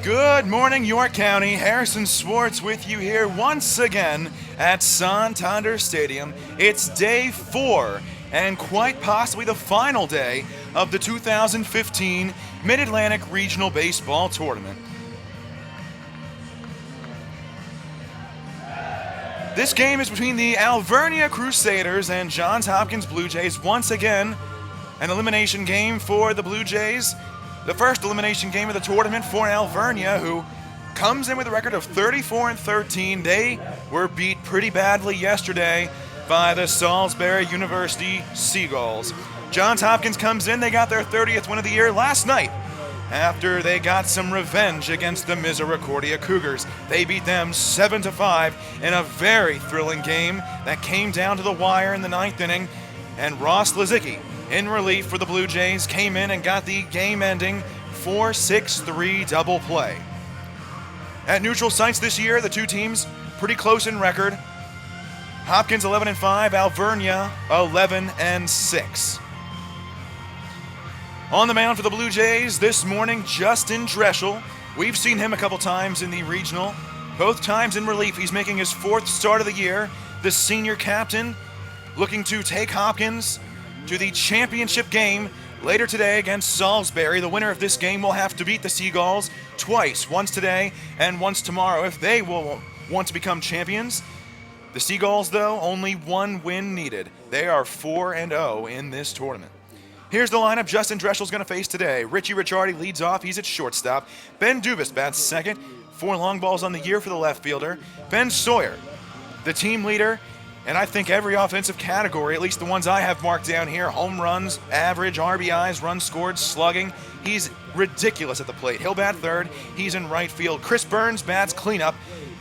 Good morning, York County. Harrison Swartz with you here once again at Santander Stadium. It's day 4 and quite possibly the final day of the 2015 Mid-Atlantic Regional Baseball Tournament. This game is between the Alveria Crusaders and Johns Hopkins Blue Jays. Once again, an elimination game for the Blue Jays. The first elimination game of the tournament for Alveria, who comes in with a record of 34-13. They were beat pretty badly yesterday by the Salisbury University Seagulls. Johns Hopkins comes in, they got their 30th win of the year last night after they got some revenge against the Misericordia Cougars. They beat them 7-5 in a very thrilling game that came down to the wire in the 9th inning, and Ross Lazicki, in relief for the Blue Jays, came in and got the game-ending 4-6-3 double play. At neutral sites this year, the two teams pretty close in record. Hopkins 11-5, Alveria 11-6. On the mound for the Blue Jays this morning, Justin Dreschel. We've seen him a couple times in the regional, both times in relief. He's making his 4th start of the year. The senior captain looking to take Hopkins to the championship game later today against Salisbury. The winner of this game will have to beat the Seagulls twice, once today and once tomorrow, if they will want to become champions. The Seagulls, though, only one win needed. They are 4-0 in this tournament. Here's the lineup Justin Dreschel's going to face today. Richie Ricciardi leads off. He's at shortstop. Ben Dubas bats second. 4 long balls on the year for the left fielder. Ben Sawyer, the team leader, and I think every offensive category, at least the ones I have marked down here, home runs, average, RBIs, runs scored, slugging, he's ridiculous at the plate. He'll bat third. He's in right field. Chris Burns bats cleanup.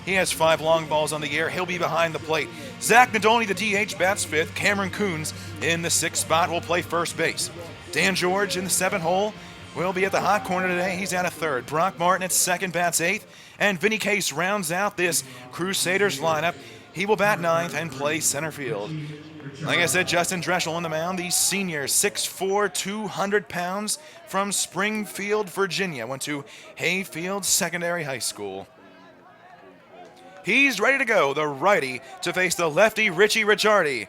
He has 5 long balls on the year. He'll be behind the plate. Zach Nadolny, the DH, bats 5th. Cameron Coons in the 6th spot will play first base. Dan George in the 7th hole will be at the hot corner today. He's at a 3rd. Brock Martin at 2nd, bats 8th. And Vinny Case rounds out this Crusaders lineup. He will bat 9th and play center field. Like I said, Justin Dreschel on the mound, the senior, 6'4", 200 pounds, from Springfield, Virginia. Went to Hayfield Secondary High School. He's ready to go, the righty, to face the lefty, Richie Ricciardi.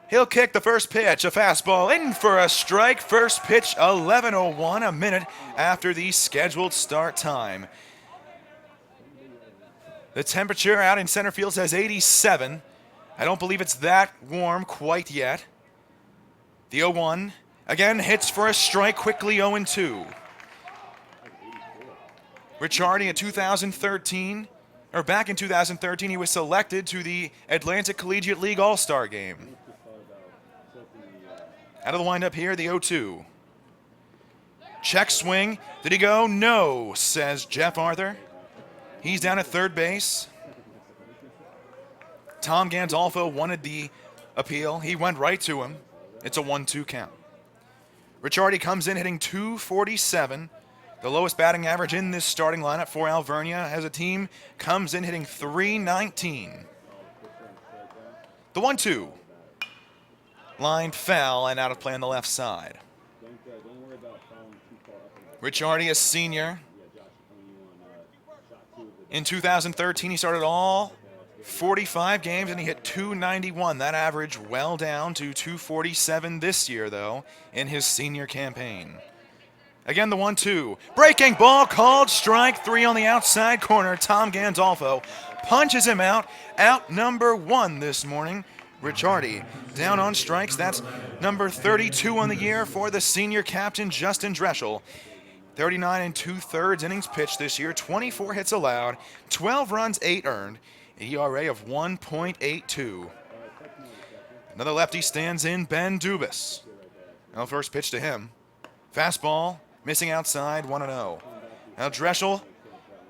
He'll kick the first pitch, a fastball, in for a strike. First pitch, 11:01, a minute after the scheduled start time. The temperature out in center field says 87. I don't believe it's that warm quite yet. The 0-1, again, hits for a strike, quickly 0-2. Ricciardi in 2013, or back in 2013, he was selected to the Atlantic Collegiate League All-Star Game. Out of the windup here, the 0-2. Check swing. Did he go? No, says Jeff Arthur. He's down at third base. Tom Gandolfo wanted the appeal. He went right to him. It's a 1-2 count. Ricciardi comes in hitting .247, the lowest batting average in this starting lineup for Alveria as a team. Comes in hitting .319. The 1-2. Line foul and out of play on the left side. Ricciardi, a senior. In 2013, he started all 45 games and he hit .291. That average well down to .247 this year, though, in his senior campaign. Again, the 1-2. Breaking ball called strike 3 on the outside corner. Tom Gandolfo punches him out. Out number 1 this morning. Ricciardi down on strikes. That's number 32 on the year for the senior captain, Justin Dreschel. 39 2/3 innings pitched this year, 24 hits allowed, 12 runs, 8 earned, ERA of 1.82. Another lefty stands in, Ben Dubas. Now first pitch to him. Fastball, missing outside, 1-0. Now Dreschel,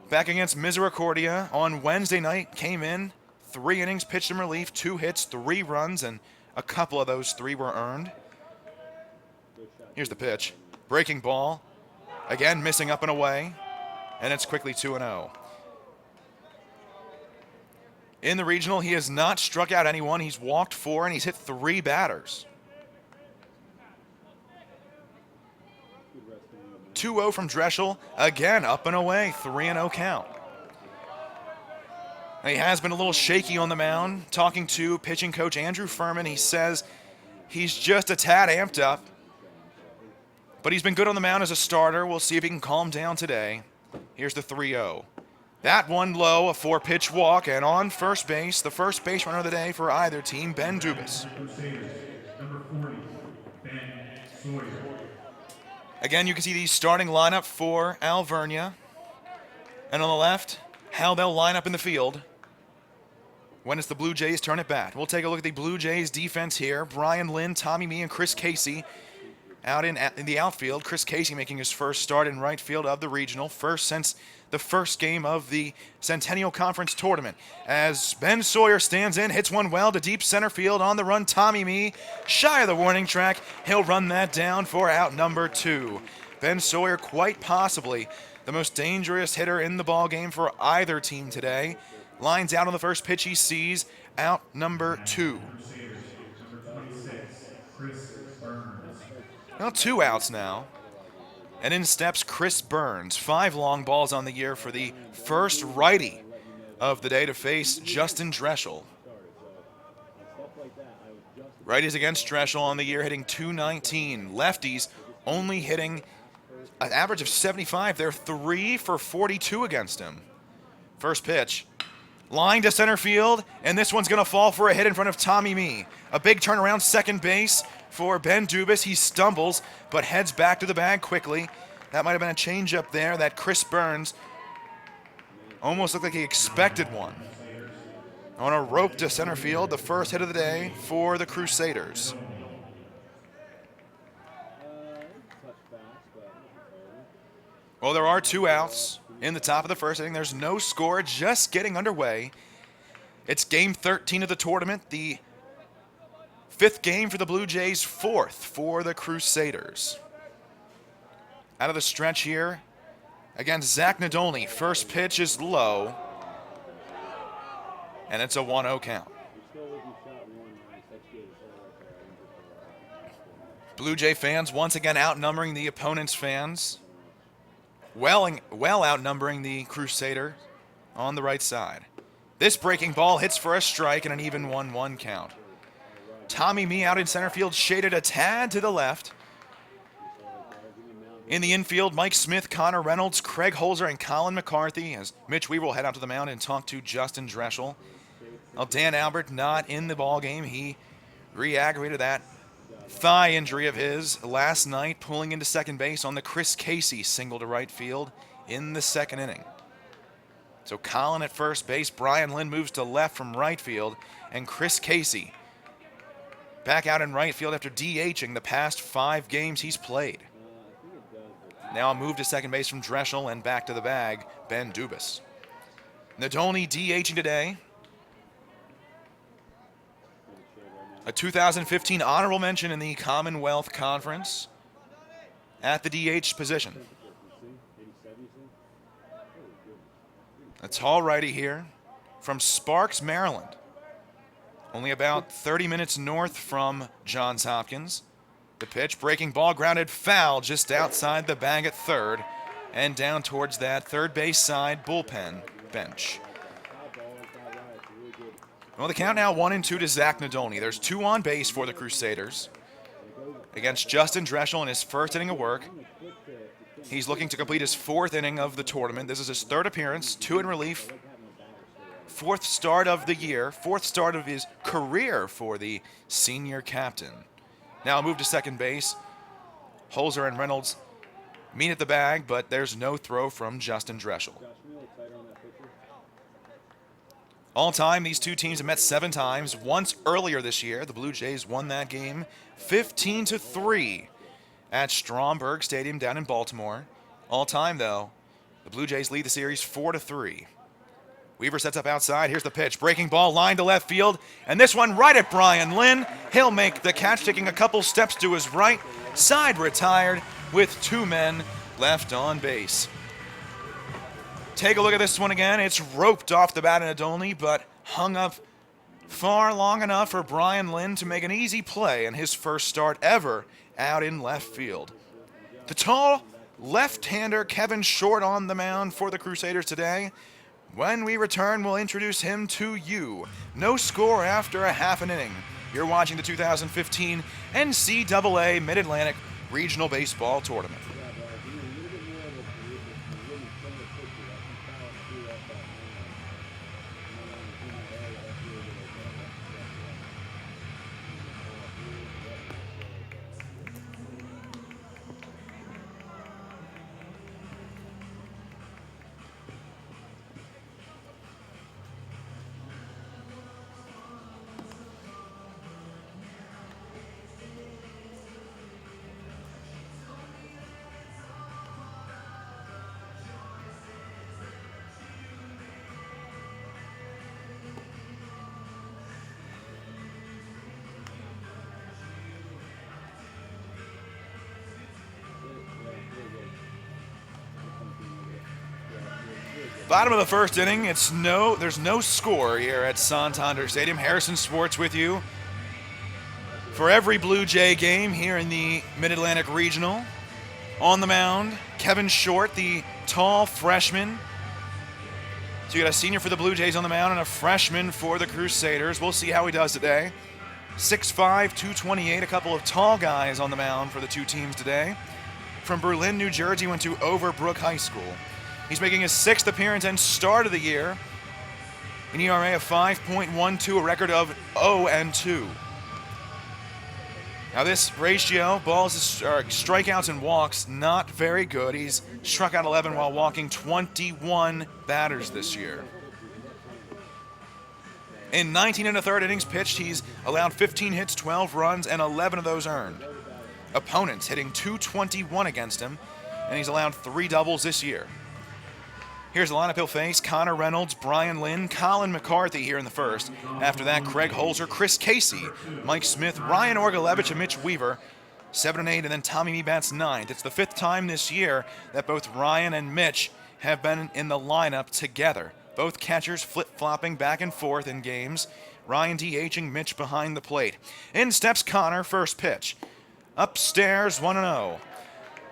back against Misericordia on Wednesday night, came in, 3 innings, pitched in relief, 2 hits, 3 runs, and a couple of those 3 were earned. Here's the pitch. Breaking ball. Again, missing up and away, and it's quickly 2-0. In the regional, he has not struck out anyone. He's walked 4, and he's hit 3 batters. 2-0 from Dreschel. Again, up and away, 3-0 count. He has been a little shaky on the mound. Talking to pitching coach Andrew Furman, he says he's just a tad amped up. But he's been good on the mound as a starter. We'll see if he can calm down today. Here's the 3-0. That one low, a 4-pitch walk, and on first base, the first base runner of the day for either team, Ben Dubas. Again, you can see the starting lineup for Alveria. And on the left, how they'll line up in the field when it's the Blue Jays' turn at bat. We'll take a look at the Blue Jays' defense here. Brian Lynn, Tommy Mee, and Chris Casey out in the outfield. Chris Casey making his first start in right field of the regional, first since the first game of the Centennial Conference Tournament. As Ben Sawyer stands in, hits one well to deep center field. On the run, Tommy Mee, shy of the warning track. He'll run that down for out number 2. Ben Sawyer quite possibly the most dangerous hitter in the ball game for either team today. Lines out on the first pitch he sees, out number 2. Well, 2 outs now. And in steps Chris Burns. 5 long balls on the year for the first righty of the day to face Justin Dreschel. Righties against Dreschel on the year hitting .219. Lefties only hitting an average of 75. They're 3 for 42 against him. First pitch. Line to center field, and this one's going to fall for a hit in front of Tommy Mee. A big turnaround second base for Ben Dubas. He stumbles, but heads back to the bag quickly. That might have been a changeup there that Chris Burns almost looked like he expected one. On a rope to center field, the first hit of the day for the Crusaders. Well, there are 2 outs in the top of the first inning. There's no score, just getting underway. It's game 13 of the tournament, the 5th game for the Blue Jays, 4th for the Crusaders. Out of the stretch here against Zach Nadolny. First pitch is low, and it's a 1-0 count. Blue Jay fans once again outnumbering the opponent's fans. Well outnumbering the Crusader on the right side. This breaking ball hits for a strike and an even 1-1 count. Tommy Mee out in center field, shaded a tad to the left. In the infield, Mike Smith, Connor Reynolds, Craig Holzer, and Colin McCarthy, as Mitch Weaver will head out to the mound and talk to Justin Dreschel. Well, Dan Albert not in the ball game. He re-aggravated that thigh injury of his last night, pulling into second base on the Chris Casey single to right field in the second inning. So Colin at first base, Brian Lynn moves to left from right field, and Chris Casey back out in right field after DHing the past 5 games he's played. Now a move to second base from Dreschel, and back to the bag, Ben Dubas. Nadolny DHing today. A 2015 honorable mention in the Commonwealth Conference at the DH position. A tall righty here from Sparks, Maryland. Only about 30 minutes north from Johns Hopkins. The pitch, breaking ball, grounded foul just outside the bag at third and down towards that third base side bullpen bench. Well, the count now 1-2 to Zach Nadolny. There's 2 on base for the Crusaders against Justin Dreschel in his first inning of work. He's looking to complete his 4th inning of the tournament. This is his 3rd appearance, 2 in relief. 4th start of the year, 4th start of his career for the senior captain. Now a move to second base. Holzer and Reynolds meet at the bag, but there's no throw from Justin Dreschel. All time, these 2 teams have met 7 times. Once earlier this year, the Blue Jays won that game 15-3 at Stromberg Stadium down in Baltimore. All time, though, the Blue Jays lead the series 4-3. Weaver sets up outside. Here's the pitch. Breaking ball, line to left field. And this one right at Brian Lynn. He'll make the catch, taking a couple steps to his right. Side retired with 2 men left on base. Take a look at this one again. It's roped off the bat of Nadolny, but hung up far long enough for Brian Lynn to make an easy play in his first start ever out in left field. The tall left-hander Kevin Short on the mound for the Crusaders today. When we return, we'll introduce him to you. No score after a half an inning. You're watching the 2015 NCAA Mid-Atlantic Regional Baseball Tournament. Bottom of the first inning, there's no score here at Santander Stadium. Harrison Sports with you for every Blue Jay game here in the Mid-Atlantic Regional. On the mound, Kevin Short, the tall freshman. So you got a senior for the Blue Jays on the mound and a freshman for the Crusaders. We'll see how he does today. 6'5", 228, a couple of tall guys on the mound for the two teams today. From Berlin, New Jersey, went to Overbrook High School. He's making his 6th appearance and start of the year. An ERA of 5.12, a record of 0-2. Now this ratio, strikeouts and walks, not very good. He's struck out 11 while walking 21 batters this year. In 19 1/3 innings pitched, he's allowed 15 hits, 12 runs, and 11 of those earned. Opponents hitting .221 against him, and he's allowed 3 doubles this year. Here's the lineup he'll face: Connor Reynolds, Brian Lynn, Colin McCarthy here in the first. After that, Craig Holzer, Chris Casey, Mike Smith, Ryan Orgalevich, and Mitch Weaver. 7 and 8, and then Tommy Meebats 9th. It's the 5th time this year that both Ryan and Mitch have been in the lineup together. Both catchers flip-flopping back and forth in games. Ryan DHing, Mitch behind the plate. In steps Connor, first pitch. Upstairs, 1-0.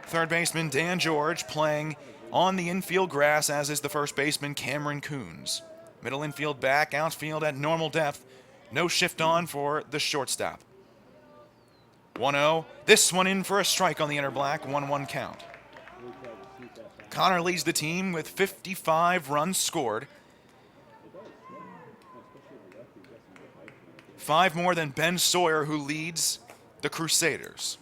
Third baseman Dan George playing on the infield grass, as is the first baseman Cameron Coons. Middle infield back, outfield at normal depth. No shift on for the shortstop. 1-0. This one in for a strike on the inner black, 1-1 count. Connor leads the team with 55 runs scored. 5 more than Ben Sawyer, who leads the Crusaders.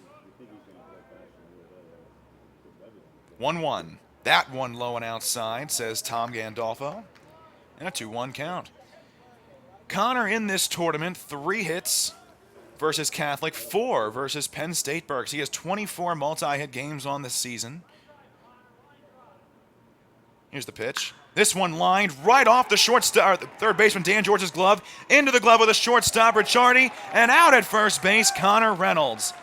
1-1. That one low and outside, says Tom Gandolfo. And a 2-1 count. Connor in this tournament, 3 hits versus Catholic, 4 versus Penn State Berks. He has 24 multi-hit games on this season. Here's the pitch. This one lined right off the third baseman Dan George's glove, into the glove with a shortstop Ricciardi, and out at first base, Connor Reynolds.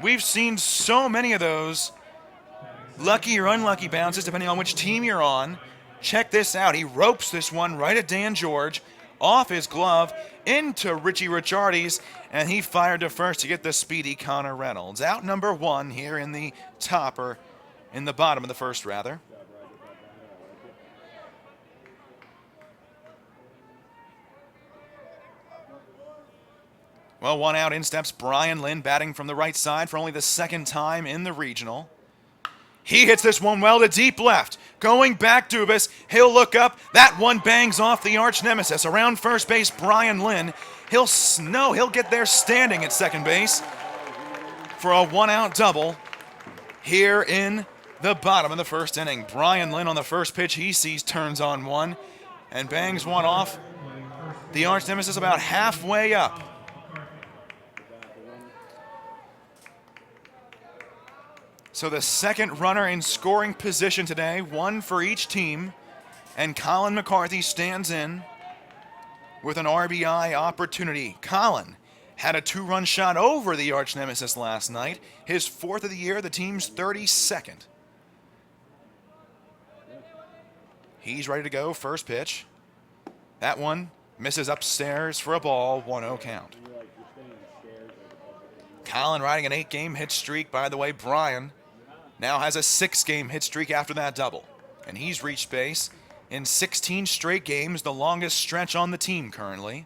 We've seen so many of those lucky or unlucky bounces, depending on which team you're on. Check this out. He ropes this one right at Dan George, off his glove, into Richie Ricciardi's, and he fired to first to get the speedy Connor Reynolds. Out number 1 here in the in the bottom of the first, rather. Well, 1 out, in steps Brian Lynn, batting from the right side for only the 2nd time in the regional. He hits this one well to deep left. Going back Dubas, he'll look up. That one bangs off the arch nemesis. Around first base, Brian Lynn. He'll get there standing at second base for a 1-out double here in the bottom of the first inning. Brian Lynn on the first pitch he sees turns on one and bangs one off the arch nemesis about halfway up. So the second runner in scoring position today, 1 for each team, and Colin McCarthy stands in with an RBI opportunity. Colin had a 2-run shot over the arch nemesis last night, his 4th of the year, the team's 32nd. He's ready to go, first pitch. That one misses upstairs for a ball, 1-0 count. Colin riding an 8-game hit streak, by the way. Brian now has a 6-game hit streak after that double. And he's reached base in 16 straight games, the longest stretch on the team currently.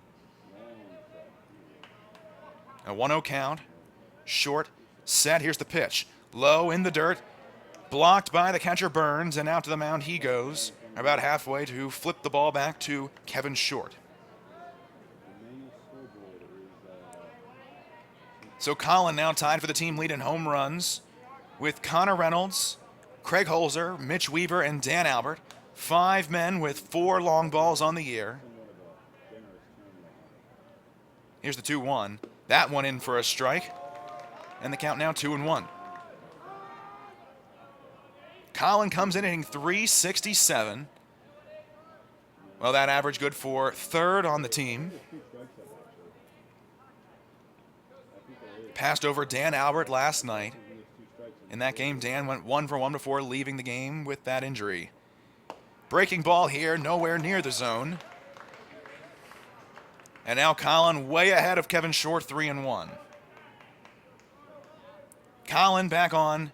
A 1-0 count. Short, set, here's the pitch. Low in the dirt, blocked by the catcher Burns, and out to the mound he goes, about halfway to flip the ball back to Kevin Short. So Colin now tied for the team lead in home runs with Connor Reynolds, Craig Holzer, Mitch Weaver, and Dan Albert. 5 men with 4 long balls on the year. Here's the 2-1. That one in for a strike. And the count now 2-1. Colin comes in hitting .367. Well, that average good for 3rd on the team. Passed over Dan Albert last night. In that game, Dan went 1 for 1 before leaving the game with that injury. Breaking ball here, nowhere near the zone. And now Colin way ahead of Kevin Short, 3-1. Colin back on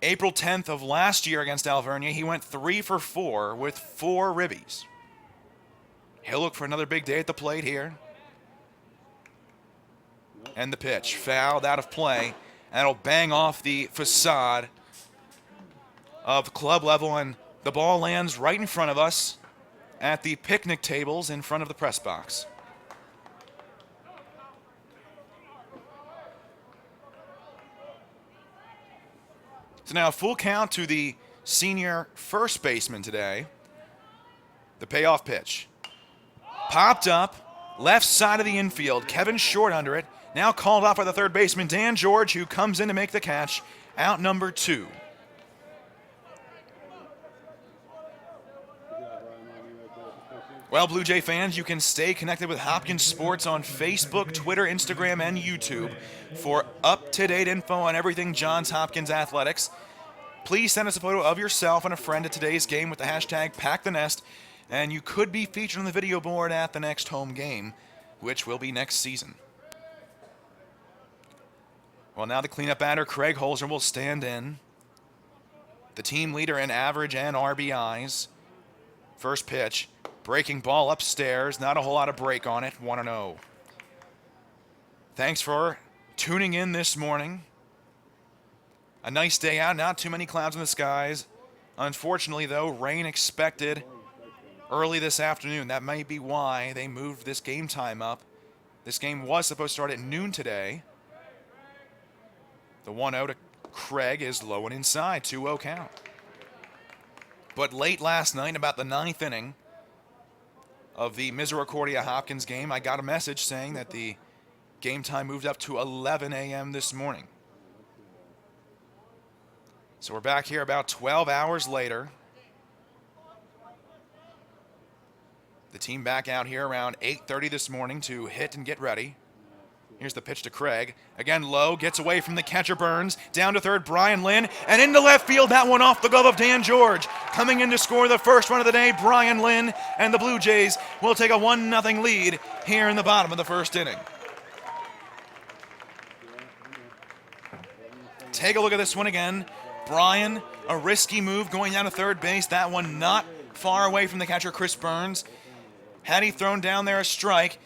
April 10th of last year against Alveria. He went 3 for 4 with 4 ribbies. He'll look for another big day at the plate here. And the pitch, fouled out of play. And it'll bang off the facade of club level, and the ball lands right in front of us at the picnic tables in front of the press box. So now full count to the senior first baseman today. The payoff pitch. Popped up, left side of the infield. Kevin Short under it. Now called off by the third baseman, Dan George, who comes in to make the catch. Out number 2. Well, Blue Jay fans, you can stay connected with Hopkins Sports on Facebook, Twitter, Instagram, and YouTube for up-to-date info on everything Johns Hopkins Athletics. Please send us a photo of yourself and a friend at today's game with the hashtag #PackTheNest, and you could be featured on the video board at the next home game, which will be next season. Well, now the cleanup batter, Craig Holzer, will stand in. The team leader in average and RBIs. First pitch, breaking ball upstairs. Not a whole lot of break on it, 1-0. Thanks for tuning in this morning. A nice day out, not too many clouds in the skies. Unfortunately, though, rain expected early this afternoon. That might be why they moved this game time up. This game was supposed to start at noon today. The 1-0 to Craig is low and inside, 2-0 count. But late last night, about the 9th inning of the Misericordia Hopkins game, I got a message saying that the game time moved up to 11 a.m. this morning. So we're back here about 12 hours later. The team back out here around 8:30 this morning to hit and get ready. Here's the pitch to Craig. Again, low, gets away from the catcher Burns. Down to third, Brian Lynn. And into left field, that one off the glove of Dan George. Coming in to score the first run of the day, Brian Lynn. And the Blue Jays will take a 1-0 lead here in the bottom of the first inning. Take a look at this one again. Brian, a risky move going down to third base. That one not far away from the catcher, Chris Burns. Had he thrown down there a strike,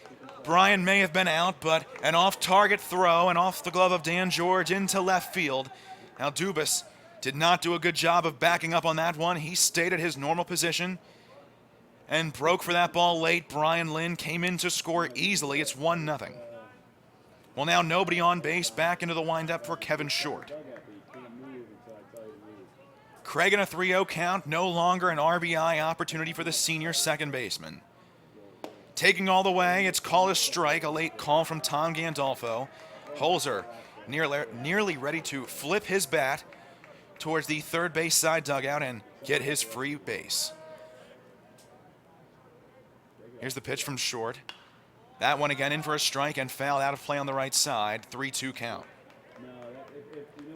Brian may have been out, but an off-target throw and off the glove of Dan George into left field. Now Dubas did not do a good job of backing up on that one. He stayed at his normal position and broke for that ball late. Brian Lynn came in to score easily. It's 1-0. Well, now nobody on base, back into the windup for Kevin Short. Craig in a 3-0 count, no longer an RBI opportunity for the senior second baseman. Taking all the way, it's called a strike, a late call from Tom Gandolfo. Holzer nearly ready to flip his bat towards the third base side dugout and get his free base. Here's the pitch from Short. That one again in for a strike and fouled out of play on the right side, 3-2 count.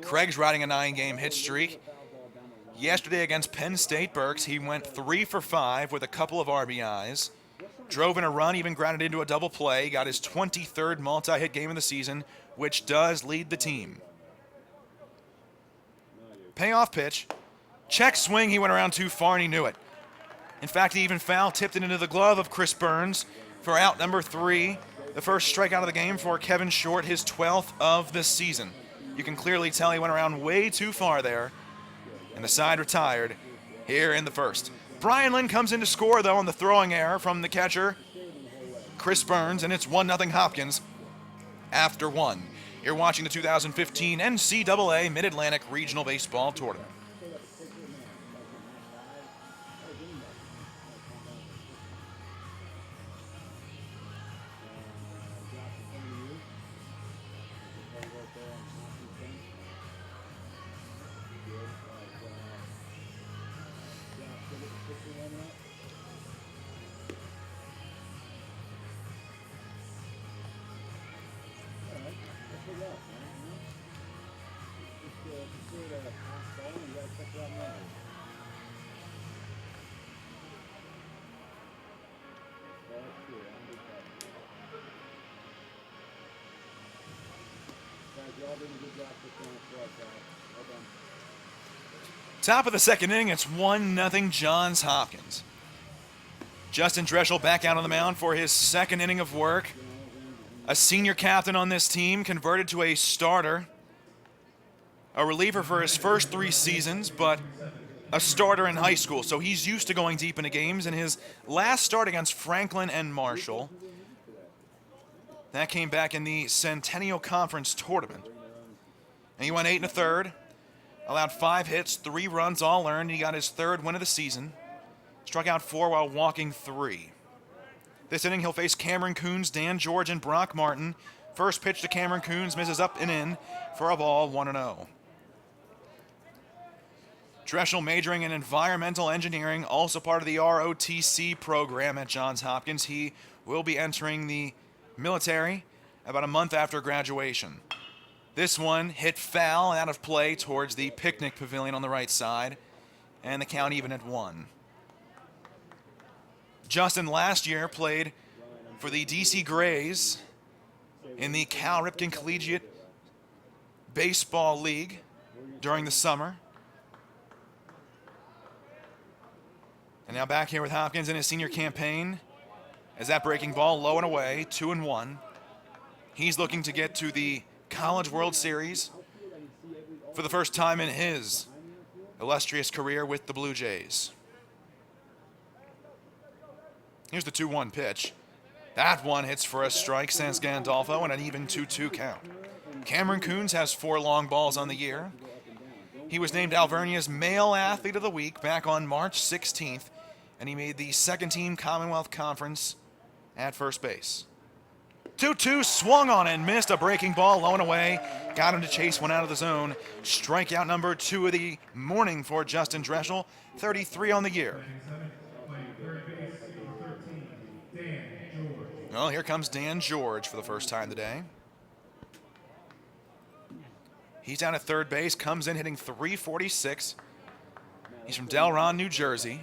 Craig's riding a 9-game hit streak. Yesterday against Penn State Berks, he went 3 for 5 with a couple of RBIs. Drove in a run, even grounded into a double play. Got his 23rd multi-hit game of the season, which does lead the team. Payoff pitch. Check swing. He went around too far and he knew it. In fact, he even foul tipped it into the glove of Chris Burns for out number 3. The first strikeout of the game for Kevin Short, his 12th of the season. You can clearly tell he went around way too far there. And the side retired here in the first. Brian Lynn comes in to score, though, on the throwing error from the catcher, Chris Burns, and it's 1-0 Hopkins after 1. You're watching the 2015 NCAA Mid-Atlantic Regional Baseball Tournament. Top of the second inning, it's 1-0 Johns Hopkins. Justin Dreschel back out on the mound for his second inning of work. A senior captain on this team, converted to a starter. A reliever for his first 3 seasons, but a starter in high school, so he's used to going deep into games. In his last start against Franklin and Marshall, that came back in the Centennial Conference Tournament. And he went 8 1/3, allowed 5 hits, 3 runs, all earned. He got his 3rd win of the season. Struck out 4 while walking 3. This inning, he'll face Cameron Coons, Dan George, and Brock Martin. First pitch to Cameron Coons, misses up and in for a ball, 1-0. Dreschel majoring in environmental engineering, also part of the ROTC program at Johns Hopkins. He will be entering the military about a month after graduation. This one hit foul and out of play towards the picnic pavilion on the right side, and the count even at 1. Justin last year played for the DC Grays in the Cal Ripken Collegiate Baseball League during the summer. And now back here with Hopkins in his senior campaign. As that breaking ball low and away, 2-1. He's looking to get to the College World Series for the first time in his illustrious career with the Blue Jays. Here's the 2-1 pitch. That one hits for a strike, sends Gandolfo, and an even 2-2 count. Cameron Coons has 4 long balls on the year. He was named Alveria's Male Athlete of the Week back on March 16th, and he made the second-team Commonwealth Conference at first base. 2-2, swung on and missed a breaking ball low and away. Got him to chase one out of the zone. Strikeout number 2 of the morning for Justin Dreschel, 33 on the year. Well, here comes Dan George for the first time today. He's down at third base, comes in hitting .346. He's from Delron, New Jersey.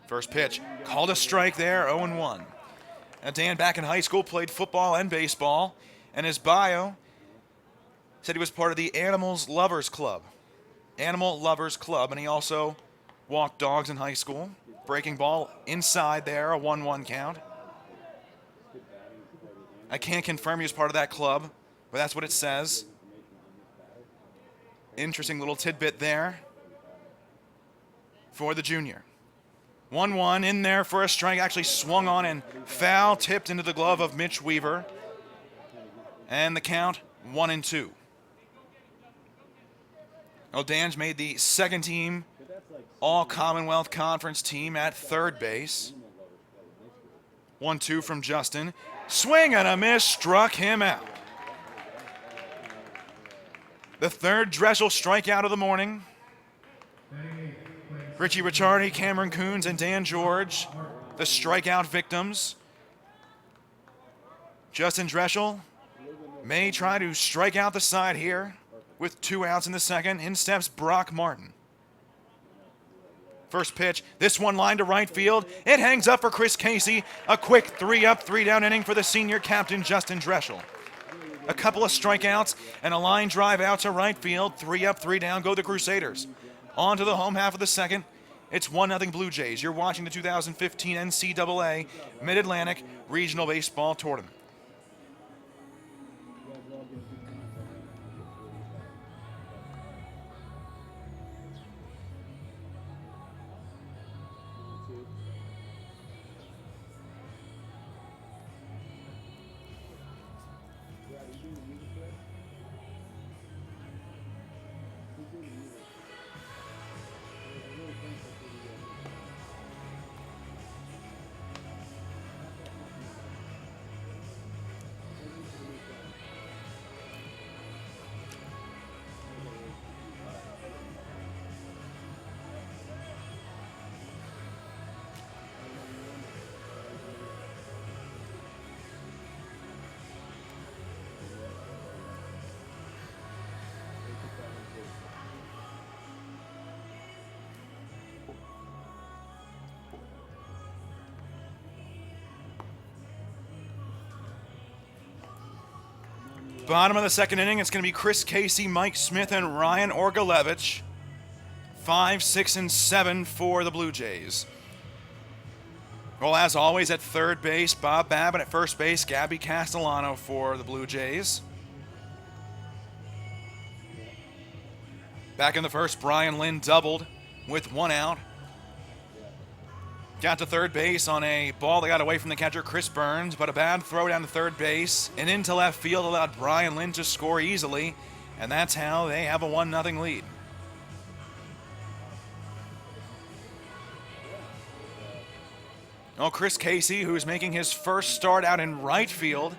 First pitch, called a strike there, 0-1. Now Dan, back in high school, played football and baseball, and his bio said he was part of the Animal Lovers Club, and he also walked dogs in high school. Breaking ball inside there, a 1-1 count. I can't confirm he was part of that club, but that's what it says. Interesting little tidbit there for the junior. 1-1 in there for a strike, actually swung on and foul tipped into the glove of Mitch Weaver. And the count 1-2. Well, Dan's made the second team All-Commonwealth Conference team at third base. 1-2 from Justin. Swing and a miss, struck him out. The third Dreschel strikeout of the morning. Richie Ricciardi, Cameron Coons, and Dan George, the strikeout victims. Justin Dreschel may try to strike out the side here with 2 outs in the second. In steps Brock Martin. First pitch, this one line to right field. It hangs up for Chris Casey. A quick 3-up, 3-down inning for the senior captain, Justin Dreschel. a couple of strikeouts, and a line drive out to right field. 3 up, 3 down go the Crusaders. On to the home half of the second. It's 1-0 Blue Jays. You're watching the 2015 NCAA Mid-Atlantic Regional Baseball Tournament. Bottom of the second inning, it's going to be Chris Casey, Mike Smith, and Ryan Orgalevich. 5, 6, and 7 for the Blue Jays. Well, as always, at third base, Bob Babbitt. At first base, Gabby Castellano for the Blue Jays. Back in the first, Brian Lynn doubled with 1 out. Got to third base on a ball that got away from the catcher, Chris Burns, but a bad throw down to third base and into left field allowed Brian Lynn to score easily, and that's how they have a 1-0 lead. Well, Chris Casey, who's making his first start out in right field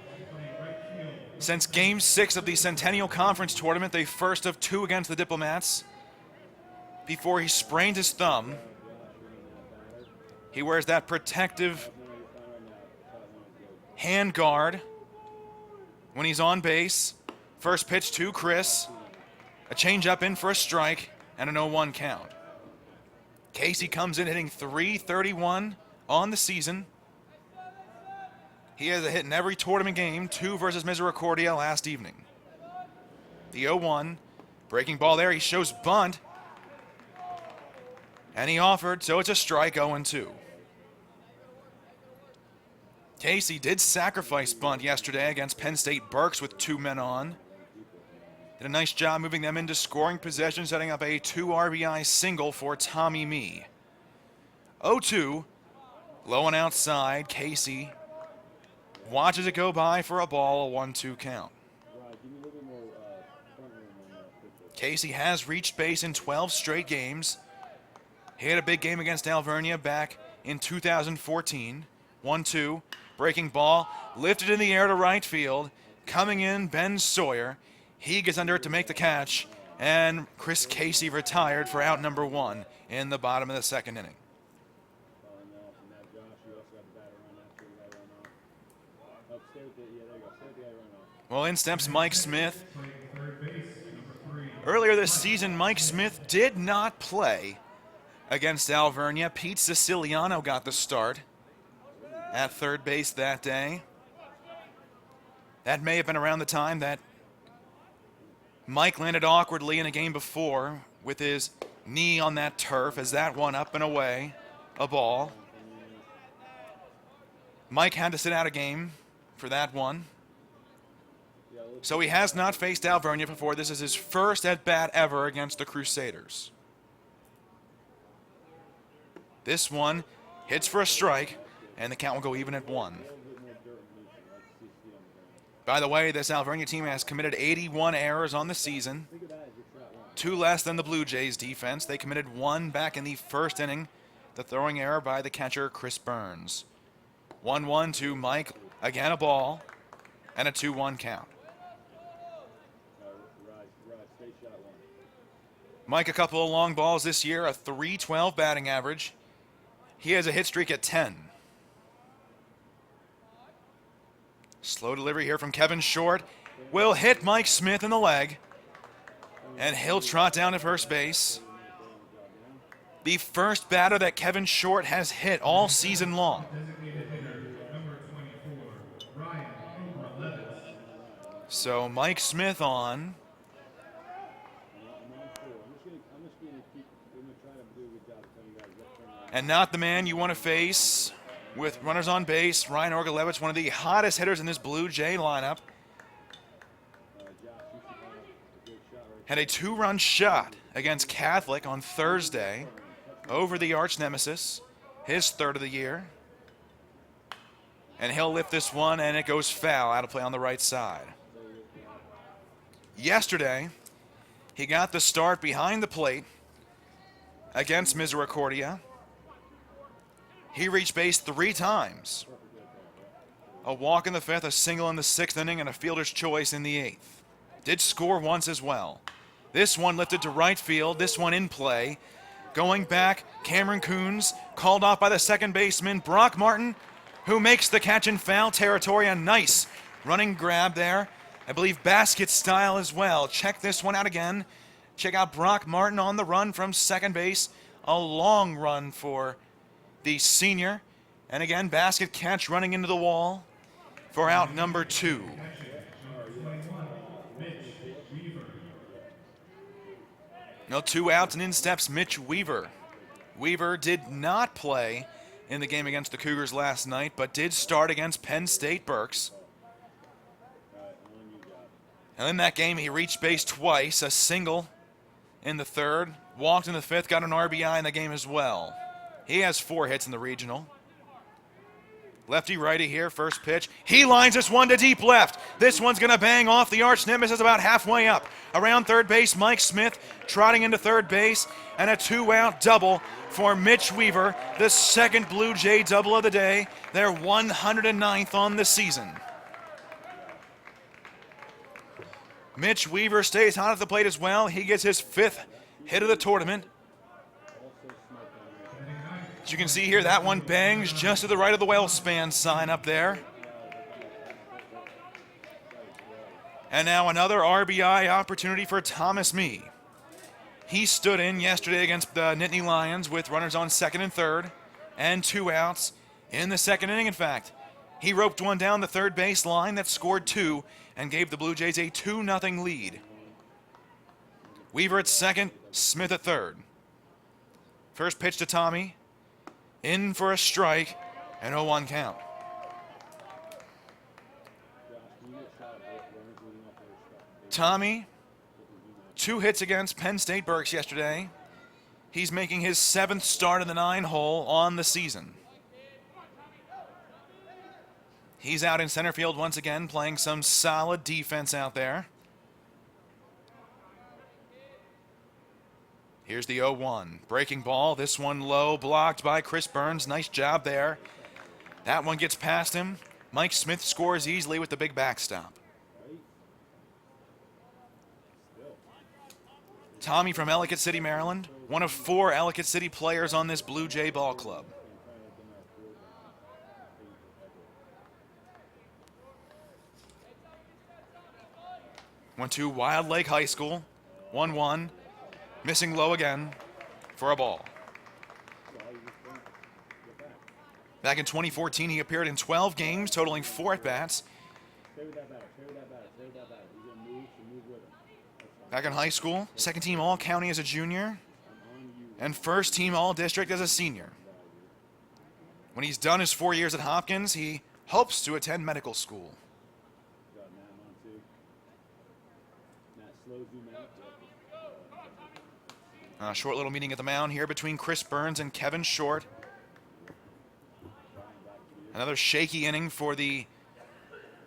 since Game 6 of the Centennial Conference Tournament, the first of 2 against the Diplomats, before he sprained his thumb. He wears that protective hand guard when he's on base. First pitch to Chris. A changeup in for a strike and an 0-1 count. Casey comes in hitting .331 on the season. He has a hit in every tournament game, 2 versus Misericordia last evening. The 0-1, breaking ball there, he shows bunt. And he offered, so it's a strike, 0-2. Casey did sacrifice bunt yesterday against Penn State Berks with 2 men on. Did a nice job moving them into scoring possession, setting up a 2 RBI single for Tommy Mee. 0-2, low and outside. Casey watches it go by for a ball, a 1-2 count. Casey has reached base in 12 straight games. He had a big game against Alveria back in 2014. 1-2, breaking ball, lifted in the air to right field. Coming in, Ben Sawyer. He gets under it to make the catch, and Chris Casey retired for out number 1 in the bottom of the second inning. Well, in steps Mike Smith. Earlier this season, Mike Smith did not play against Alveria. Pete Siciliano got the start at third base that day. That may have been around the time that Mike landed awkwardly in a game before with his knee on that turf as that one up and away, a ball. Mike had to sit out a game for that one. So he has not faced Alveria before. This is his first at-bat ever against the Crusaders. This one hits for a strike, and the count will go even at 1. By the way, this Alveria team has committed 81 errors on the season, 2 less than the Blue Jays defense. They committed 1 back in the first inning, the throwing error by the catcher, Chris Burns. 1-1 to Mike, again a ball, and a 2-1 count. Mike, a couple of long balls this year, a .312 batting average. He has a hit streak at 10. Slow delivery here from Kevin Short. Will hit Mike Smith in the leg. And he'll trot down to first base. The first batter that Kevin Short has hit all season long. So Mike Smith on. And not the man you want to face with runners on base. Ryan Orgalevich, one of the hottest hitters in this Blue Jay lineup. Had a 2-run shot against Catholic on Thursday over the arch nemesis, his third of the year. And he'll lift this one, and it goes foul, out of play on the right side. Yesterday, he got the start behind the plate against Misericordia. He reached base 3 times. A walk in the 5th, a single in the 6th inning, and a fielder's choice in the 8th. Did score once as well. This one lifted to right field, this one in play. Going back, Cameron Coons, called off by the second baseman, Brock Martin, who makes the catch in foul territory. A nice running grab there. I believe basket style as well. Check this one out again. Check out Brock Martin on the run from second base. A long run for the senior. And again, basket catch running into the wall for out number 2. No, 2 outs and in steps Mitch Weaver. Weaver did not play in the game against the Cougars last night, but did start against Penn State Berks. And in that game, he reached base twice, a single in the 3rd, walked in the 5th, got an RBI in the game as well. He has 4 hits in the regional. Lefty-righty here, first pitch. He lines this one to deep left. This one's going to bang off the arch nemesis about halfway up. Around third base, Mike Smith trotting into third base, and a 2-out double for Mitch Weaver, the second Blue Jay double of the day, their 109th on the season. Mitch Weaver stays hot at the plate as well. He gets his 5th hit of the tournament. As you can see here, that one bangs just to the right of the well span sign up there. And now another RBI opportunity for Thomas Mee. He stood in yesterday against the Nittany Lions with runners on 2nd and 3rd and 2 outs in the 2nd inning, in fact. He roped one down the third base line that scored 2 and gave the Blue Jays a 2-0 lead. Weaver at 2nd, Smith at 3rd. First pitch to Tommy. In for a strike, and 0-1 count. Tommy, 2 hits against Penn State Berks yesterday. He's making his 7th start in the 9-hole on the season. He's out in center field once again, playing some solid defense out there. Here's the 0-1. Breaking ball. This one low, blocked by Chris Burns. Nice job there. That one gets past him. Mike Smith scores easily with the big backstop. Tommy from Ellicott City, Maryland. One of 4 Ellicott City players on this Blue Jay ball club. Went to Wild Lake High School. 1-1. Missing low again for a ball. Back in 2014, he appeared in 12 games, totaling 4 at-bats. Back in high school, 2nd team All-County as a junior, and 1st team All-District as a senior. When he's done his 4 years at Hopkins, he hopes to attend medical school. A short little meeting at the mound here between Chris Burns and Kevin Short. Another shaky inning for the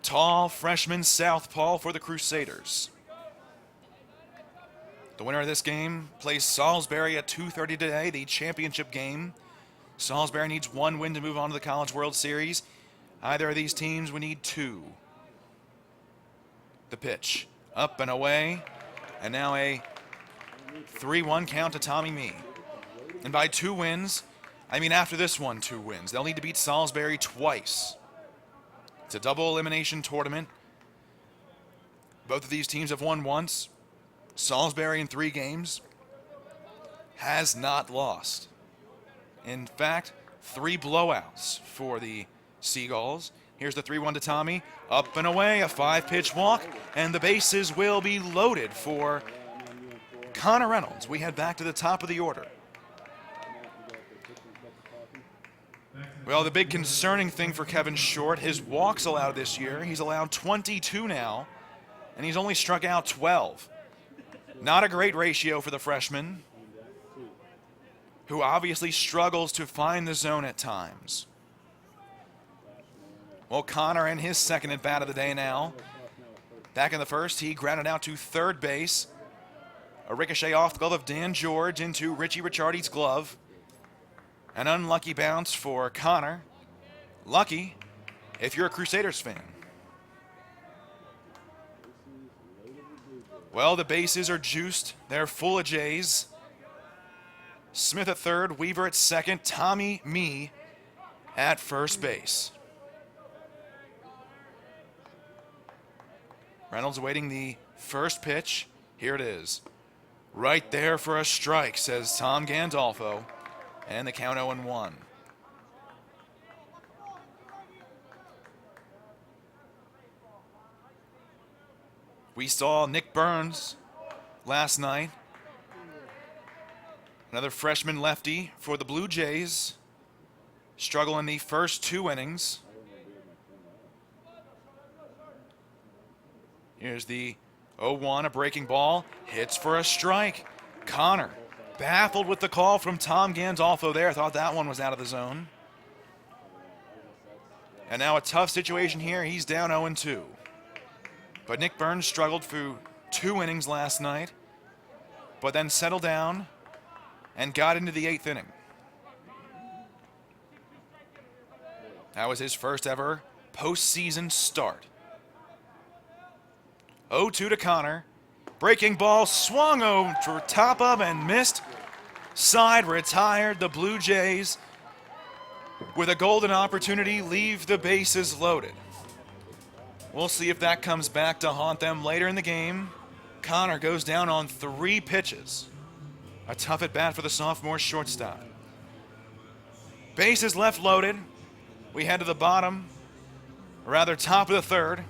tall freshman southpaw for the Crusaders. The winner of this game plays Salisbury at 2:30 today, the championship game. Salisbury needs 1 win to move on to the College World Series. Either of these teams would need 2. The pitch, up and away, and now a 3-1 count to Tommy Mee. And by 2 wins, I mean after this one, 2 wins. They'll need to beat Salisbury twice. It's a double elimination tournament. Both of these teams have won once. Salisbury in 3 games has not lost. In fact, 3 blowouts for the Seagulls. Here's the 3-1 to Tommy. Up and away, a 5-pitch walk, and the bases will be loaded for Connor Reynolds. We head back to the top of the order. Well, the big concerning thing for Kevin Short, his walks allowed this year. He's allowed 22 now, and he's only struck out 12. Not a great ratio for the freshman, who obviously struggles to find the zone at times. Well, Connor in his second at bat of the day now. Back in the first, he grounded out to third base. A ricochet off the glove of Dan George into Richie Ricciardi's glove. An unlucky bounce for Connor. Lucky if you're a Crusaders fan. Well, the bases are juiced. They're full of Jays. Smith at third, Weaver at second, Tommy Me at first base. Reynolds awaiting the first pitch. Here it is. Right there for a strike, says Tom Gandolfo. And the count 0-1. We saw Nick Burns last night. Another freshman lefty for the Blue Jays. Struggle in the first 2 innings. Here's the 0-1, a breaking ball. Hits for a strike. Connor, baffled with the call from Tom Gandolfo there. Thought that one was out of the zone. And now a tough situation here. He's down 0-2. But Nick Burns struggled through 2 innings last night, but then settled down and got into the 8th inning. That was his first ever postseason start. 0-2 to Connor. Breaking ball swung over top of and missed. Side retired. The Blue Jays, with a golden opportunity, leave the bases loaded. We'll see if that comes back to haunt them later in the game. Connor goes down on 3 pitches. A tough at bat for the sophomore shortstop. Bases left loaded. We head to the bottom, or rather top of the third.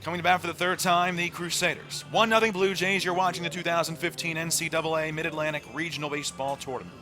Coming back for the third time, the Crusaders. 1-0 Blue Jays. You're watching the 2015 NCAA Mid-Atlantic Regional Baseball Tournament.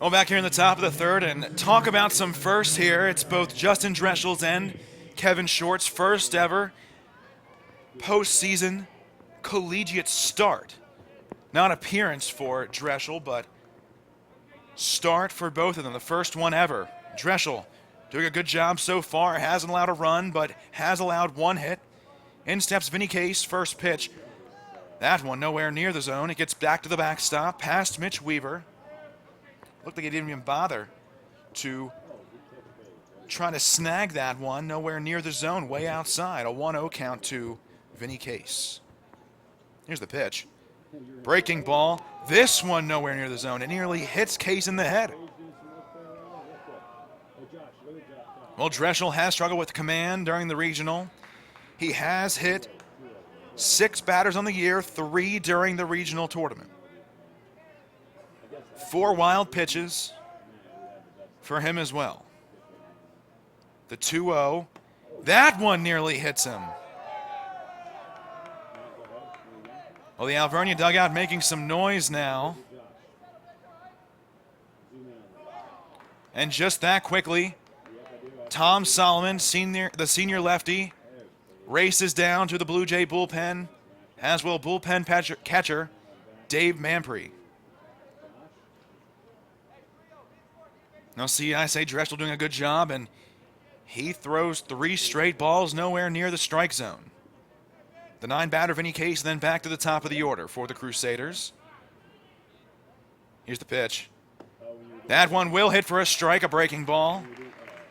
Well, back here in the top of the third, and talk about some firsts here. It's both Justin Dreschel's and Kevin Short's first ever postseason collegiate start. Not appearance for Dreschel, but start for both of them. The first one ever. Dreschel doing a good job so far. Hasn't allowed a run, but has allowed 1 hit. In steps Vinny Case, first pitch. That one nowhere near the zone. It gets back to the backstop, past Mitch Weaver. Looked like he didn't even bother to try to snag that one. Nowhere near the zone, way outside. A 1-0 count to Vinny Case. Here's the pitch. Breaking ball. This one nowhere near the zone. It nearly hits Case in the head. Well, Dreschel has struggled with command during the regional. He has hit 6 batters on the year, 3 during the regional tournament. 4 wild pitches for him as well. The 2-0. That one nearly hits him. Well, the Alveria dugout making some noise now. And just that quickly, Tom Solomon, the senior lefty, races down to the Blue Jay bullpen, as will bullpen catcher Dave Mampry. Now see, I say Dressel doing a good job, and he throws 3 straight balls nowhere near the strike zone. The 9-batter Vinny Case then back to the top of the order for the Crusaders. Here's the pitch. That one will hit for a strike, a breaking ball.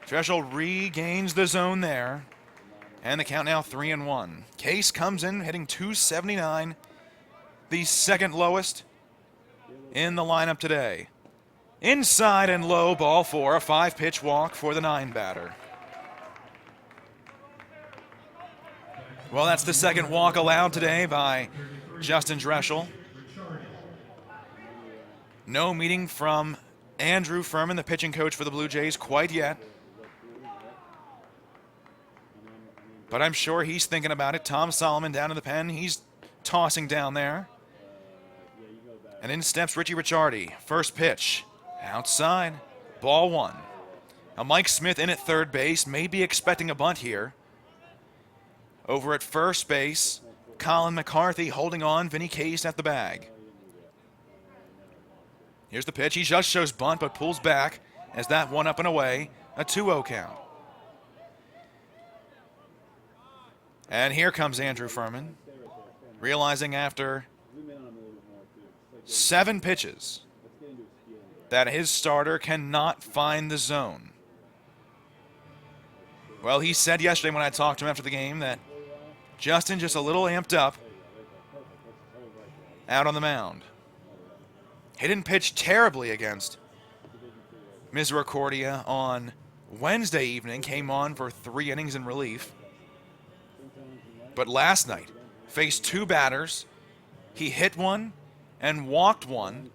Dressel regains the zone there. And the count now 3-1. Case comes in hitting .279, the second lowest in the lineup today. Inside and low, ball 4, a 5-pitch walk for the 9-batter. Well, that's the second walk allowed today by Justin Dressel. No meeting from Andrew Furman, the pitching coach for the Blue Jays, quite yet. But I'm sure he's thinking about it. Tom Solomon down in the pen. He's tossing down there. And in steps Richie Ricciardi. First pitch. Outside. Ball 1. Now Mike Smith in at third base. May be expecting a bunt here. Over at first base, Colin McCarthy holding on. Vinny Case at the bag. Here's the pitch. He just shows bunt, but pulls back as that one up and away. A 2-0 count. And here comes Andrew Furman, realizing after 7 pitches that his starter cannot find the zone. Well, he said yesterday when I talked to him after the game that Justin just a little amped up out on the mound. He didn't pitch terribly against Misericordia on Wednesday evening, came on for 3 innings in relief. But last night, faced 2 batters. He hit one and walked one.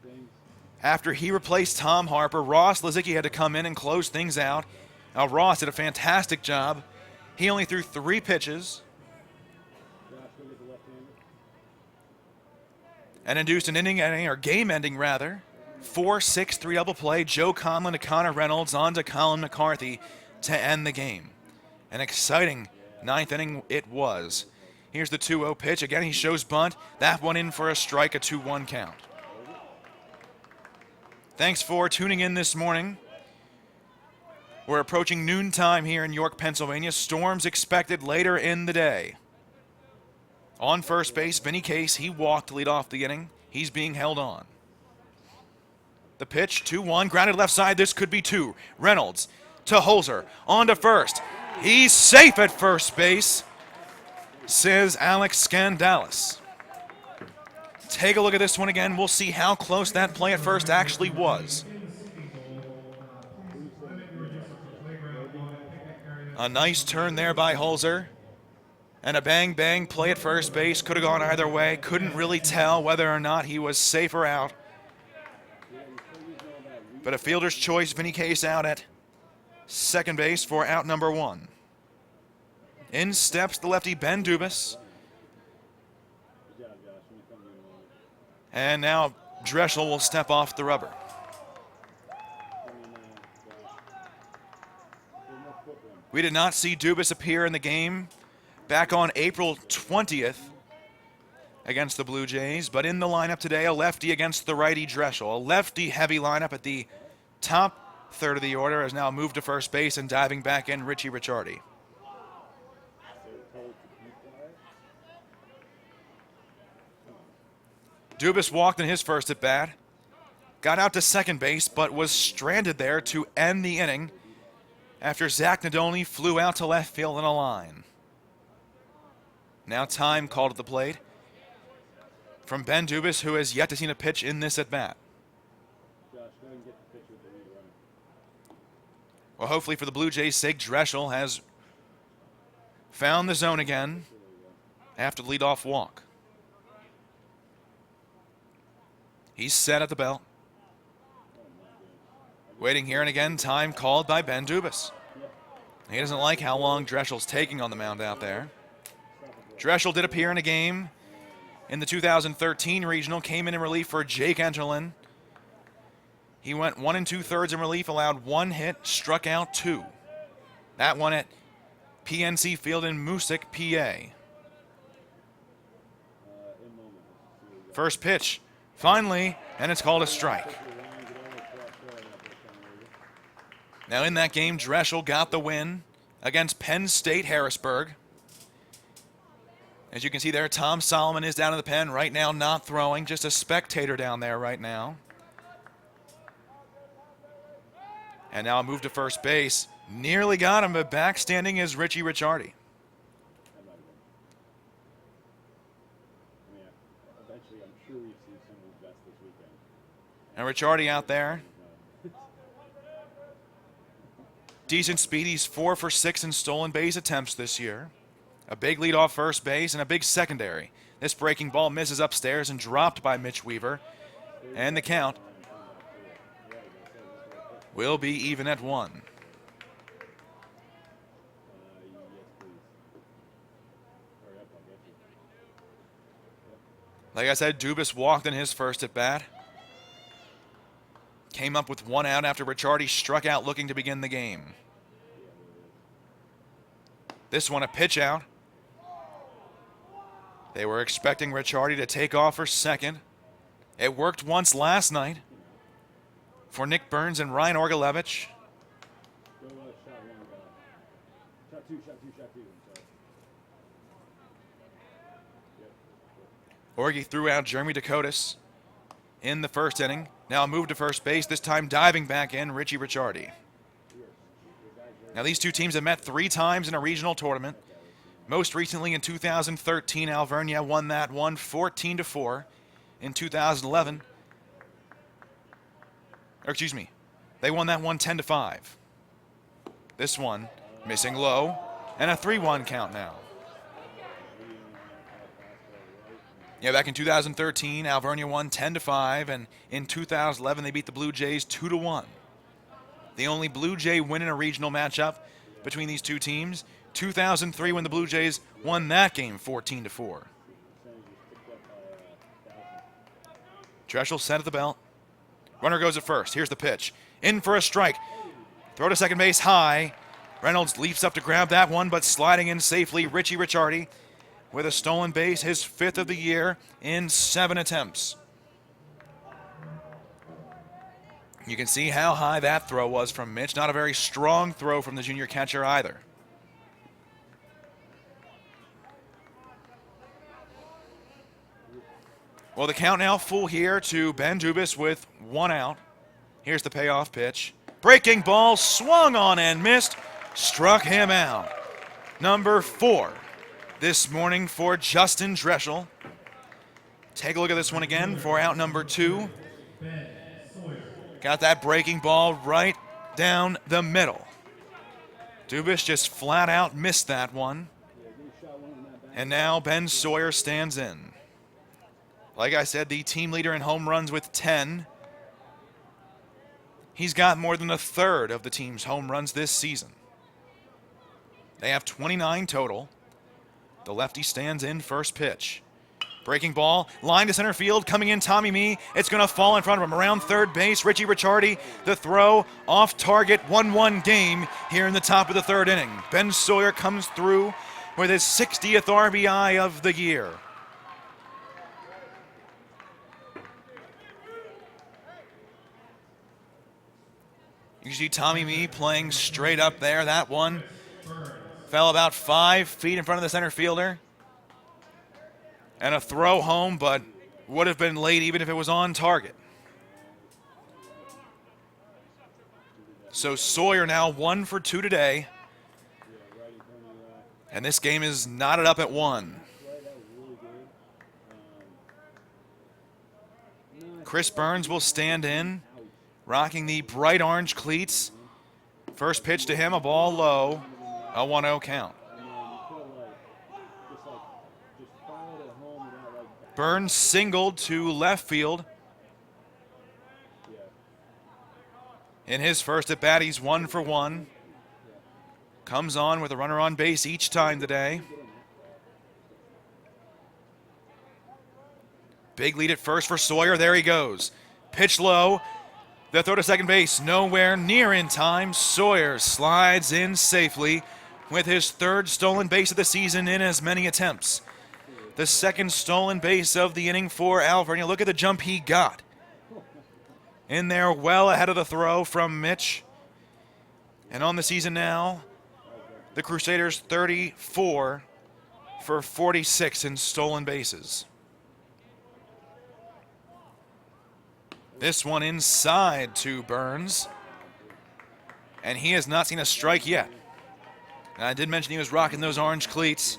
After he replaced Tom Harper, Ross Lizicki had to come in and close things out. Now, Ross did a fantastic job. He only threw 3 pitches and induced an inning, or game-ending rather. 4-6-3 double play. Joe Conlon to Connor Reynolds on to Colin McCarthy to end the game. An exciting 9th inning it was. Here's the 2-0 pitch. Again, he shows bunt. That one in for a strike, a 2-1 count. Thanks for tuning in this morning. We're approaching noontime here in York, Pennsylvania. Storms expected later in the day. On first base, Vinny Case, he walked to lead off the inning. He's being held on. The pitch, 2-1, grounded left side. This could be 2. Reynolds to Holzer, on to first. He's safe at first base, says Alex Scandalis. Take a look at this one again. We'll see how close that play at first actually was. A nice turn there by Holzer. And a bang-bang play at first base. Could have gone either way. Couldn't really tell whether or not he was safe or out. But a fielder's choice, Vinny Case out at second base for out number 1. In steps the lefty Ben Dubas. And now Dressel will step off the rubber. We did not see Dubas appear in the game back on April 20th against the Blue Jays, but in the lineup today, a lefty against the righty Dressel. A lefty-heavy lineup at the top third of the order has now moved to first base, and diving back in, Richie Ricciardi. Dubas walked in his first at-bat, got out to second base, but was stranded there to end the inning after Zach Nadolny flew out to left field in a line. Now time called at the plate from Ben Dubas, who has yet to see a pitch in this at-bat. Well, hopefully for the Blue Jays' sake, Dressel has found the zone again after the leadoff walk. He's set at the belt. Waiting here, and again, time called by Ben Dubas. He doesn't like how long Dreschel's taking on the mound out there. Dreschel did appear in a game in the 2013 regional, came in relief for Jake Enterlin. He went 1 2/3 in relief, allowed 1 hit, struck out 2. That one at PNC Field in Moosic, PA. First pitch, finally, and it's called a strike. Now in that game, Dreschel got the win against Penn State Harrisburg. As you can see there, Tom Solomon is down in the pen right now, not throwing, just a spectator down there right now. And now a move to first base. Nearly got him, but back standing is Richie Ricciardi. And Ricciardi out there. Decent speed. He's 4 for 6 in stolen base attempts this year. A big lead off first base and a big secondary. This breaking ball misses upstairs and dropped by Mitch Weaver. And the count will be even at 1. Like I said, Dubas walked in his first at bat. Came up with 1 out after Ricciardi struck out looking to begin the game. This one a pitch out. They were expecting Ricciardi to take off for second. It worked once last night for Nick Burns and Ryan Orgalevich. Orgy threw out Jeremy Dakotas in the first inning. Now a move to first base, this time diving back in, Richie Ricciardi. Now these two teams have met 3 times in a regional tournament. Most recently in 2013, Alveria won that one 14-4. In 2011, they won that one 10-5. This one missing low, and a 3-1 count now. Yeah, back in 2013, Alveria won 10-5, and in 2011 they beat the Blue Jays 2-1. The only Blue Jay win in a regional matchup between these two teams, 2003 when the Blue Jays won that game 14-4. Dreschel set at the belt. Runner goes at first. Here's the pitch. In for a strike. Throw to second base high. Reynolds leaps up to grab that one, but sliding in safely, Richie Ricciardi with a stolen base, his 5th of the year in 7 attempts. You can see how high that throw was from Mitch. Not a very strong throw from the junior catcher either. Well, the count now full here to Ben Dubas with 1 out. Here's the payoff pitch. Breaking ball, swung on and missed. Struck him out. Number 4 this morning for Justin Dreschel. Take a look at this one again for out number 2. Got that breaking ball right down the middle. Dubas just flat out missed that one. And now Ben Sawyer stands in. Like I said, the team leader in home runs with 10. He's got more than a third of the team's home runs this season. They have 29 total. The lefty stands in first pitch. Breaking ball, line to center field, coming in Tommy Mee. It's going to fall in front of him. Around third base, Richie Ricciardi. The throw off target, 1-1 game here in the top of the 3rd inning. Ben Sawyer comes through with his 60th RBI of the year. You see Tommy Mee playing straight up there. That one fell about 5 feet in front of the center fielder. And a throw home, but would have been late even if it was on target. So Sawyer now 1 for 2 today. And this game is knotted up at 1. Chris Burns will stand in, rocking the bright orange cleats. First pitch to him, a ball low, a 1-0 count. Burns singled to left field. In his first at bat, he's 1 for 1. Comes on with a runner on base each time today. Big lead at first for Sawyer. There he goes. Pitch low. The throw to second base, nowhere near in time. Sawyer slides in safely with his 3rd stolen base of the season in as many attempts. The 2nd stolen base of the inning for Alveria. Look at the jump he got. In there well ahead of the throw from Mitch. And on the season now, the Crusaders 34 for 46 in stolen bases. This one inside to Burns. And he has not seen a strike yet. And I did mention he was rocking those orange cleats.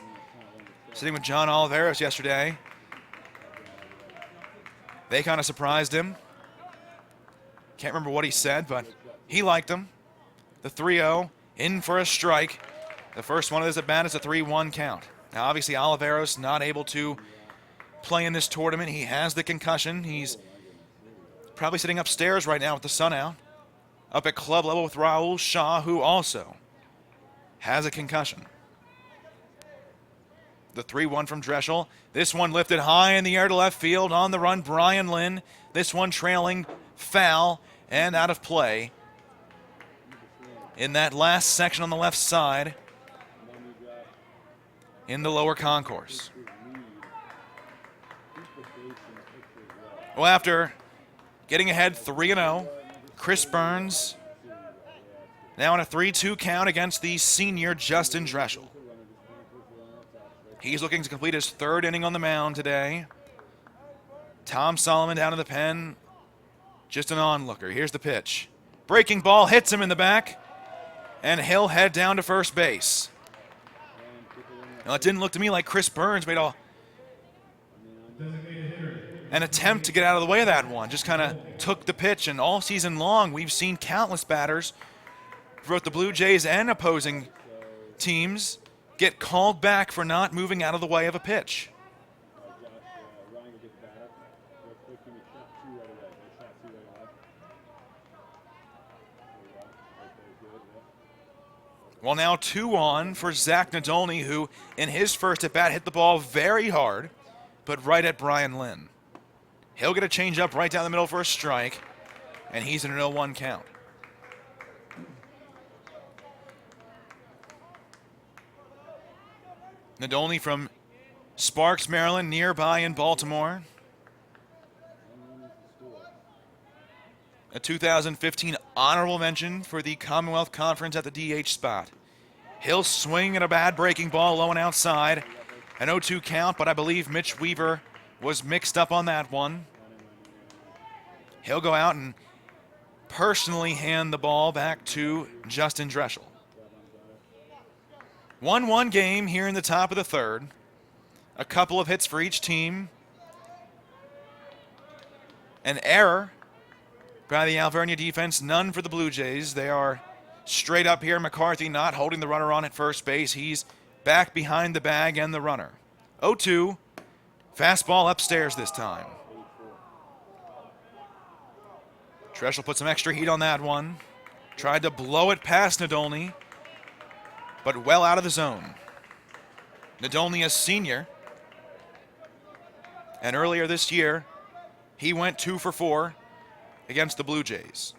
Sitting with John Alveria yesterday. They kind of surprised him. Can't remember what he said, but he liked them. The 3-0 in for a strike. The first one of this at bat is a 3-1 count. Now, obviously, Alvera's not able to play in this tournament. He has the concussion. He's probably sitting upstairs right now with the sun out. Up at club level with Raul Shaw, who also has a concussion. The 3-1 from Dreschel. This one lifted high in the air to left field. On the run, Brian Lynn. This one trailing foul and out of play. In that last section on the left side in the lower concourse. Well, after getting ahead 3-0, Chris Burns now on a 3-2 count against the senior Justin Dreschel. He's looking to complete his 3rd inning on the mound today. Tom Solomon down in the pen, just an onlooker. Here's the pitch. Breaking ball hits him in the back, and he'll head down to first base. Now, it didn't look to me like Chris Burns made an attempt to get out of the way of that one. Just kind of took the pitch, and all season long we've seen countless batters for both the Blue Jays and opposing teams get called back for not moving out of the way of a pitch. Well, now 2 on for Zach Nadolny, who in his first at-bat hit the ball very hard, but right at Brian Lynn. He'll get a changeup right down the middle for a strike, and he's in an 0-1 count. Nadolny from Sparks, Maryland, nearby in Baltimore. A 2015 honorable mention for the Commonwealth Conference at the DH spot. He'll swing at a bad breaking ball low and outside. An 0-2 count, but I believe Mitch Weaver was mixed up on that one. He'll go out and personally hand the ball back to Justin Dreschel. 1-1 game here in the top of the 3rd. A couple of hits for each team. An error by the Alveria defense, none for the Blue Jays. They are straight up here. McCarthy not holding the runner on at first base. He's back behind the bag and the runner. 0-2. Fastball upstairs this time. Dreschel put some extra heat on that one. Tried to blow it past Nadolny, but well out of the zone. Nadolny, a senior. And earlier this year, he went 2 for 4 against the Blue Jays.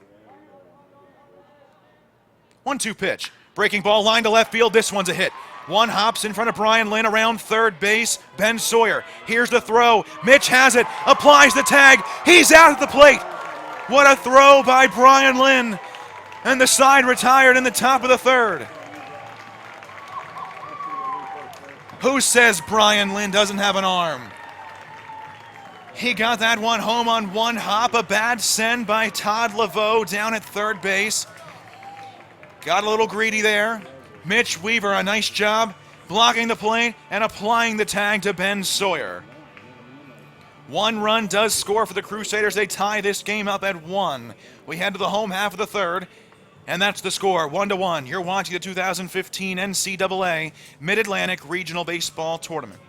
1-2 pitch. Breaking ball line to left field. This one's a hit. One hops in front of Brian Lynn around third base. Ben Sawyer. Here's the throw. Mitch has it. Applies the tag. He's out at the plate. What a throw by Brian Lynn. And the side retired in the top of the 3rd. Who says Brian Lynn doesn't have an arm? He got that one home on one hop. A bad send by Todd Laveau down at third base. Got a little greedy there. Mitch Weaver, a nice job blocking the plate and applying the tag to Ben Sawyer. 1 run does score for the Crusaders. They tie this game up at 1. We head to the home half of the 3rd, and that's the score, 1-1. You're watching the 2015 NCAA Mid-Atlantic Regional Baseball Tournament.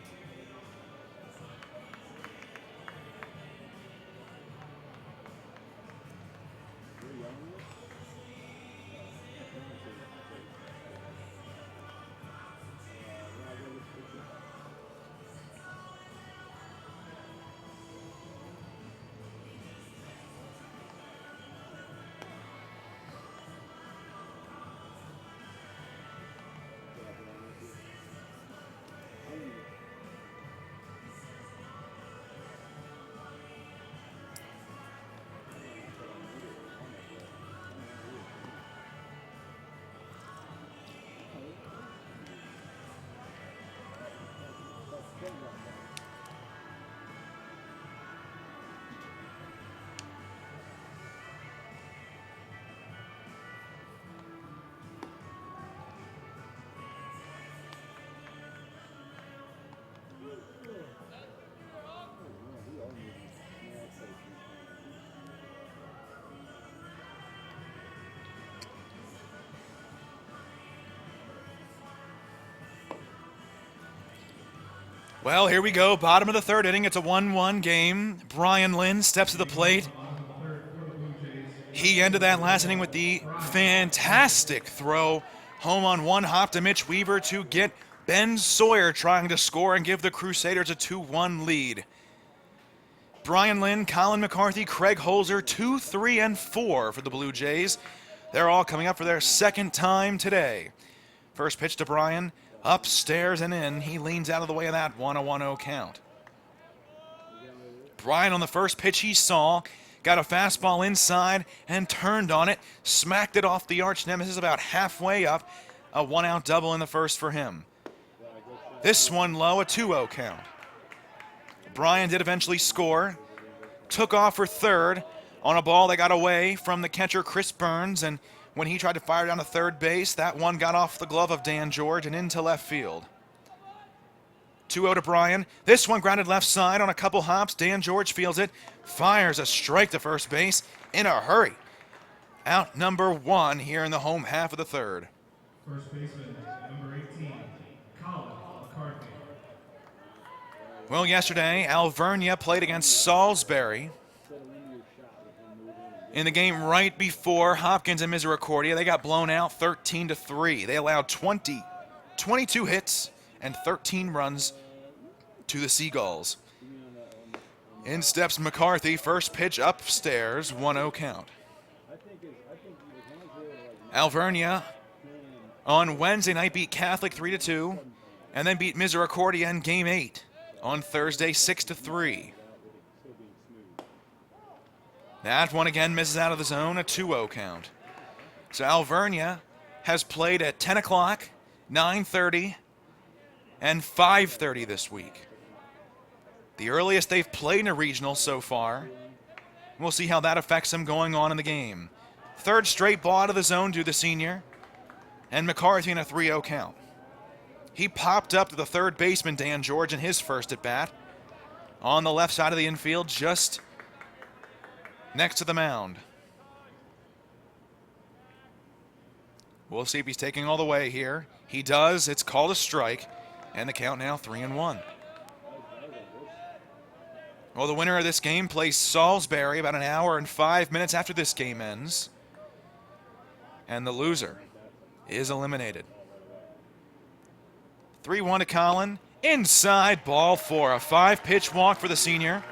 Well, here we go. Bottom of the third inning. It's a 1-1 game. Brian Lynn steps to the plate. He ended that last inning with the fantastic throw home on one hop to Mitch Weaver to get Ben Sawyer trying to score and give the Crusaders a 2-1 lead. Brian Lynn, Colin McCarthy, Craig Holzer, 2, 3, and 4 for the Blue Jays. They're all coming up for their second time today. First pitch to Brian. Upstairs and in. He leans out of the way of that 1-0 count. Brian on the first pitch he saw, got a fastball inside and turned on it, smacked it off the arch nemesis about halfway up. A 1-out double in the first for him. This one low, a 2-0 count. Brian did eventually score, took off for third on a ball that got away from the catcher Chris Burns, and when he tried to fire down to third base, that one got off the glove of Dan George and into left field. 2-0 to Brian. This one grounded left side on a couple hops. Dan George fields it, fires a strike to first base in a hurry. Out number 1 here in the home half of the third. First baseman, number 18, Colin McCarthy. Well, yesterday, Alveria played against Salisbury. In the game right before Hopkins and Misericordia, they got blown out 13-3. They allowed 22 hits and 13 runs to the Seagulls. In steps McCarthy, first pitch upstairs, 1-0 count. Alveria on Wednesday night beat Catholic 3-2, and then beat Misericordia in Game 8 on Thursday 6-3. That one again misses out of the zone, a 2-0 count. So Alveria has played at 10 o'clock, 9:30, and 5:30 this week. The earliest they've played in a regional so far. We'll see how that affects them going on in the game. Third straight ball out of the zone to the senior, and McCarthy in a 3-0 count. He popped up to the third baseman, Dan George, in his first at-bat. On the left side of the infield, just next to the mound. We'll see if he's taking all the way here. He does. It's called a strike, and the count now 3-1. Well, the winner of this game plays Salisbury about an hour and 5 minutes after this game ends. And the loser is eliminated. 3-1 to Colin. Inside, ball 4. A 5-pitch walk for the senior,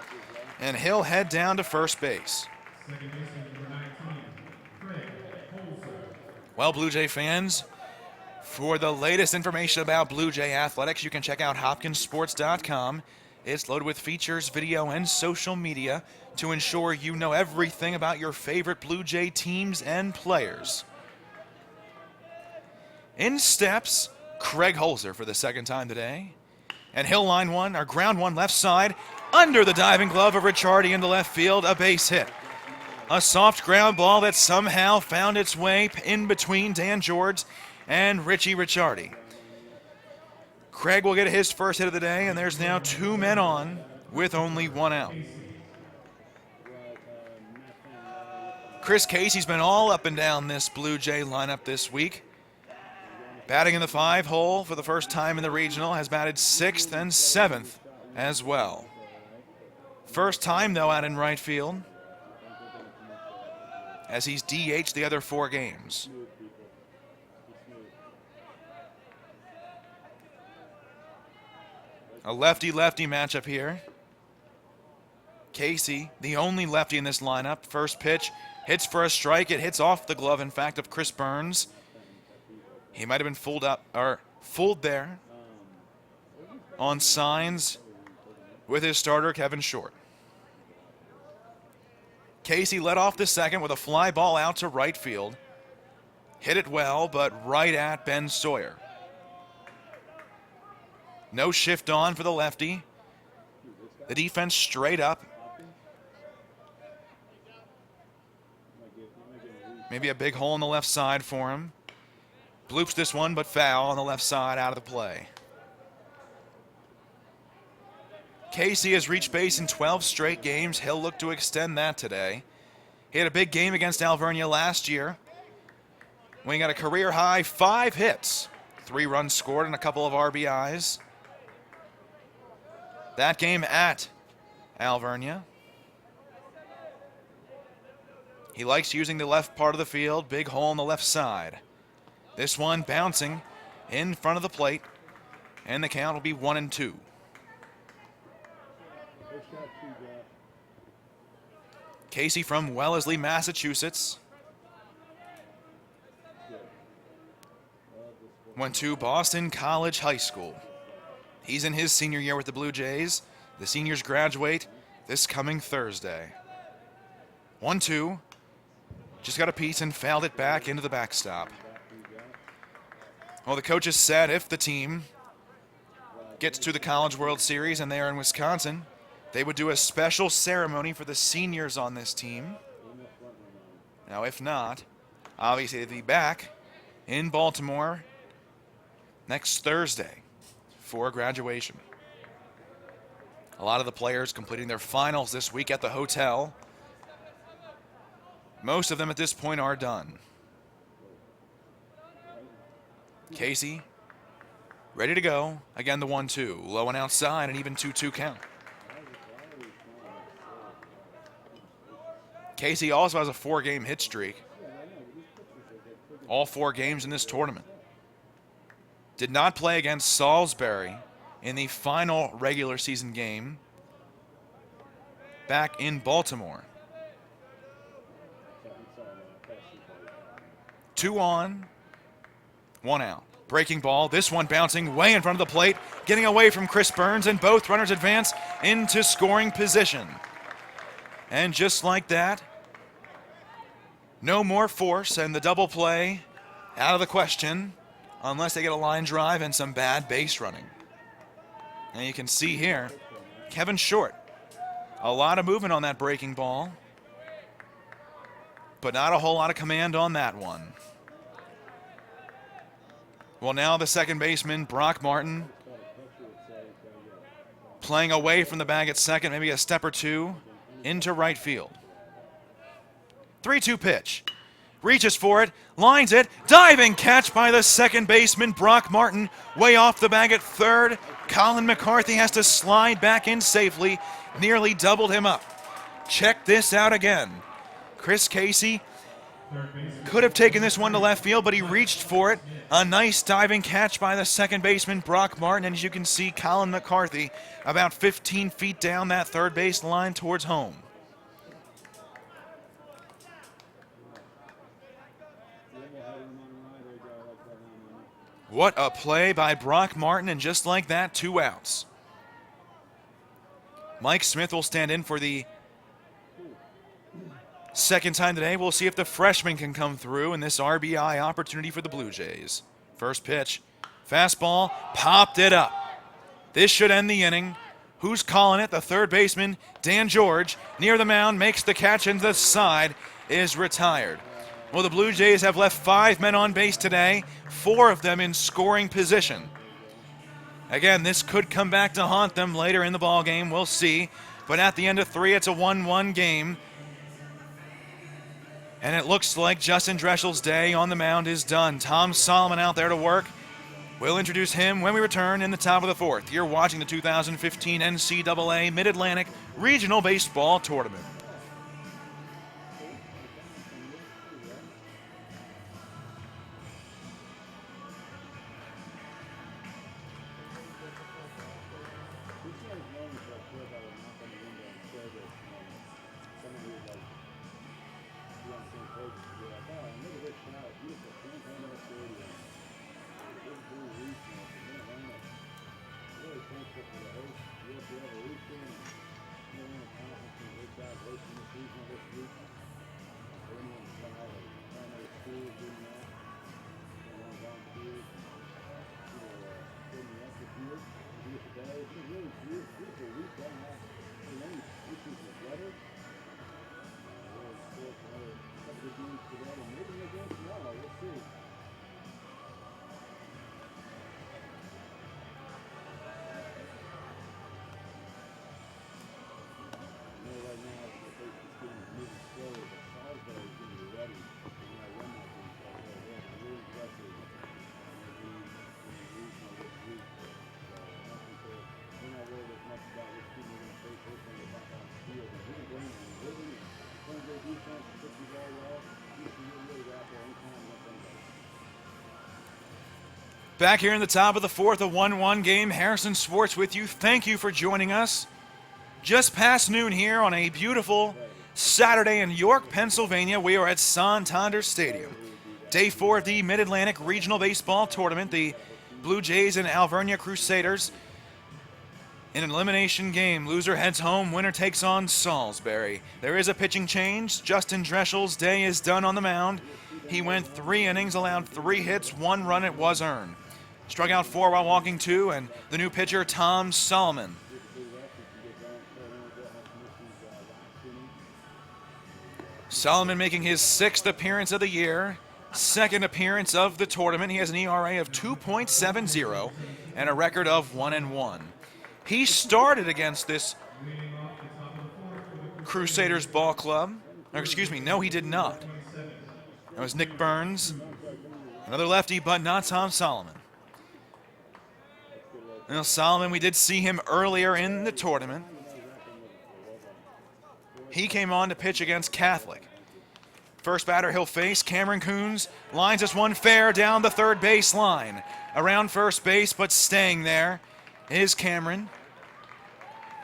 and he'll head down to first base. Second baseman, number 19, Craig Holzer. Well, Blue Jay fans, for the latest information about Blue Jay athletics, you can check out hopkinsports.com. It's loaded with features, video, and social media to ensure you know everything about your favorite Blue Jay teams and players. In steps Craig Holzer for the second time today. And he'll line one, or ground one left side, under the diving glove of Ricciardi into left field, a base hit. A soft ground ball that somehow found its way in between Dan George and Richie Ricciardi. Craig will get his first hit of the day, and there's now 2 men on with only 1 out. Chris Casey's been all up and down this Blue Jay lineup this week. Batting in the 5 hole for the first time in the regional, has batted 6th and 7th as well. First time, though, out in right field, as he's DH'd the other 4 games. A lefty-lefty matchup here. Casey, the only lefty in this lineup. First pitch, hits for a strike. It hits off the glove, in fact, of Chris Burns. He might have been fooled there on signs with his starter, Kevin Short. Casey led off the second with a fly ball out to right field. Hit it well, but right at Ben Sawyer. No shift on for the lefty. The defense straight up. Maybe a big hole in the left side for him. Bloops this one, but foul on the left side, out of the play. Casey has reached base in 12 straight games. He'll look to extend that today. He had a big game against Alveria last year when he got a career-high 5 hits. 3 runs scored and a couple of RBIs. That game at Alveria. He likes using the left part of the field, big hole on the left side. This one bouncing in front of the plate, and the count will be 1-2. Casey from Wellesley, Massachusetts. Went to Boston College High School. He's in his senior year with the Blue Jays. The seniors graduate this coming Thursday. 1-2. Just got a piece and fouled it back into the backstop. Well, the coaches said if the team gets to the College World Series and they are in Wisconsin, they would do a special ceremony for the seniors on this team. Now, if not, obviously they'll be back in Baltimore next Thursday for graduation. A lot of the players completing their finals this week at the hotel. Most of them at this point are done. Casey, ready to go. Again, the 1-2. Low and outside, an even 2-2 count. Casey also has a 4-game hit streak. All 4 games in this tournament. Did not play against Salisbury in the final regular season game back in Baltimore. 2 on, 1 out. Breaking ball, this one bouncing way in front of the plate, getting away from Chris Burns, and both runners advance into scoring position. And just like that, no more force, and the double play out of the question unless they get a line drive and some bad base running. And you can see here, Kevin Short, a lot of movement on that breaking ball, but not a whole lot of command on that one. Well, now the second baseman, Brock Martin, playing away from the bag at second, maybe a step or two into right field. 3-2 pitch. Reaches for it, lines it, diving catch by the second baseman, Brock Martin, way off the bag at third. Colin McCarthy has to slide back in safely, nearly doubled him up. Check this out again. Chris Casey could have taken this one to left field, but he reached for it. A nice diving catch by the second baseman, Brock Martin, and as you can see, Colin McCarthy about 15 feet down that third base line towards home. What a play by Brock Martin, and just like that, 2 outs. Mike Smith will stand in for the second time today. We'll see if the freshman can come through in this RBI opportunity for the Blue Jays. First pitch, fastball, popped it up. This should end the inning. Who's calling it? The third baseman, Dan George, near the mound, makes the catch, and the side is retired. Well, the Blue Jays have left 5 men on base today, 4 of them in scoring position. Again, this could come back to haunt them later in the ballgame. We'll see. But at the end of 3, it's a 1-1 game. And it looks like Justin Dreschel's day on the mound is done. Tom Solomon out there to work. We'll introduce him when we return in the top of the 4th. You're watching the 2015 NCAA Mid-Atlantic Regional Baseball Tournament. Back here in the top of the fourth, a 1-1 game. Harrison Swartz with you. Thank you for joining us. Just past noon here on a beautiful Saturday in York, Pennsylvania. We are at Santander Stadium. Day 4 of the Mid-Atlantic Regional Baseball Tournament. The Blue Jays and Alveria Crusaders in an elimination game. Loser heads home, winner takes on Salisbury. There is a pitching change. Justin Dressel's day is done on the mound. He went 3 innings, allowed 3 hits, 1 run it was earned. Struck out 4 while walking 2, and the new pitcher, Tom Solomon. Solomon making his 6th appearance of the year, 2nd appearance of the tournament. He has an ERA of 2.70 and a record of 1-1. He started against this Crusaders ball club. Or excuse me, no, he did not. That was Nick Burns, another lefty, but not Tom Solomon. Now, Solomon, we did see him earlier in the tournament. He came on to pitch against Catholic. First batter he'll face, Cameron Coons, lines this one fair down the third base line. Around first base, but staying there is Cameron.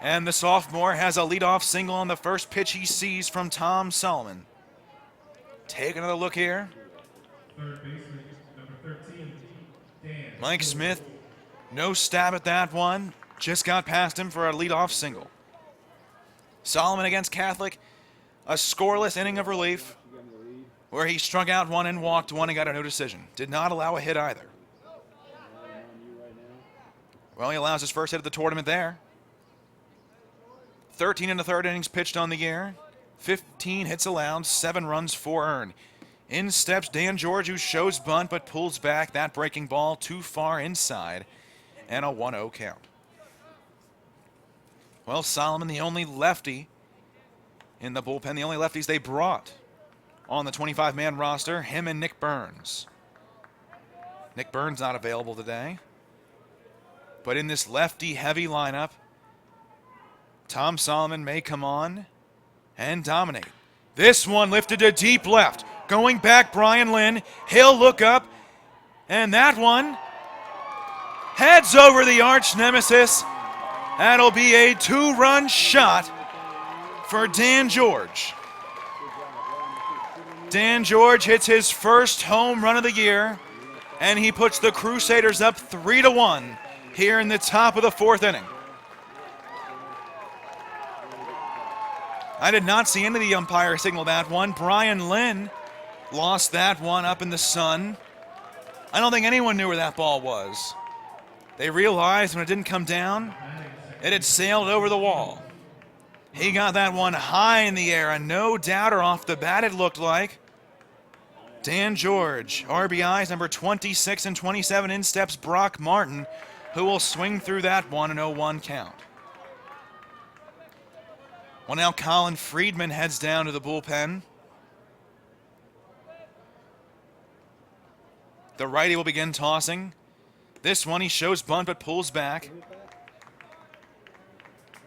And the sophomore has a leadoff single on the first pitch he sees from Tom Solomon. Take another look here. Third baseman, number 13, Dan. Mike Smith, no stab at that one. Just got past him for a leadoff single. Solomon against Catholic, a scoreless inning of relief where he struck out 1 and walked 1 and got a no decision. Did not allow a hit either. Well, he allows his first hit of the tournament there. 13 1/3 innings pitched on the year. 15 hits allowed, 7 runs, 4 earned. In steps Dan George, who shows bunt but pulls back that breaking ball too far inside, and a 1-0 count. Well, Solomon, the only lefty in the bullpen, the only lefties they brought on the 25-man roster, him and Nick Burns. Nick Burns not available today. But in this lefty-heavy lineup, Tom Solomon may come on and dominate. This one lifted to deep left. Going back, Brian Lynn. He'll look up, and that one heads over the arch nemesis. That'll be a 2-run shot for Dan George. Dan George hits his first home run of the year, and he puts the Crusaders up 3-1 here in the top of the 4th inning. I did not see any of the umpire signal that one. Brian Lynn lost that one up in the sun. I don't think anyone knew where that ball was. They realized when it didn't come down, it had sailed over the wall. He got that one high in the air, and no doubter off the bat it looked like. Dan George, RBIs number 26 and 27, in steps Brock Martin, who will swing through that one, an 0-1 count. Well, now Colin Friedman heads down to the bullpen. The righty will begin tossing. This one he shows bunt but pulls back.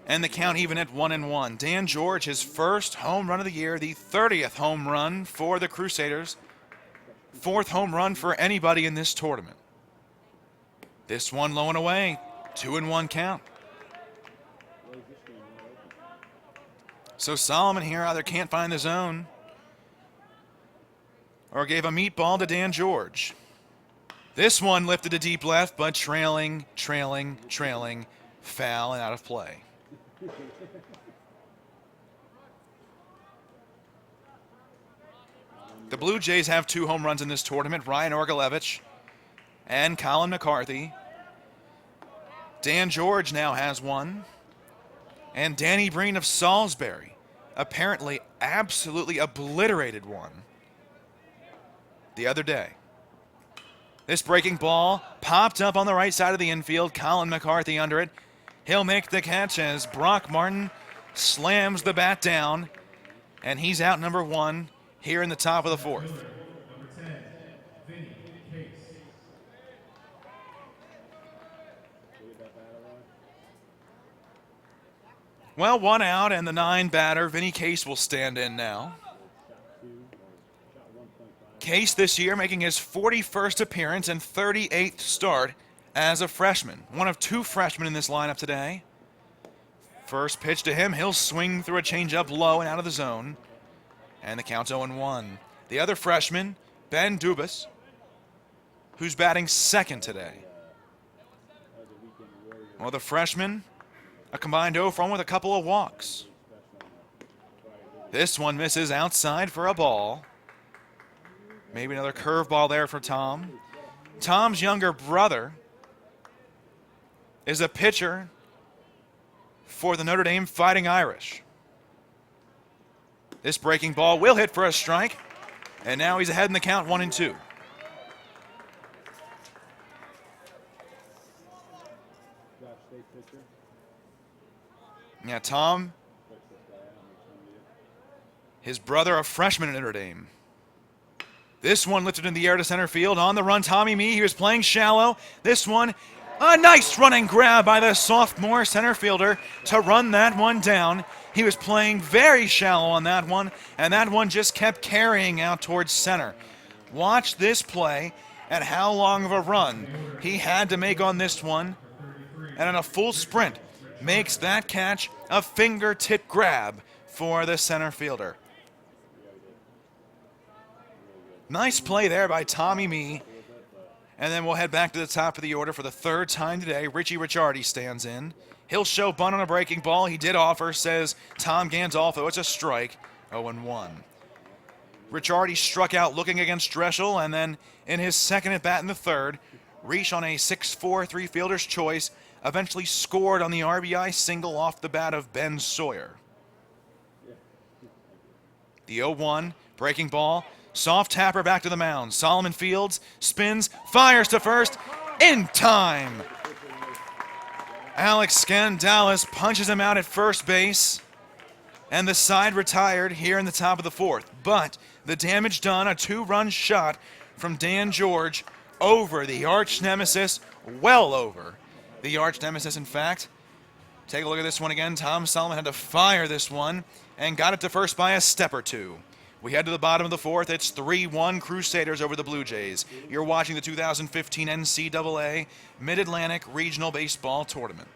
And the count even at 1-1. Dan George, his first home run of the year, the 30th home run for the Crusaders. 4th home run for anybody in this tournament. This one low and away, 2-1 count. So Solomon here either can't find the zone or gave a meatball to Dan George. This one lifted to deep left, but trailing, foul and out of play. The Blue Jays have 2 home runs in this tournament, Ryan Orgalevich and Colin McCarthy. Dan George now has 1. And Danny Breen of Salisbury apparently absolutely obliterated 1 the other day. This breaking ball popped up on the right side of the infield. Colin McCarthy under it. He'll make the catch as Brock Martin slams the bat down, and he's out number 1 here in the top of the 4th. Number 10, Vinny Case. Well, 1 out, and the 9 batter, Vinny Case, will stand in now. Case this year making his 41st appearance and 38th start as a freshman. One of two freshmen in this lineup today. First pitch to him, he'll swing through a changeup low and out of the zone. And the count's 0-1. The other freshman, Ben Dubas, who's batting second today. Well, the freshman, a combined 0 for 1 with a couple of walks. This one misses outside for a ball. Maybe another curveball there for Tom. Tom's younger brother is a pitcher for the Notre Dame Fighting Irish. This breaking ball will hit for a strike, and now he's ahead in the count 1-2. Yeah, Tom, his brother, a freshman at Notre Dame. This one lifted in the air to center field. On the run, Tommy Mee. He was playing shallow. This one, a nice running grab by the sophomore center fielder to run that one down. He was playing very shallow on that one, and that one just kept carrying out towards center. Watch this play and how long of a run he had to make on this one. And in a full sprint, makes that catch a fingertip grab for the center fielder. Nice play there by Tommy Mee. And then we'll head back to the top of the order for the third time today. Richie Ricciardi stands in. He'll show bunt on a breaking ball. He did offer, says Tom Gandolfo. It's a strike, 0-1. Ricciardi struck out looking against Dreschel, and then in his second at bat in the third, Reach on a 6-4 three-fielder's choice eventually scored on the RBI single off the bat of Ben Sawyer. The 0-1, breaking ball. Soft tapper back to the mound. Solomon Fields spins, fires to first, in time. Alex Scandalis punches him out at first base, and the side retired here in the top of the fourth. But the damage done, a 2-run shot from Dan George over the arch nemesis, well over the arch nemesis, in fact. Take a look at this one again. Tom Solomon had to fire this one and got it to first by a step or two. We head to the bottom of the fourth. It's 3-1 Crusaders over the Blue Jays. You're watching the 2015 NCAA Mid-Atlantic Regional Baseball Tournament.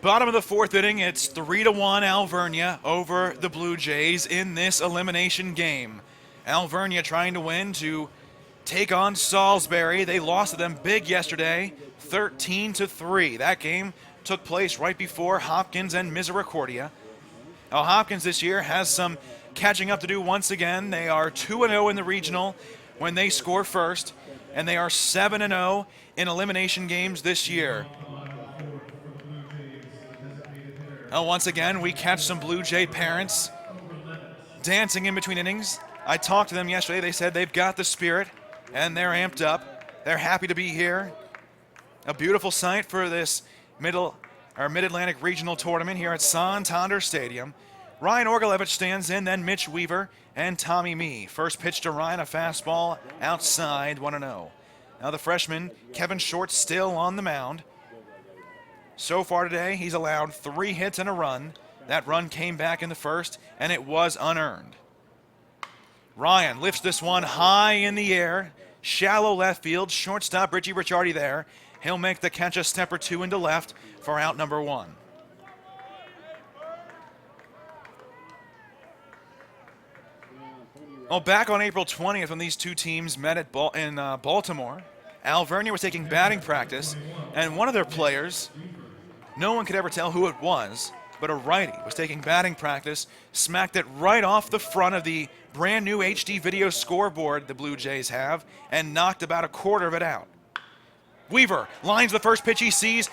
Bottom of the fourth inning, it's 3-1 Alveria over the Blue Jays in this elimination game. Alveria trying to win to take on Salisbury. They lost to them big yesterday, 13-3. That game took place right before Hopkins and Misericordia. Now, Hopkins this year has some catching up to do once again. They are 2-0 in the regional when they score first, and they are 7-0 in elimination games this year. Now, once again, we catch some Blue Jay parents dancing in between innings. I talked to them yesterday. They said they've got the spirit, and they're amped up. They're happy to be here. A beautiful sight for this Mid-Atlantic Regional Tournament here at Santander Stadium. Ryan Orgalevich stands in, then Mitch Weaver and Tommy Mee. First pitch to Ryan, a fastball outside, 1-0. Now the freshman, Kevin Short, still on the mound. So far today, he's allowed 3 hits and a run. That run came back in the first, and it was unearned. Ryan lifts this one high in the air. Shallow left field. Shortstop Richie Ricciardi there. He'll make the catch a step or two into left for out number 1. Well, back on April 20th when these two teams met in Baltimore, Alveria was taking batting practice, and one of their players, no one could ever tell who it was, but a righty was taking batting practice, smacked it right off the front of the brand new HD video scoreboard the Blue Jays have, and knocked about a quarter of it out. Weaver lines the first pitch he sees,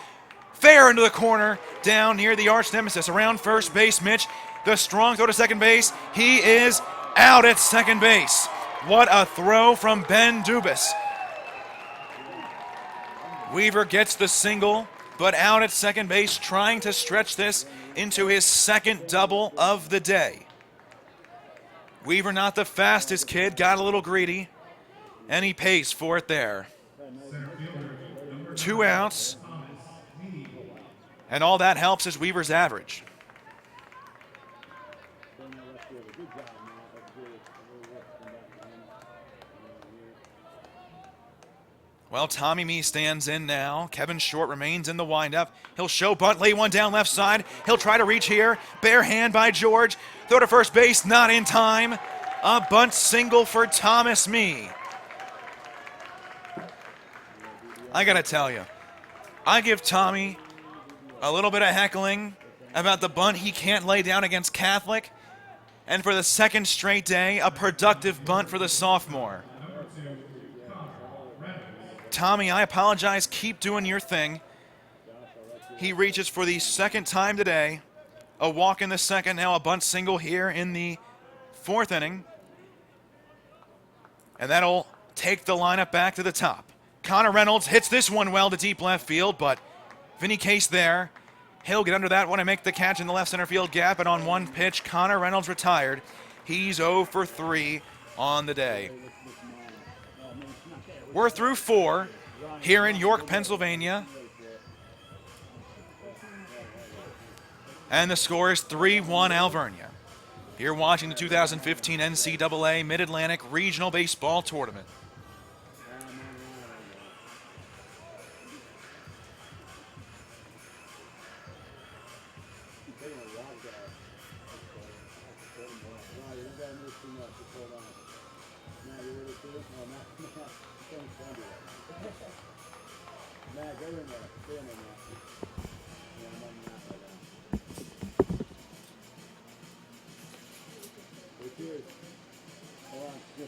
fair into the corner, down near the arch nemesis, around first base. Mitch, the strong throw to second base. He is out at second base. What a throw from Ben Dubas. Weaver gets the single, but out at second base, trying to stretch this into his second double of the day. Weaver, not the fastest kid, got a little greedy, and he pays for it there. 2 outs, and all that helps is Weaver's average. Well, Tommy Mee stands in now. Kevin Short remains in the windup. He'll show bunt, lay one down left side. He'll try to reach here. Bare hand by George. Throw to first base, not in time. A bunt single for Thomas Mee. I gotta tell you, I give Tommy a little bit of heckling about the bunt he can't lay down against Catholic. And for the second straight day, a productive bunt for the sophomore. Tommy, I apologize. Keep doing your thing. He reaches for the second time today. A walk in the second, now a bunt single here in the fourth inning. And that'll take the lineup back to the top. Connor Reynolds hits this one well to deep left field, but Vinny Case there. He'll get under that one and make the catch in the left center field gap. And on one pitch, Connor Reynolds retired. He's 0 for 3 on the day. We're through 4 here in York, Pennsylvania. And the score is 3-1 Alveria. You're watching the 2015 NCAA Mid-Atlantic Regional Baseball Tournament.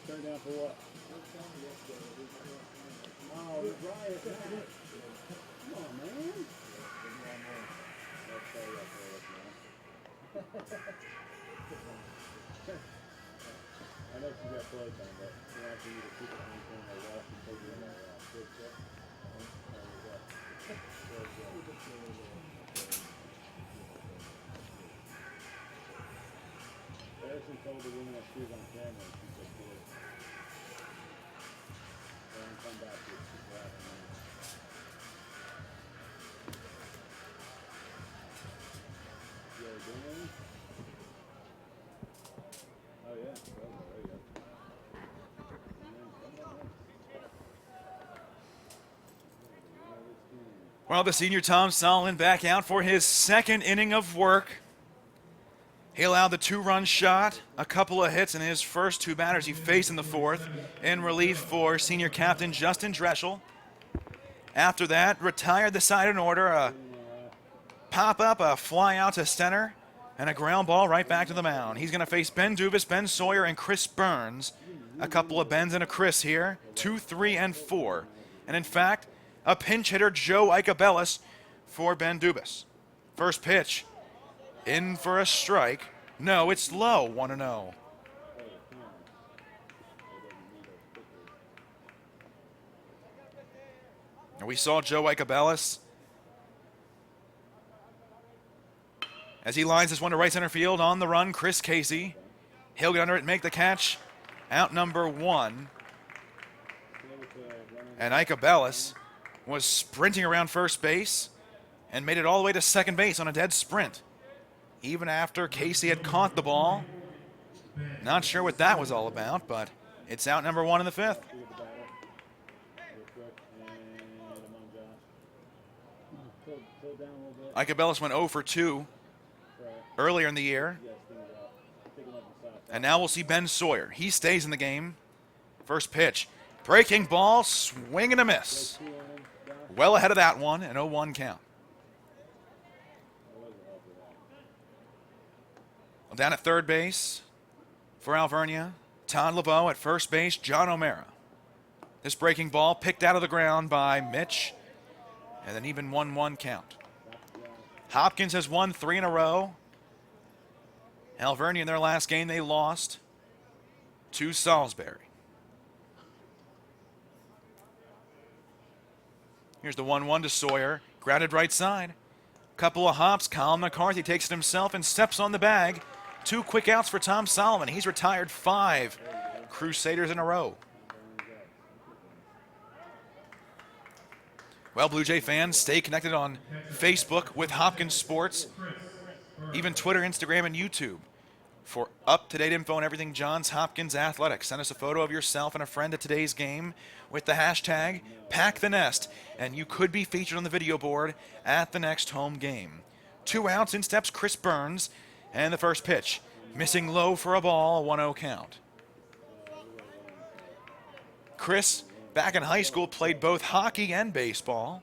Turn down for what? Oh, right. Come on, man. I know she got playtime, but you know, you need to keep it on the wall and take it in there. Harrison told the woman that she was on camera. Come back to oh yeah, there you go. Well, the senior Tom Solomon back out for his second inning of work. He allowed the 2-run shot, a couple of hits in his first 2 batters he faced in the fourth, in relief for senior captain Justin Dreschel. After that, retired the side in order, a pop-up, a fly out to center, and a ground ball right back to the mound. He's going to face Ben Dubas, Ben Sawyer, and Chris Burns. A couple of Bens and a Chris here, 2, 3, and 4. And in fact, a pinch hitter, Joe Icabellis, for Ben Dubas. First pitch. In for a strike. No, it's low, 1-0. And we saw Joe Icabellis as he lines this one to right center field. On the run, Chris Casey. He'll get under it and make the catch. Out number 1. And Icabellis was sprinting around first base and made it all the way to second base on a dead sprint. Even after Casey had caught the ball. Not sure what that was all about, but it's out number 1 in the 5th. Icabellis went 0 for 2 earlier in the year. And now we'll see Ben Sawyer. He stays in the game. First pitch. Breaking ball, swing and a miss. Well ahead of that one, an 0-1 count. Well, down at third base for Alveria, Todd LeBeau. At first base, John O'Mara. This breaking ball picked out of the ground by Mitch, and an even 1-1 count. Hopkins has won 3 in a row. Alveria in their last game, they lost to Salisbury. Here's the 1-1 to Sawyer. Grounded right side. Couple of hops. Colin McCarthy takes it himself and steps on the bag. 2 quick outs for Tom Solomon. He's retired 5 Crusaders in a row. Well, Blue Jay fans, stay connected on Facebook with Hopkins Sports, even Twitter, Instagram, and YouTube for up-to-date info on everything Johns Hopkins Athletics. Send us a photo of yourself and a friend at today's game with the hashtag #PackTheNest, and you could be featured on the video board at the next home game. 2 outs, in steps Chris Burns, and the first pitch. Missing low for a ball, a 1-0 count. Chris, back in high school, played both hockey and baseball.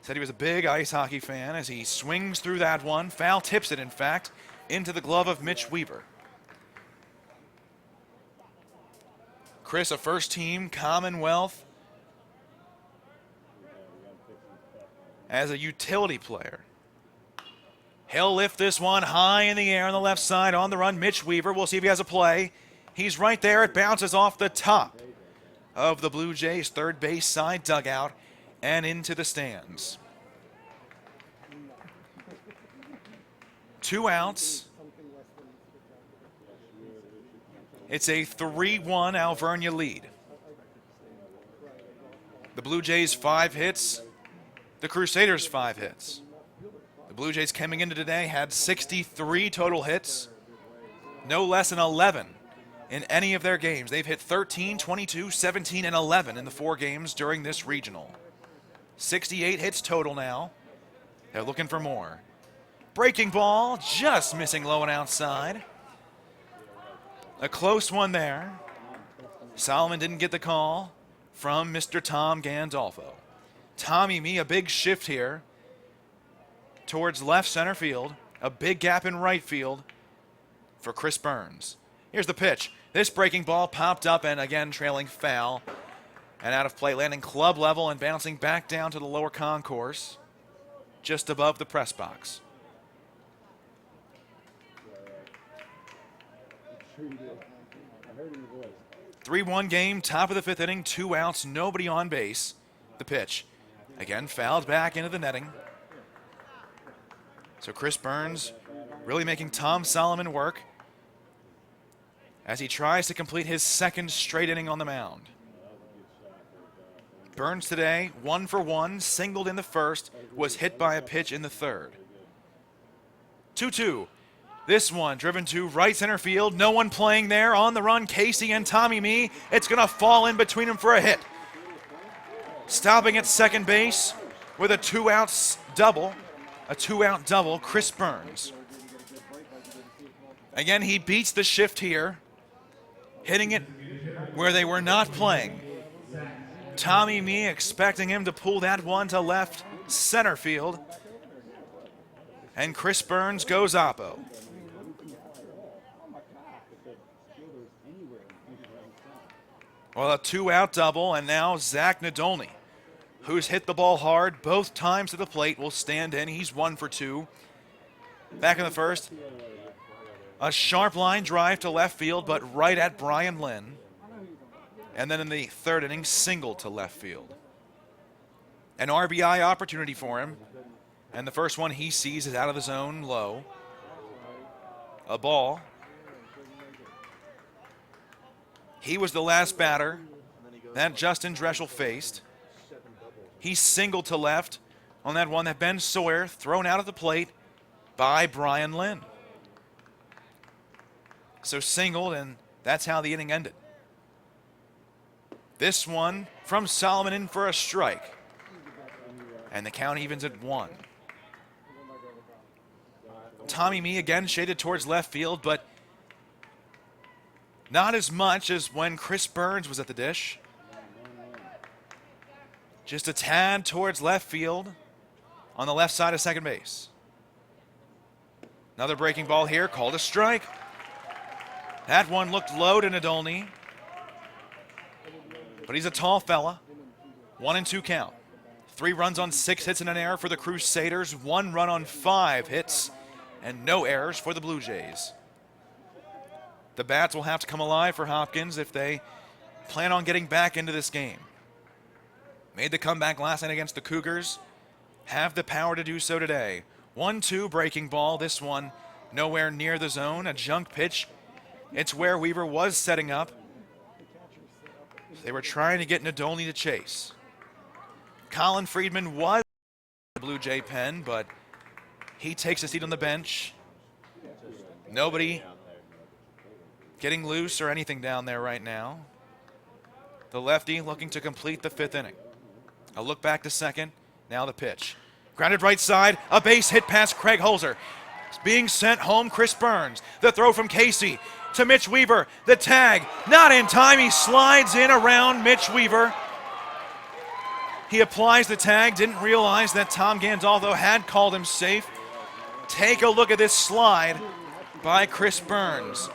Said he was a big ice hockey fan as he swings through that one. Foul tips it, in fact, into the glove of Mitch Weaver. Chris, a first-team Commonwealth as a utility player. He'll lift this one high in the air on the left side. On the run, Mitch Weaver. We'll see if he has a play. He's right there. It bounces off the top of the Blue Jays' third base side dugout and into the stands. 2 outs. It's a 3-1 Alveria lead. The Blue Jays 5 hits. The Crusaders 5 hits. The Blue Jays coming into today had 63 total hits. No less than 11 in any of their games. They've hit 13, 22, 17, and 11 in the 4 games during this regional. 68 hits total now. They're looking for more. Breaking ball, just missing low and outside. A close one there. Solomon didn't get the call from Mr. Tom Gandolfo. Tommy Mee, a big shift here towards left center field. A big gap in right field for Chris Burns. Here's the pitch. This breaking ball popped up and again trailing foul and out of play, landing club level and bouncing back down to the lower concourse just above the press box. 3-1 game, top of the 5th inning, 2 outs, nobody on base. The pitch, again fouled back into the netting. So Chris Burns really making Tom Solomon work as he tries to complete his 2nd straight inning on the mound. Burns today, 1 for 1, singled in the 1st, was hit by a pitch in the 3rd. 2-2. This one driven to right center field. No one playing there. On the run, Casey and Tommy Mee. It's going to fall in between them for a hit. Stopping at second base with a 2-out double. A 2-out double, Chris Burns. Again, he beats the shift here, hitting it where they were not playing. Tommy Mee expecting him to pull that one to left center field. And Chris Burns goes oppo. Well, a 2-out double, and now Zach Nadolny, who's hit the ball hard both times to the plate, will stand in. He's 1 for 2. Back in the 1st, a sharp line drive to left field, but right at Brian Lynn. And then in the 3rd inning, single to left field. An RBI opportunity for him. And the first one he sees is out of the zone, low. A ball. He was the last batter that Justin Dreschel faced. He singled to left on that one that Ben Sawyer thrown out at the plate by Brian Lynn. So singled, and that's how the inning ended. This one from Solomon in for a strike. And the count evens at 1. Tommy Mee again shaded towards left field, but Not as much as when Chris Burns was at the dish. Just a tad towards left field on the left side of second base. Another breaking ball here, called a strike. That one looked low to Nadolny, but he's a tall fella. 1-2 count. 3 runs on 6 hits and an error for the Crusaders. 1 run on 5 hits and no errors for the Blue Jays. The bats will have to come alive for Hopkins if they plan on getting back into this game. Made the comeback last night against the Cougars. Have the power to do so today. 1-2 breaking ball. This one nowhere near the zone. A junk pitch. It's where Weaver was setting up. They were trying to get Nadolny to chase. Colin Friedman was the Blue Jay pen, but he takes a seat on the bench. Nobody getting loose or anything down there right now. The lefty looking to complete the 5th inning. A look back to second. Now the pitch. Grounded right side. A base hit past Craig Holzer. It's being sent home, Chris Burns. The throw from Casey to Mitch Weaver. The tag. Not in time. He slides in around Mitch Weaver. He applies the tag. Didn't realize that Tom Gandolfo had called him safe. Take a look at this slide by Chris Burns.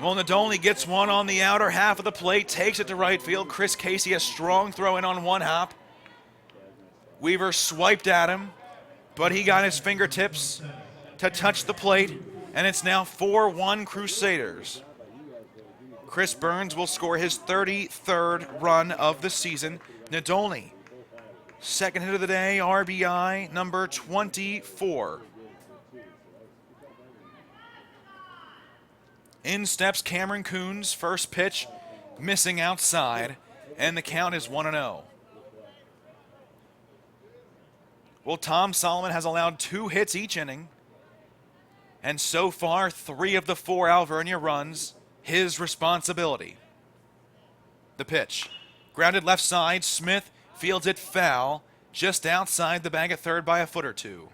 Well, Nadolny gets one on the outer half of the plate, takes it to right field. Chris Casey, a strong throw in on one hop. Weaver swiped at him, but he got his fingertips to touch the plate, and it's now 4-1 Crusaders. Chris Burns will score his 33rd run of the season. Nadolny, second hit of the day, RBI number 24. In steps Cameron Coons, first pitch, missing outside, and the count is 1-0. Well, Tom Solomon has allowed 2 hits each inning, and so far 3 of the 4 Alveria runs, his responsibility. The pitch, grounded left side, Smith fields it foul, just outside the bag at third by a foot or 2.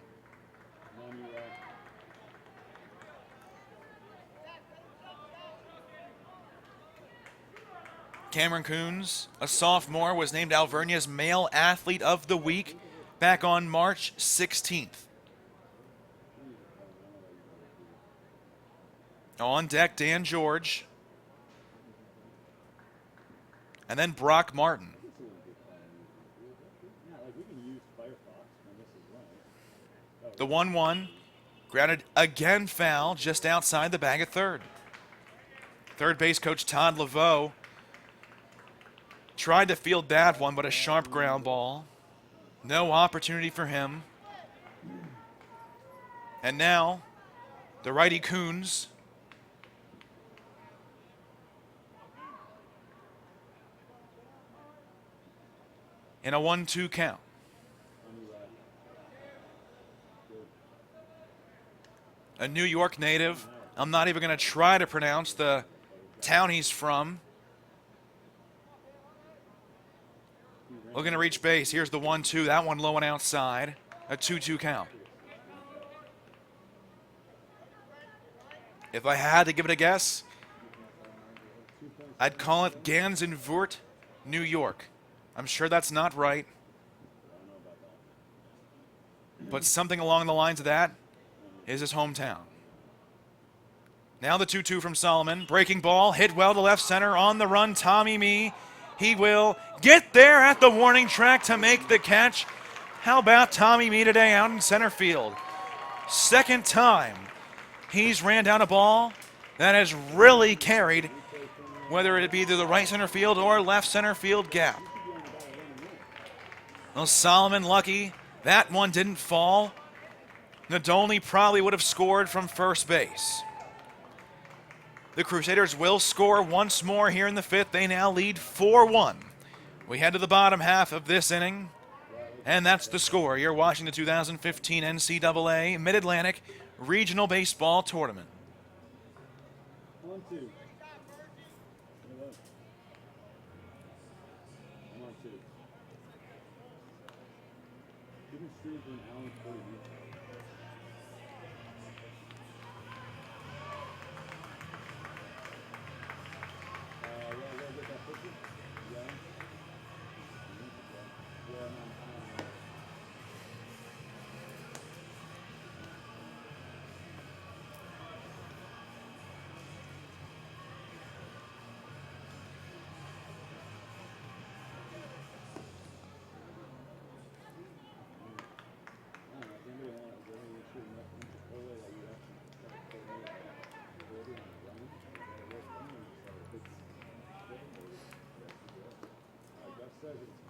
Cameron Coons, a sophomore, was named Alvernia's Male Athlete of the Week back on March 16th. On deck, Dan George. And then Brock Martin. The 1-1, grounded again foul just outside the bag at third. Third base coach Todd Laveau tried to field that one, but a sharp ground ball. No opportunity for him. And now, the righty Coons. In a 1-2 count. A New York native. I'm not even going to try to pronounce the town he's from. Looking to reach base. Here's the 1-2. That one low and outside. A 2-2 count. If I had to give it a guess, I'd call it Gansenvoort, New York. I'm sure that's not right, but something along the lines of that is his hometown. Now the 2-2 from Solomon. Breaking ball, hit well to left center. On the run, Tommy Mee. He will get there at the warning track to make the catch. How about Tommy Mee today out in center field? Second time he's ran down a ball that has really carried, whether it be to the right center field or left center field gap. Well, Solomon lucky that one didn't fall. Nadolny probably would have scored from first base. The Crusaders will score once more here in the 5th. They now lead 4-1. We head to the bottom half of this inning, and that's the score. You're watching the 2015 NCAA Mid-Atlantic Regional Baseball Tournament. 1-2.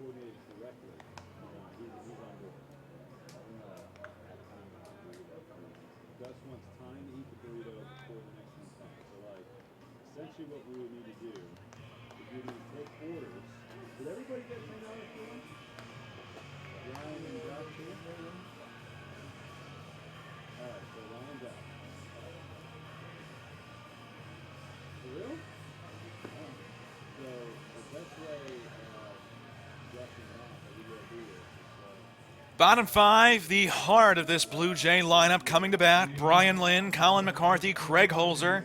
coordinated correctly, he's on board. At time with the burrito. Gus wants time to eat the burrito before the next one comes. So, like, essentially what we would need to do is we need to take orders. Did everybody get $10 for lunch? Ryan and Josh here? All right, so Ryan, Josh. For real? So the best way dressing off that we will do is Bottom five, the heart of this Blue Jay lineup coming to bat. Brian Lynn, Colin McCarthy, Craig Holzer.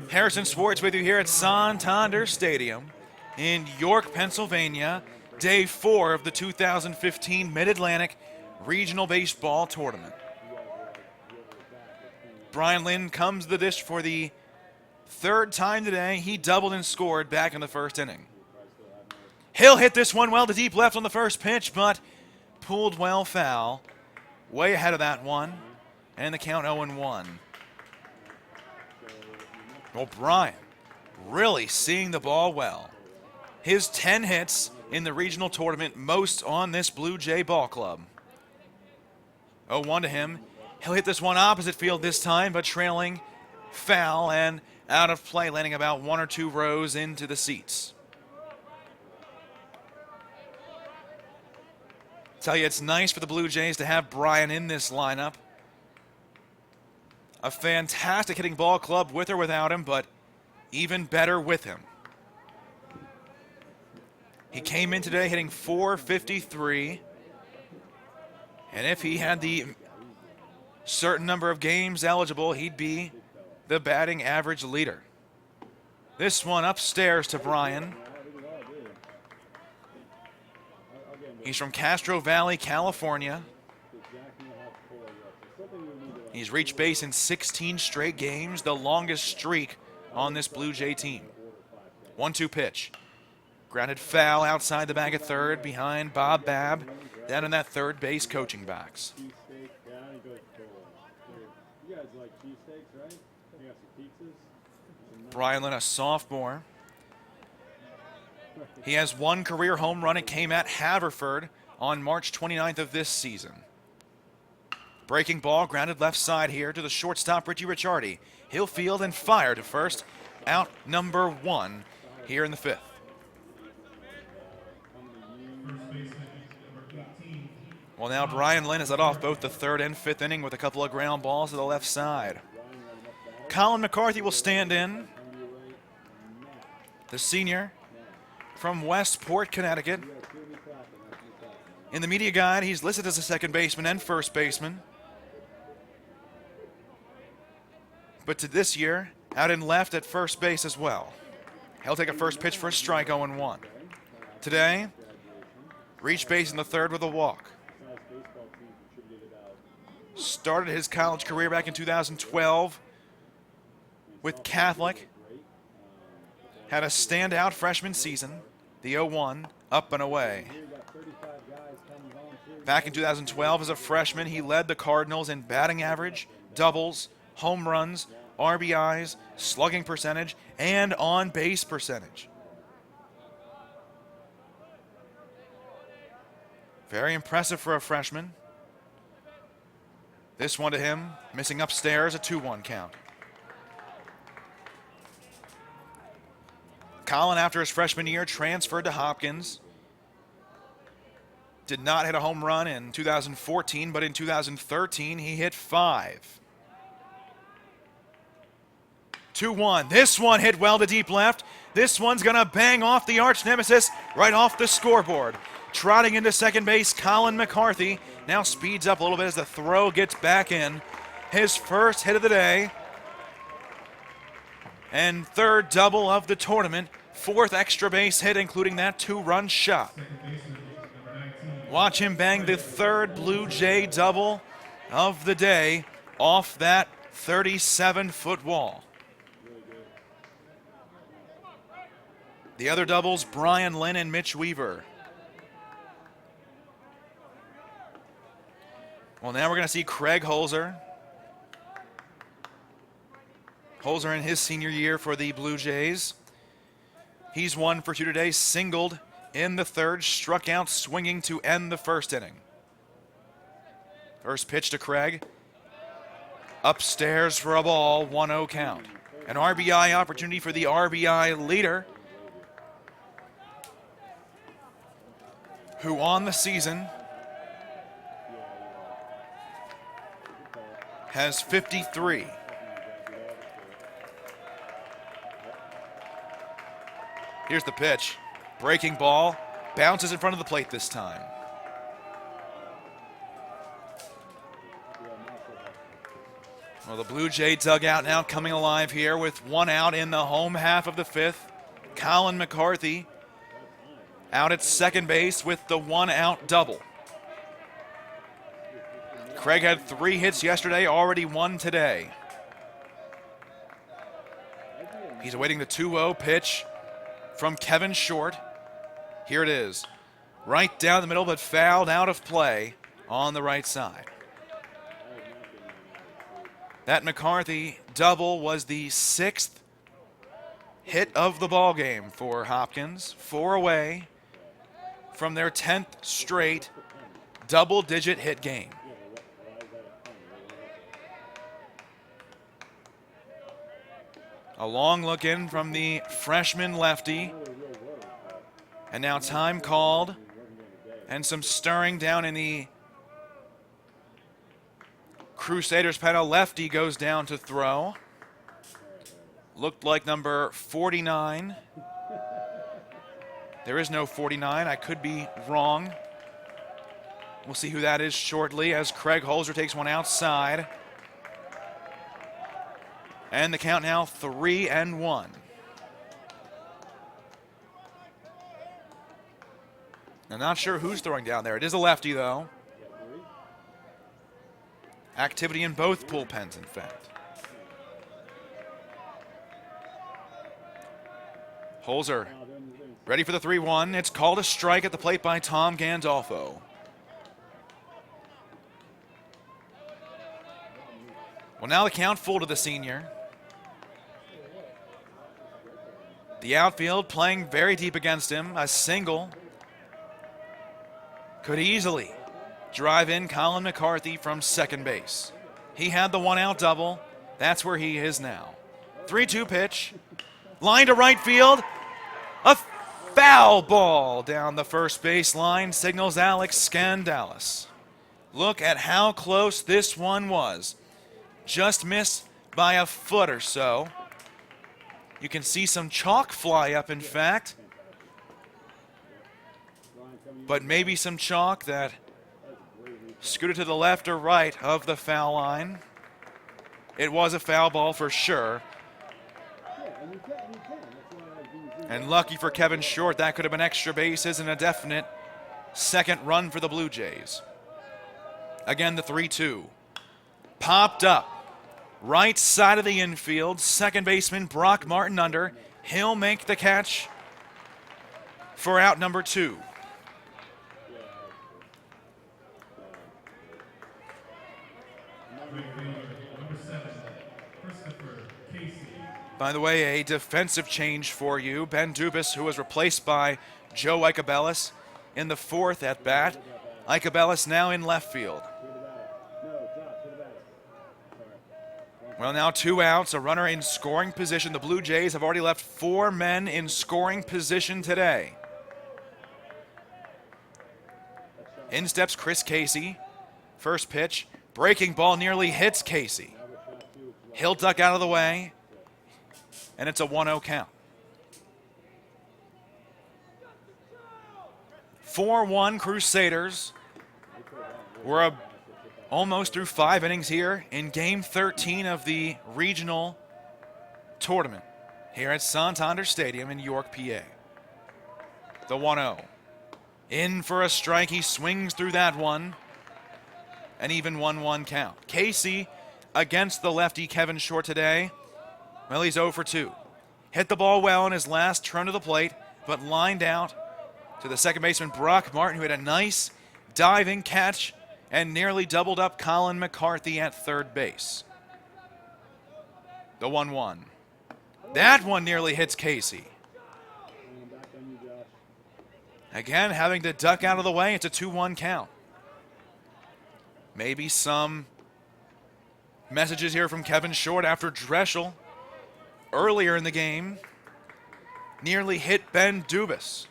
Harrison Swartz with you here at Santander Stadium in York, Pennsylvania. Day 4 of the 2015 Mid-Atlantic Regional Baseball Tournament. Brian Lynn comes to the dish for the 3rd time today. He doubled and scored back in the 1st inning. He'll hit this one well to deep left on the first pitch, but pulled well foul. Way ahead of that one. And the count 0-1. Well, Brian really seeing the ball well. His 10 hits in the regional tournament, most on this Blue Jay ball club. 0-1 to him. He'll hit this one opposite field this time, but trailing foul and out of play, landing about 1 or 2 rows into the seats. Tell you, it's nice for the Blue Jays to have Brian in this lineup. A fantastic hitting ball club with or without him, but even better with him. He came in today hitting .453, and if he had the certain number of games eligible, he'd be the batting average leader. This one upstairs to Brian. He's from Castro Valley, California. He's reached base in 16 straight games, the longest streak on this Blue Jay team. 1-2 pitch. Grounded foul outside the bag at third, behind Bob Babb, down in that third base coaching box. You guys like cheesesteaks, right? You got some pizzas? Brian Lynn, a sophomore. He has 1 career home run. It came at Haverford on March 29th of this season. Breaking ball, grounded left side here to the shortstop, Richie Ricciardi. He'll field and fire to first. Out number 1 here in the 5th. Well, now Brian Lynn has led off both the 3rd and 5th inning with a couple of ground balls to the left side. Colin McCarthy will stand in. The senior from Westport, Connecticut. In the media guide, he's listed as a second baseman and first baseman. But to this year, out in left at first base as well. He'll take a first pitch for a strike, 0-1. Today, reached base in the 3rd with a walk. Started his college career back in 2012 with Catholic. Had a standout freshman season, the 0-1, up and away. Back in 2012 as a freshman, he led the Cardinals in batting average, doubles, home runs, RBIs, slugging percentage, and on-base percentage. Very impressive for a freshman. This one to him, missing upstairs, a 2-1 count. Colin, after his freshman year, transferred to Hopkins. Did not hit a home run in 2014, but in 2013, he hit 5. 2-1. This one hit well to deep left. This one's going to bang off the arch nemesis right off the scoreboard. Trotting into second base, Colin McCarthy now speeds up a little bit as the throw gets back in. His first hit of the day and 3rd double of the tournament. 4th extra base hit, including that 2-run shot. Watch him bang the 3rd Blue Jay double of the day off that 37-foot wall. The other doubles, Brian Lynn and Mitch Weaver. Well, now we're going to see Craig Holzer. Holzer in his senior year for the Blue Jays. He's 1 for 2 today, singled in the third, struck out swinging to end the first inning. First pitch to Craig. Upstairs for a ball, 1-0 count. An RBI opportunity for the RBI leader, who on the season has 53. Here's the pitch. Breaking ball. Bounces in front of the plate this time. Well, the Blue Jay dugout now coming alive here with one out in the home half of the fifth. Colin McCarthy out at second base with the one-out double. Craig had 3 hits yesterday, already 1 today. He's awaiting the 2-0 pitch from Kevin Short. Here it is. Right down the middle, but fouled out of play on the right side. That McCarthy double was the 6th hit of the ball game for Hopkins. 4 away from their 10th straight double-digit hit game. A long look in from the freshman lefty. And now time called and some stirring down in the Crusaders panel. Lefty goes down to throw. Looked like number 49. There is no 49. I could be wrong. We'll see who that is shortly as Craig Holzer takes one outside. And the count now 3-1. I'm not sure who's throwing down there. It is a lefty, though. Activity in both bullpens, in fact. Holzer ready for the 3-1. It's called a strike at the plate by Tom Gandolfo. Well, now the count full to the senior. The outfield playing very deep against him. A single could easily drive in Colin McCarthy from second base. He had the one-out double. That's where he is now. 3-2 pitch. Line to right field. A foul ball down the first base line, signals Alex Scandalis. Look at how close this one was. Just missed by a foot or so. You can see some chalk fly up, in fact. But maybe some chalk that scooted to the left or right of the foul line. It was a foul ball for sure. And lucky for Kevin Short, that could have been extra bases and a definite second run for the Blue Jays. Again, the 3-2. Popped up. Right side of the infield. Second baseman Brock Martin under. He'll make the catch for out number 2. By the way, a defensive change for you. Ben Dubas, who was replaced by Joe Icabellis in the 4th at bat. Icabellis now in left field. Well, now 2 outs, a runner in scoring position. The Blue Jays have already left 4 men in scoring position today. In steps Chris Casey. First pitch, breaking ball nearly hits Casey. He'll duck out of the way, and it's a 1-0 count. 4-1 Crusaders. We're almost through 5 innings here in Game 13 of the regional tournament here at Santander Stadium in York, PA. The 1-0. In for a strike. He swings through that one. An even 1-1 count. Casey against the lefty Kevin Short today. Well, he's 0 for 2. Hit the ball well on his last turn to the plate, but lined out to the second baseman Brock Martin, who had a nice diving catch and nearly doubled up Colin McCarthy at third base. The 1-1. That one nearly hits Casey. Again, having to duck out of the way. It's a 2-1 count. Maybe some messages here from Kevin Short after Dreschel earlier in the game nearly hit Ben Dubas.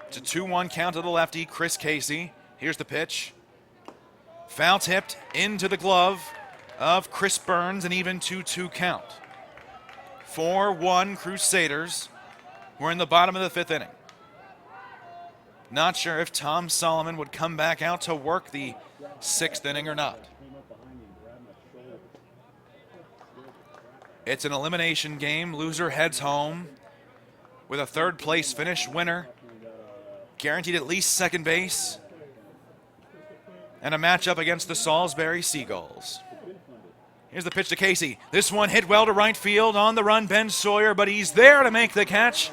It's a 2-1 count to the lefty, Chris Casey. Here's the pitch. Foul tipped into the glove of Chris Burns, an even 2-2 count. 4-1 Crusaders. We're in the bottom of the fifth inning. Not sure if Tom Solomon would come back out to work the sixth inning or not. It's an elimination game. Loser heads home with a third place finish. Winner guaranteed at least second base and a matchup against the Salisbury Seagulls. Here's the pitch to Casey. This one hit well to right field. On the run, Ben Sawyer, but he's there to make the catch.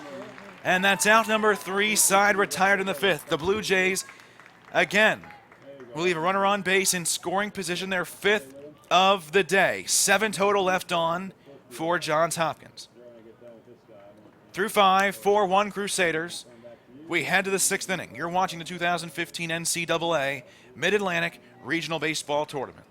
And that's out number 3, side retired in the fifth. The Blue Jays, again, will leave a runner on base in scoring position, their 5th of the day. 7 total left on for Johns Hopkins. Through 5, 4-1 Crusaders. We head to the 6th inning. You're watching the 2015 NCAA Mid-Atlantic Regional Baseball Tournament.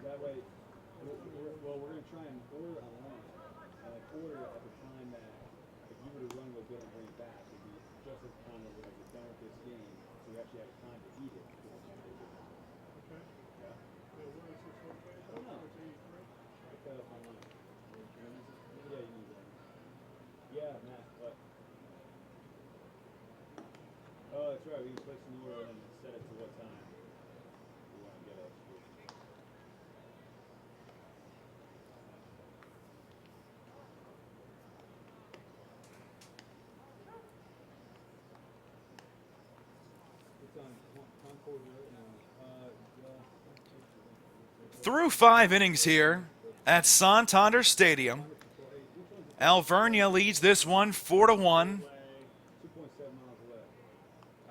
That way, well, we're going to try and order a line. Order at the time that if you were to run, go get and bring it back, it would be just at the time that we're done with this game, so we actually have time to eat it. Okay. Yeah. I don't know. Look that up online. Yeah, you need one. Yeah, Matt, but. Oh, that's right. We can place an order and then set it to what time we want to get it. Through 5 innings here at Santander Stadium. Alveria leads this one 4-1.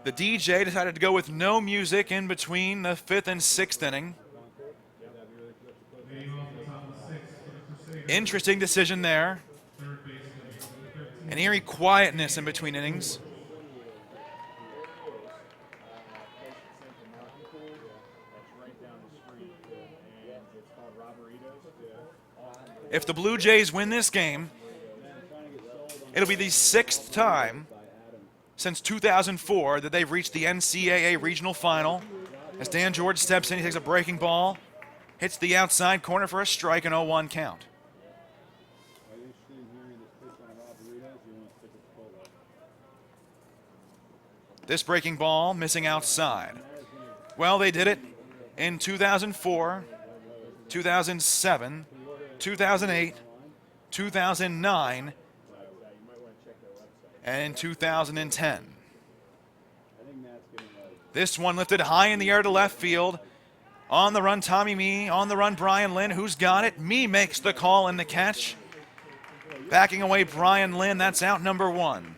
The DJ decided to go with no music in between the 5th and 6th inning. Interesting decision there. An eerie quietness in between innings. If the Blue Jays win this game, it'll be the 6th time since 2004 that they've reached the NCAA regional final. As Dan George steps in, he takes a breaking ball, hits the outside corner for a strike, and 0-1 count. This breaking ball missing outside. Well, they did it in 2004, 2007, 2008, 2009, and in 2010. This one lifted high in the air to left field. On the run, Tommy Mee. On the run, Brian Lynn. Who's got it? Mee makes the call and the catch. Backing away, Brian Lynn. That's out number 1.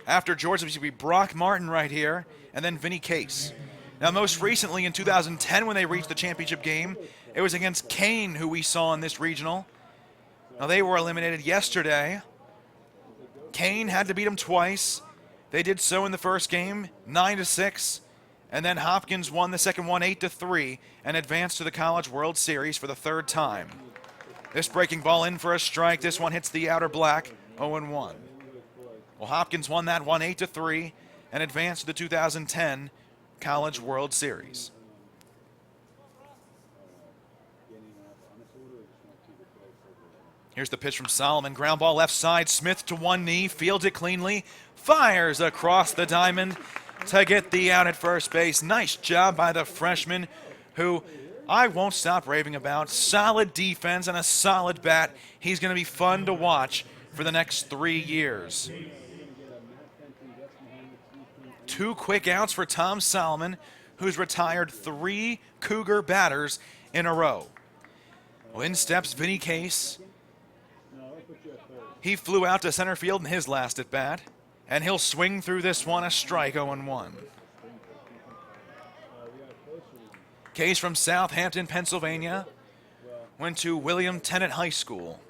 After George, it will be Brock Martin right here, and then Vinny Case. Now, most recently in 2010, when they reached the championship game, it was against Kane, who we saw in this regional. Now, they were eliminated yesterday. Kane had to beat them twice. They did so in the first game, 9-6, and then Hopkins won the second one 8-3 and advanced to the College World Series for the 3rd time. This breaking ball in for a strike. This one hits the outer black, 0-1. Well, Hopkins won that one 8-3 and advanced to the 2010 College World Series. Here's the pitch from Solomon. Ground ball left side. Smith to one knee. Fields it cleanly. Fires across the diamond to get the out at first base. Nice job by the freshman who I won't stop raving about. Solid defense and a solid bat. He's going to be fun to watch for the next 3 years. 2 quick outs for Tom Solomon, who's retired 3 Cougar batters in a row. Well, in steps Vinny Case. He flew out to center field in his last at bat, and he'll swing through this one, a strike, 0-1. Case from Southampton, Pennsylvania, went to William Tennant High School.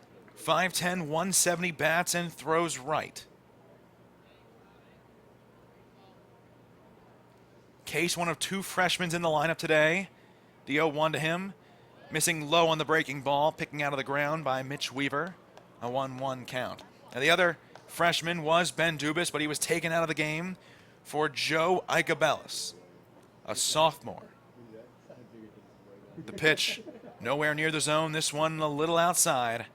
5'10", 170 bats and throws right. Case, one of 2 freshmen in the lineup today. The 0-1 to him. Missing low on the breaking ball, picking out of the ground by Mitch Weaver. A 1-1 count. Now the other freshman was Ben Dubas, but he was taken out of the game for Joe Icabellis, a sophomore. The pitch nowhere near the zone. This one a little outside.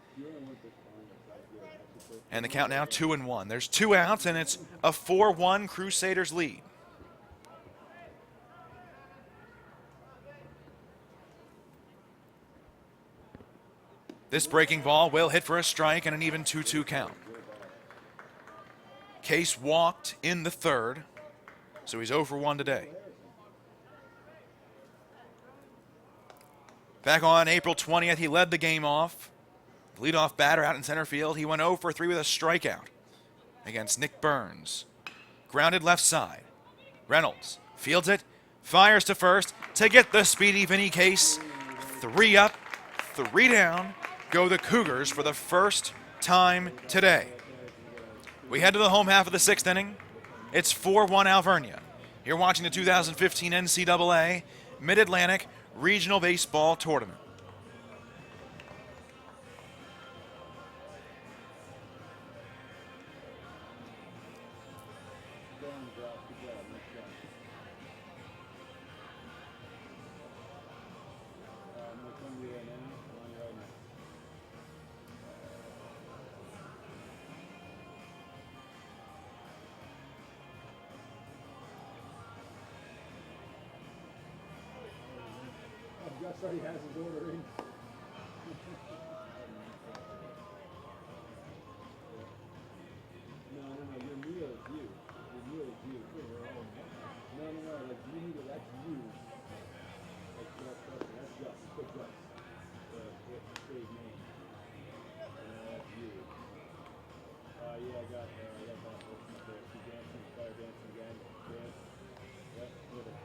And the count now 2-1. There's 2 outs, and it's a 4-1 Crusaders lead. This breaking ball will hit for a strike and an even 2-2 count. Case walked in the 3rd, so he's 0 for 1 today. Back on April 20th, he led the game off. Leadoff batter out in center field. He went 0 for 3 with a strikeout against Nick Burns. Grounded left side. Reynolds fields it, fires to first to get the speedy Vinny Case. 3 up, 3 down. Go the Cougars for the first time today. We head to the home half of the 6th inning. It's 4-1 Alveria. You're watching the 2015 NCAA Mid-Atlantic Regional Baseball Tournament. Gus already has his order in. No, your meal is you. Your meal is you. No, like you need it, that's you. That's Gus. Put Gus. Say his name. That's you. Yeah, I got that. She's dancing, fire dancing again. Dance. Yep, with it.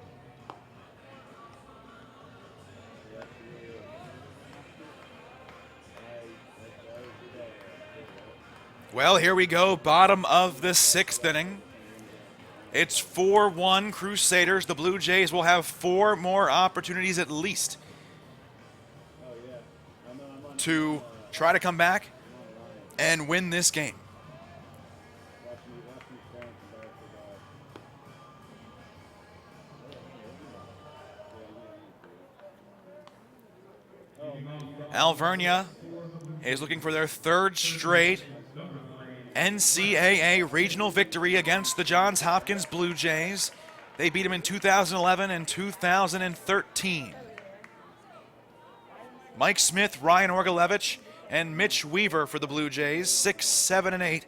Well, here we go, bottom of the 6th inning. It's 4-1 Crusaders. The Blue Jays will have 4 more opportunities at least to try to come back and win this game. Alveria is looking for their 3rd straight NCAA regional victory against the Johns Hopkins Blue Jays. They beat them in 2011 and 2013. Mike Smith, Ryan Orgalevich, and Mitch Weaver for the Blue Jays, 6, 7, and 8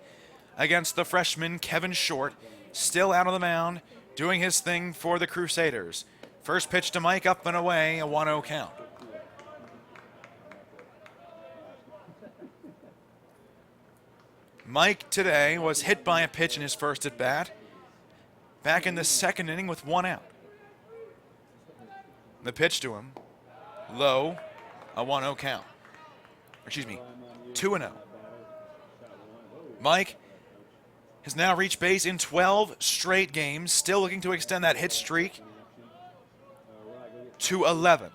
against the freshman Kevin Short, still out on the mound, doing his thing for the Crusaders. First pitch to Mike, up and away, a 1-0 count. Mike today was hit by a pitch in his first at bat. Back in the 2nd inning with 1 out. The pitch to him, low, a 1-0 count. Excuse me, 2-0. Mike has now reached base in 12 straight games, still looking to extend that hit streak to 11.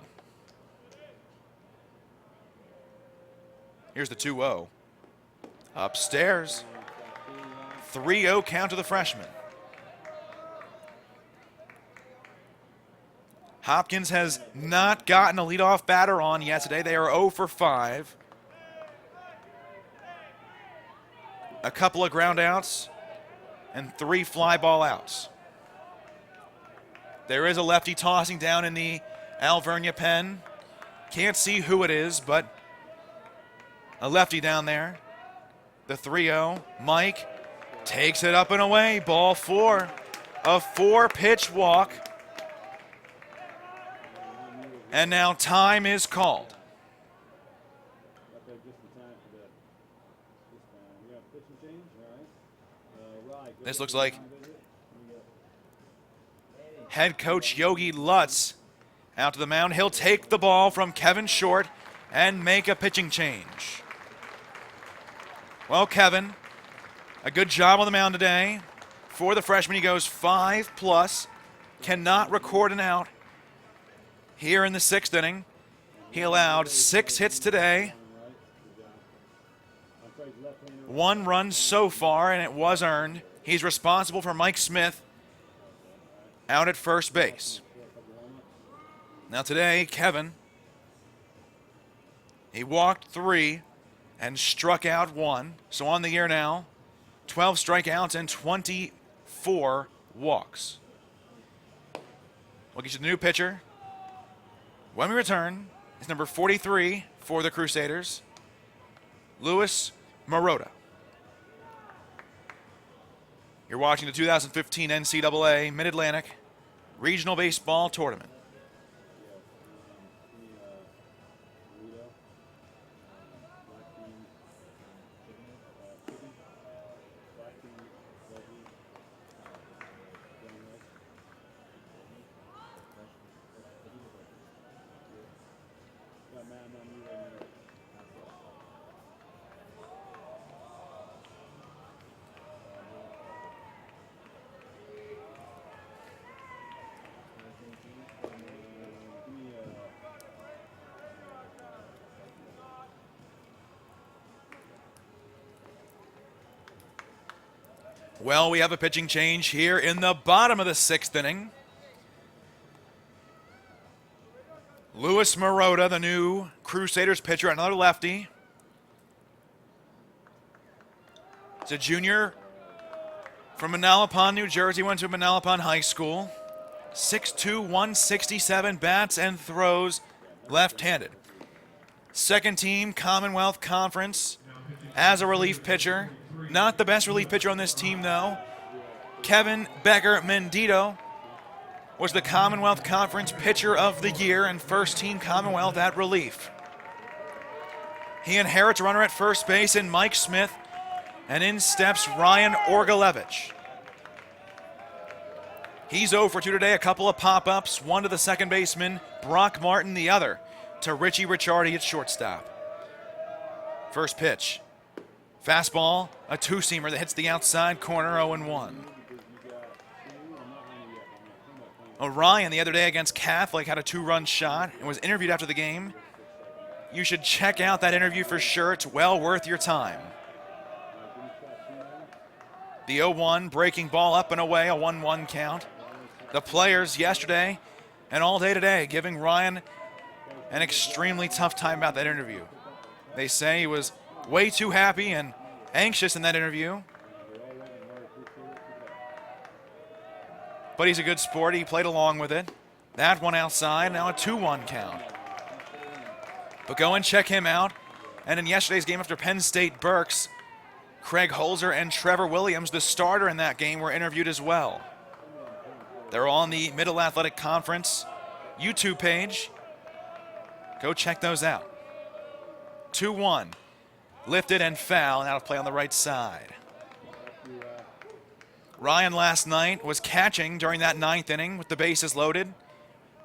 Here's the 2-0. Upstairs, 3-0 count to the freshman. Hopkins has not gotten a leadoff batter on yet today. They are 0 for 5. A couple of ground outs and 3 fly ball outs. There is a lefty tossing down in the Alveria pen. Can't see who it is, but a lefty down there. The 3-0. Mike takes it up and away. Ball 4. A 4-pitch walk. And now time is called. This looks like head coach Yogi Lutz out to the mound. He'll take the ball from Kevin Short and make a pitching change. Well, Kevin, a good job on the mound today. For the freshman, he goes 5+, cannot record an out here in the 6th inning. He allowed 6 hits today. 1 run so far, and it was earned. He's responsible for Mike Smith out at first base. Now today, Kevin, he walked 3 and struck out 1. So on the year now, 12 strikeouts and 24 walks. We'll get you the new pitcher. When we return, it's number 43 for the Crusaders, Luis Marotta. You're watching the 2015 NCAA Mid-Atlantic Regional Baseball Tournament. Well, we have a pitching change here in the bottom of the 6th inning. Luis Marotta, the new Crusaders pitcher, another lefty. He's a junior from Manalapan, New Jersey, went to Manalapan High School. 6'2", 167, bats and throws left-handed. Second team Commonwealth Conference as a relief pitcher. Not the best relief pitcher on this team, though. Kevin Becker Mendito was the Commonwealth Conference Pitcher of the Year and first team Commonwealth at relief. He inherits a runner at first base in Mike Smith, and in steps Ryan Orgalevich. He's 0 for 2 today, a couple of pop-ups, one to the second baseman, Brock Martin, the other to Richie Ricciardi at shortstop. First pitch. Fastball, a 2-seamer that hits the outside corner, 0-1. Orion the other day against Catholic had a 2-run shot and was interviewed after the game. You should check out that interview for sure. It's well worth your time. The 0-1 breaking ball up and away, a 1-1 count. The players yesterday and all day today giving Ryan an extremely tough time about that interview. They say he was way too happy and anxious in that interview. But he's a good sport. He played along with it. That one outside, now a 2-1 count. But go and check him out. And in yesterday's game after Penn State Berks, Craig Holzer and Trevor Williams, the starter in that game, were interviewed as well. They're on the Middle Athletic Conference YouTube page. Go check those out. 2-1. Lifted and foul, and out of play on the right side. Ryan last night was catching during that 9th inning with the bases loaded,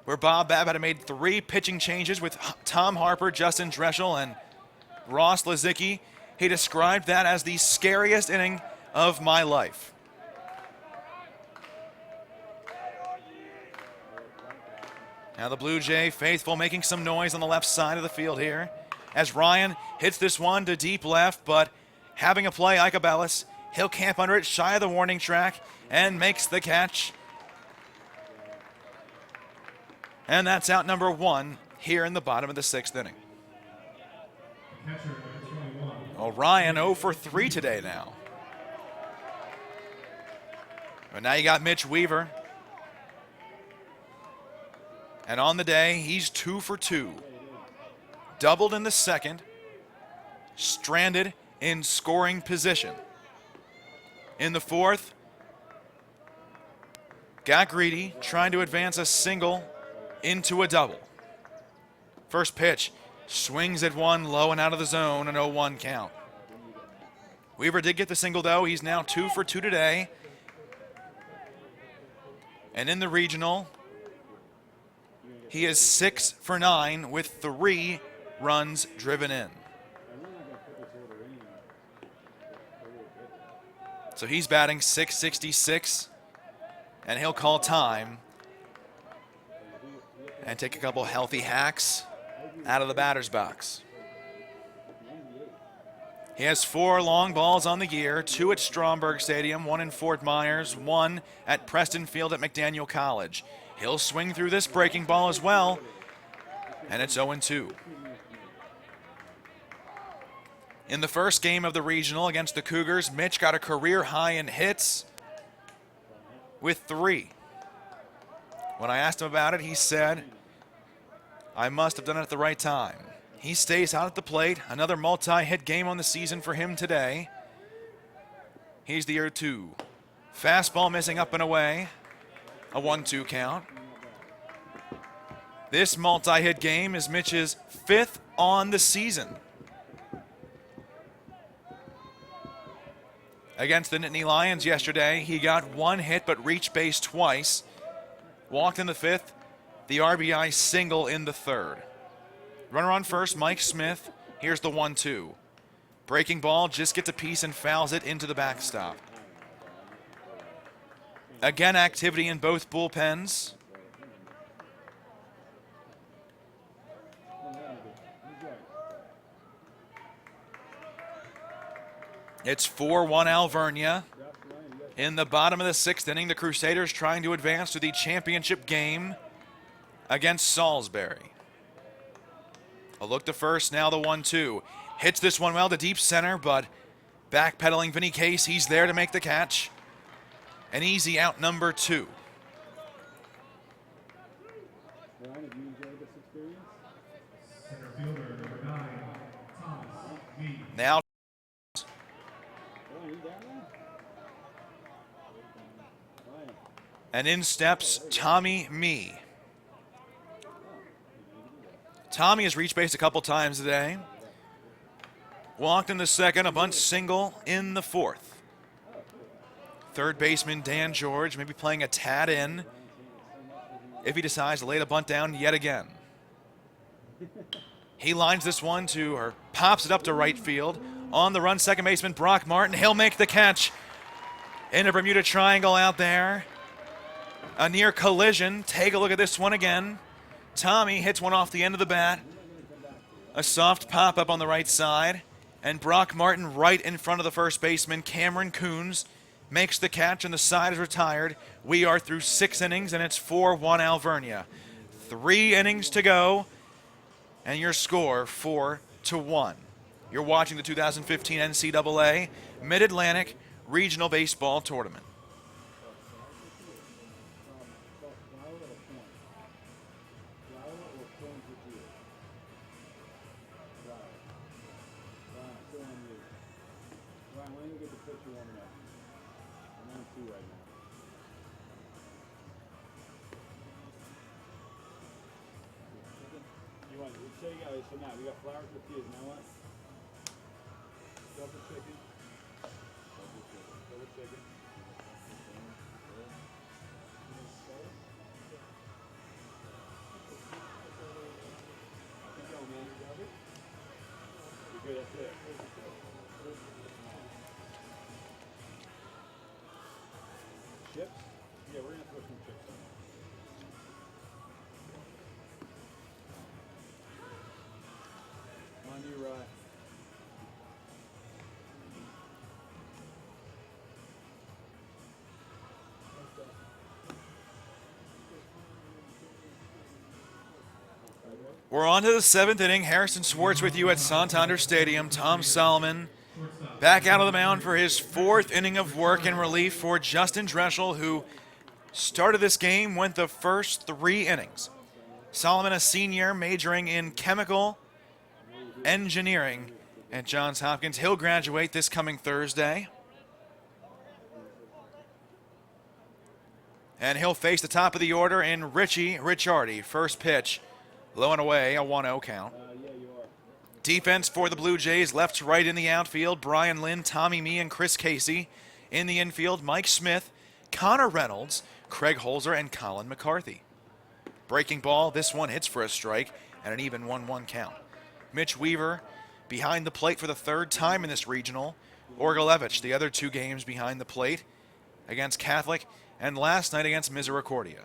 where Bob Babbitt had made 3 pitching changes with Tom Harper, Justin Dreschel, and Ross Lazicki. He described that as the scariest inning of my life. Now the Blue Jay faithful making some noise on the left side of the field here as Ryan hits this one to deep left, but having a play, Ike Abellis, he'll camp under it, shy of the warning track, and makes the catch. And that's out number 1 here in the bottom of the 6th inning. Well, Ryan 0 for 3 today now. But now you got Mitch Weaver. And on the day, he's 2 for 2. doubled in the second, stranded in scoring position. In the fourth, got greedy, trying to advance a single into a double. First pitch, swings at one, low and out of the zone, an 0-1 count. Weaver did get the single, though. He's now 2 for 2 today. And in the regional, he is 6 for 9 with 3 runs driven in. So he's batting .666, and he'll call time and take a couple healthy hacks out of the batter's box. He has 4 long balls on the year, 2 at Stromberg Stadium, 1 in Fort Myers, 1 at Preston Field at McDaniel College. He'll swing through this breaking ball as well, and it's 0-2. In the first game of the regional against the Cougars, Mitch got a career high in hits with 3. When I asked him about it, he said, "I must have done it at the right time." He stays out at the plate. Another multi-hit game on the season for him today. He's the 0-2. Fastball missing up and away. A 1-2 count. This multi-hit game is Mitch's 5th on the season. Against the Nittany Lions yesterday, he got 1 hit but reached base twice. Walked in the 5th, the RBI single in the 3rd. Runner on first, Mike Smith. Here's the 1-2. Breaking ball, just gets a piece and fouls it into the backstop. Again, activity in both bullpens. It's 4-1 Alveria. In the bottom of the 6th inning, the Crusaders trying to advance to the championship game against Salisbury. A look to first, now the 1-2. Hits this one well to deep center, but backpedaling Vinny Case, he's there to make the catch. An easy out, number 2. Center fielder, number 9, Thomas Lee. Now and in steps Tommy Mee. Tommy has reached base a couple times today. Walked in the 2nd, a bunt single in the 4th. Third baseman Dan George maybe playing a tad in if he decides to lay the bunt down yet again. He lines this one to, or pops it up to right field. On the run, second baseman Brock Martin. He'll make the catch in a Bermuda Triangle out there. A near collision. Take a look at this one again. Tommy hits one off the end of the bat. A soft pop-up on the right side. And Brock Martin right in front of the first baseman, Cameron Coons, makes the catch and the side is retired. We are through 6 innings and it's 4-1 Alveria. 3 innings to go and your score 4-1. You're watching the 2015 NCAA Mid-Atlantic Regional Baseball Tournament. So now we got flowers, tortillas. Now what? Double chicken. Double chicken. Keep going, man. You're good. That's it. Chips? Yeah, we're gonna throw some chips on. On your right. We're on to the 7th inning. Harrison Swartz with you at Santander Stadium. Tom Solomon back out of the mound for his 4th inning of work in relief for Justin Dreschel, who started this game, went the first 3 innings. Solomon, a senior, majoring in chemical engineering at Johns Hopkins. He'll graduate this coming Thursday. And he'll face the top of the order in Richie Ricciardi. First pitch, low and away, a 1-0 count. Defense for the Blue Jays, left to right in the outfield. Brian Lynn, Tommy Mee, and Chris Casey. In the infield, Mike Smith, Connor Reynolds, Craig Holzer, and Colin McCarthy. Breaking ball, this one hits for a strike and an even 1-1 count. Mitch Weaver behind the plate for the third time in this regional. Orgalevich, the other 2 games behind the plate against Catholic and last night against Misericordia.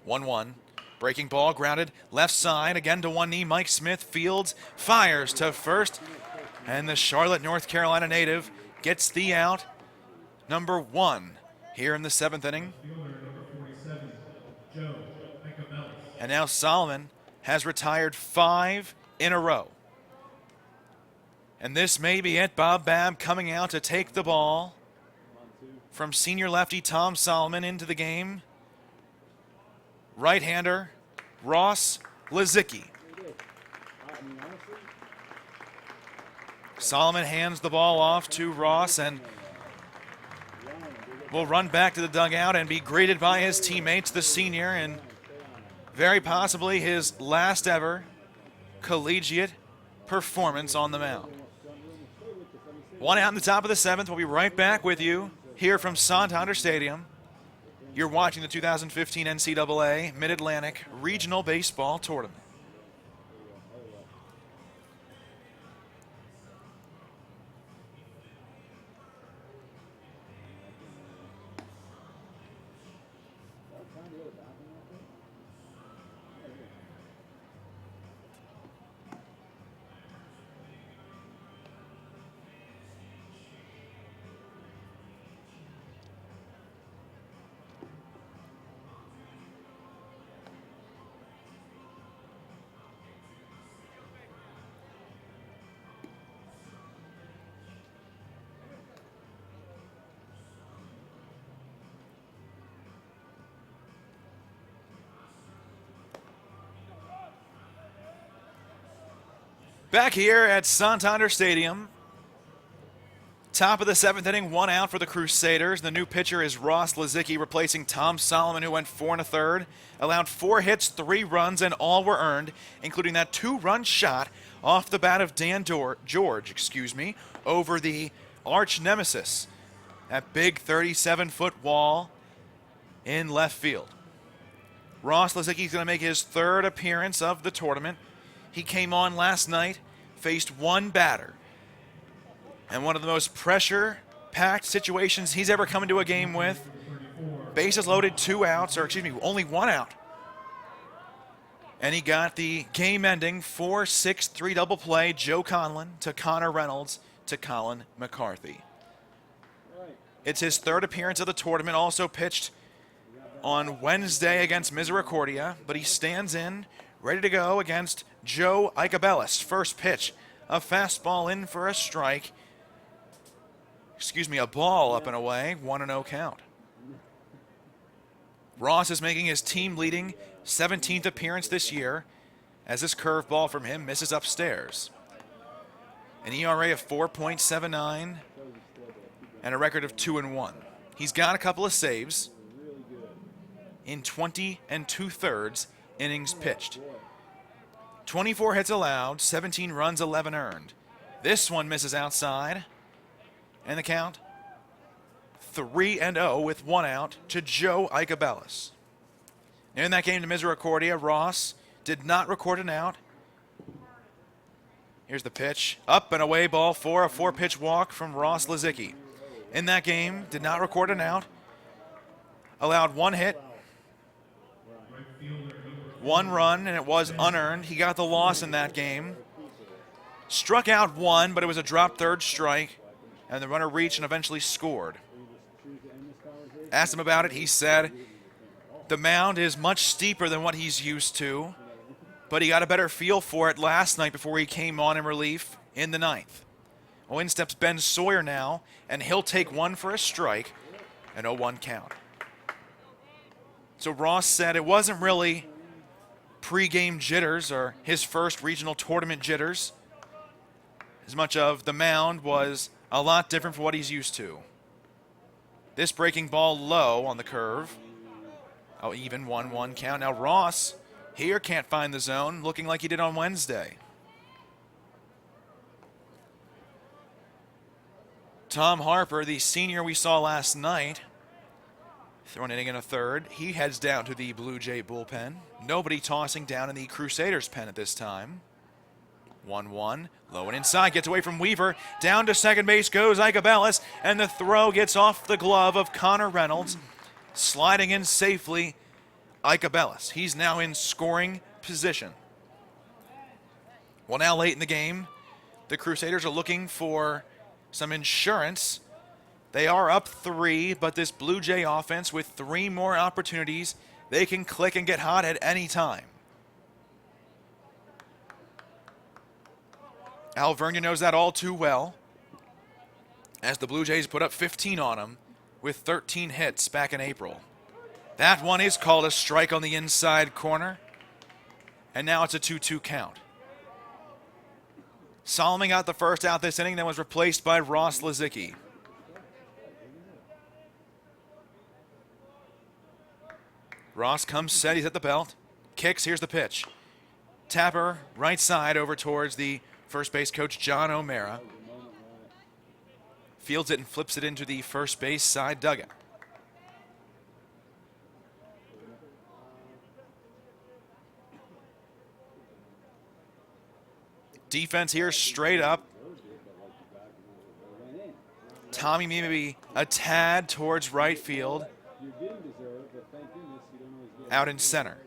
1-1. Breaking ball, grounded left side, again to one knee. Mike Smith fields, fires to first, and the Charlotte, North Carolina native gets the out. Number 1 here in the 7th inning. Fielder number 47, Joe Icabellis. And now Solomon has retired 5 in a row. And this may be it. Bob Babb coming out to take the ball from senior lefty Tom Solomon into the game. Right-hander Ross Lazicki. Solomon hands the ball off to Ross and will run back to the dugout and be greeted by his teammates, the senior, and very possibly his last ever collegiate performance on the mound. 1 out in the top of the 7th. We'll be right back with you here from Santander Stadium. You're watching the 2015 NCAA Mid-Atlantic Regional Baseball Tournament. Back here at Santander Stadium. Top of the 7th inning, 1 out for the Crusaders. The new pitcher is Ross Lazicki, replacing Tom Solomon, who went 4 1/3, allowed 4 hits, 3 runs, and all were earned, including that 2-run shot off the bat of Dan George, over the arch nemesis, that big 37-foot wall in left field. Ross Lazicki is going to make his 3rd appearance of the tournament. He came on last night, faced 1 batter. And one of the most pressure-packed situations he's ever come into a game with. Bases loaded, 2 outs, only 1 out. And he got the game-ending 4-6-3 double play, Joe Conlon to Connor Reynolds to Colin McCarthy. It's his 3rd appearance of the tournament, also pitched on Wednesday against Misericordia, but he stands in, ready to go against Joe Icabellis. First pitch, a fastball in for a strike. A ball up and away, 1-0 count. Ross is making his team-leading 17th appearance this year as this curveball from him misses upstairs. An ERA of 4.79 and a record of 2-1. He's got a couple of saves in 20 2/3 innings pitched. 24 hits allowed, 17 runs, 11 earned. This one misses outside. And the count, 3-0 with 1 out to Joe Icabellis. In that game to Misericordia, Ross did not record an out. Here's the pitch. Up and away, ball 4, a 4-pitch walk from Ross Lazicki. In that game, did not record an out. Allowed 1 hit, 1 run, and it was unearned. He got the loss in that game. Struck out 1, but it was a drop 3rd strike, and the runner reached and eventually scored. Asked him about it, he said, the mound is much steeper than what he's used to, but he got a better feel for it last night before he came on in relief in the 9th. Well, in steps Ben Sawyer now, and he'll take 1 for a strike, an 0-1 count. So Ross said it wasn't really pre-game jitters, or his first regional tournament jitters. As much of the mound was a lot different from what he's used to. This breaking ball low on the curve. Oh, even 1-1 count. Now Ross here can't find the zone, looking like he did on Wednesday. Tom Harper, the senior we saw last night, throwing an inning in a third. He heads down to the Blue Jay bullpen. Nobody tossing down in the Crusaders pen at this time. 1-1, low and inside, gets away from Weaver. Down to second base goes Icabellis, and the throw gets off the glove of Connor Reynolds. Sliding in safely, Icabellis. He's now in scoring position. Well, now late in the game, the Crusaders are looking for some insurance. They are up 3, but this Blue Jay offense with 3 more opportunities, they can click and get hot at any time. Alveria knows that all too well, as the Blue Jays put up 15 on him with 13 hits back in April. That one is called a strike on the inside corner, and now it's a 2-2 count. Solomon got the first out this inning, then was replaced by Ross Lazicki. Ross comes set, he's at the belt, kicks, here's the pitch. Tapper, right side over towards the first base coach, John O'Mara. Fields it and flips it into the first base side dugout. Defense here straight up. Tommy maybe a tad towards right field. Out in center.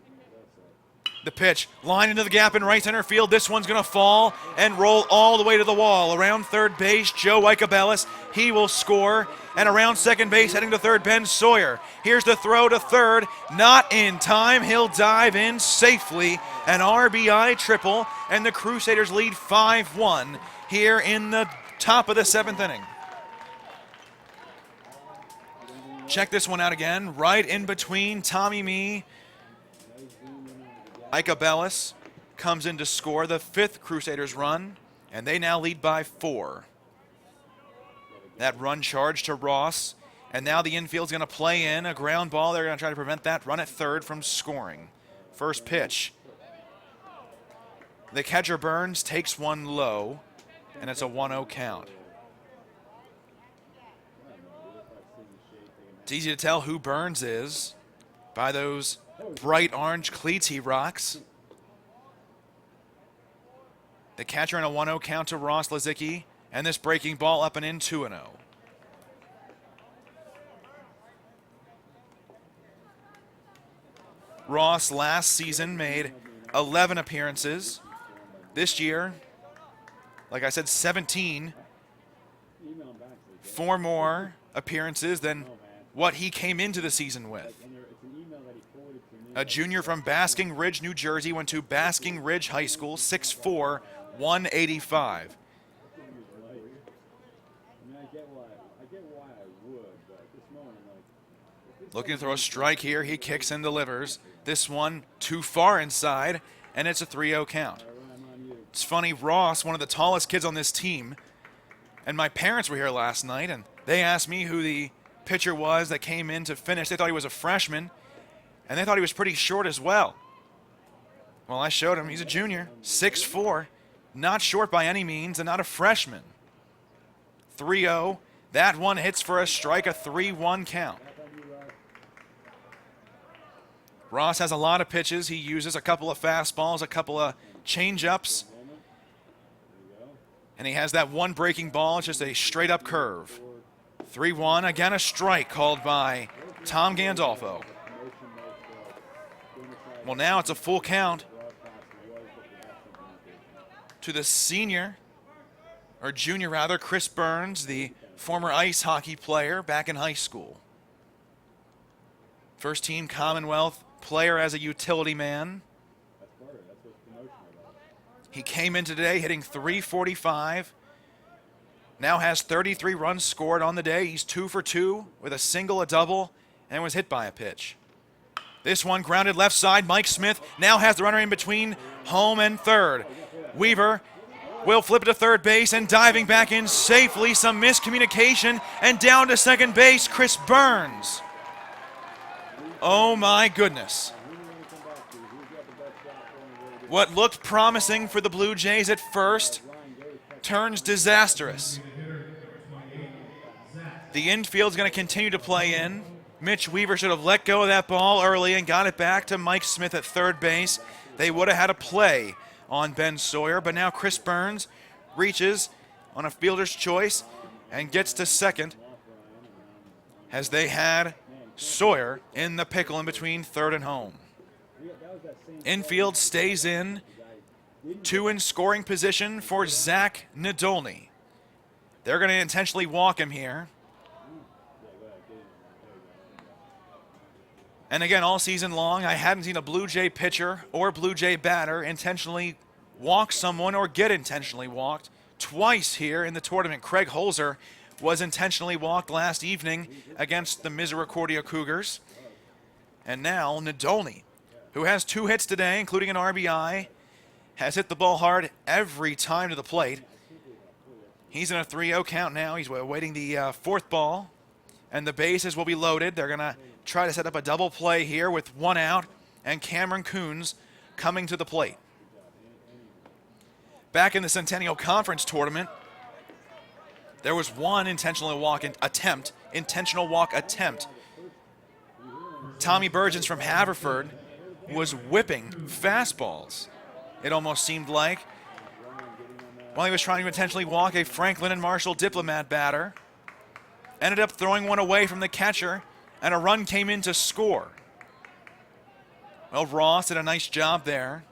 The pitch, line into the gap in right center field. This one's going to fall and roll all the way to the wall. Around third base, Joe Icabellis. He will score. And around second base, heading to third, Ben Sawyer. Here's the throw to third. Not in time. He'll dive in safely. An RBI triple, and the Crusaders lead 5-1 here in the top of the 7th inning. Check this one out again. Right in between Tommy Mee. Icabellis comes in to score the 5th Crusaders run, and they now lead by 4. That run charged to Ross, and now the infield's going to play in a ground ball. They're going to try to prevent that run at third from scoring. First pitch. The catcher Burns takes one low, and it's a 1-0 count. It's easy to tell who Burns is by those bright orange cleats he rocks. The catcher in a 1-0 count to Ross Lazicki, and this breaking ball up and in 2-0. Ross last season made 11 appearances. This year, like I said, 17. 4 more appearances than what he came into the season with. A junior from Basking Ridge, New Jersey, went to Basking Ridge High School, 6'4", 185. Looking to throw a strike here. He kicks and delivers. This one too far inside, and it's a 3-0 count. It's funny, Ross, one of the tallest kids on this team, and my parents were here last night, and they asked me who the pitcher was that came in to finish. They thought he was a freshman, and they thought he was pretty short as well. Well, I showed him. He's a junior, 6'4", not short by any means, and not a freshman. 3-0. That one hits for a strike, a 3-1 count. Ross has a lot of pitches. He uses a couple of fastballs, a couple of change-ups. And he has that one breaking ball. It's just a straight-up curve. 3-1. Again, a strike called by Tom Gandolfo. Well, now it's a full count to the senior, or junior rather, Chris Burns, the former ice hockey player back in high school. First team Commonwealth player as a utility man. He came in today hitting .345. Now has 33 runs scored on the day. He's 2 for 2 with a single, a double, and was hit by a pitch. This one grounded left side. Mike Smith now has the runner in between home and third. Weaver will flip it to third base and diving back in safely. Some miscommunication and down to second base, Chris Burns. Oh my goodness. What looked promising for the Blue Jays at first turns disastrous. The infield's going to continue to play in. Mitch Weaver should have let go of that ball early and got it back to Mike Smith at third base. They would have had a play on Ben Sawyer, but now Chris Burns reaches on a fielder's choice and gets to second as they had Sawyer in the pickle in between third and home. Infield stays in. 2 in scoring position for Zach Nadolny. They're going to intentionally walk him here. And again, all season long, I hadn't seen a Blue Jay pitcher or Blue Jay batter intentionally walk someone or get intentionally walked. Twice here in the tournament. Craig Holzer was intentionally walked last evening against the Misericordia Cougars. And now Nadolny, who has 2 hits today, including an RBI, has hit the ball hard every time to the plate. He's in a 3-0 count now. He's awaiting the fourth ball, and the bases will be loaded. They're going to try to set up a double play here with 1 out, and Cameron Coons coming to the plate. Back in the Centennial Conference tournament, there was 1 intentional walk attempt. Tommy Burgess from Haverford was whipping fastballs, it almost seemed like, while he was trying to intentionally walk a Franklin and Marshall Diplomat batter. Ended up throwing one away from the catcher, and a run came in to score. Well, Ross did a nice job there,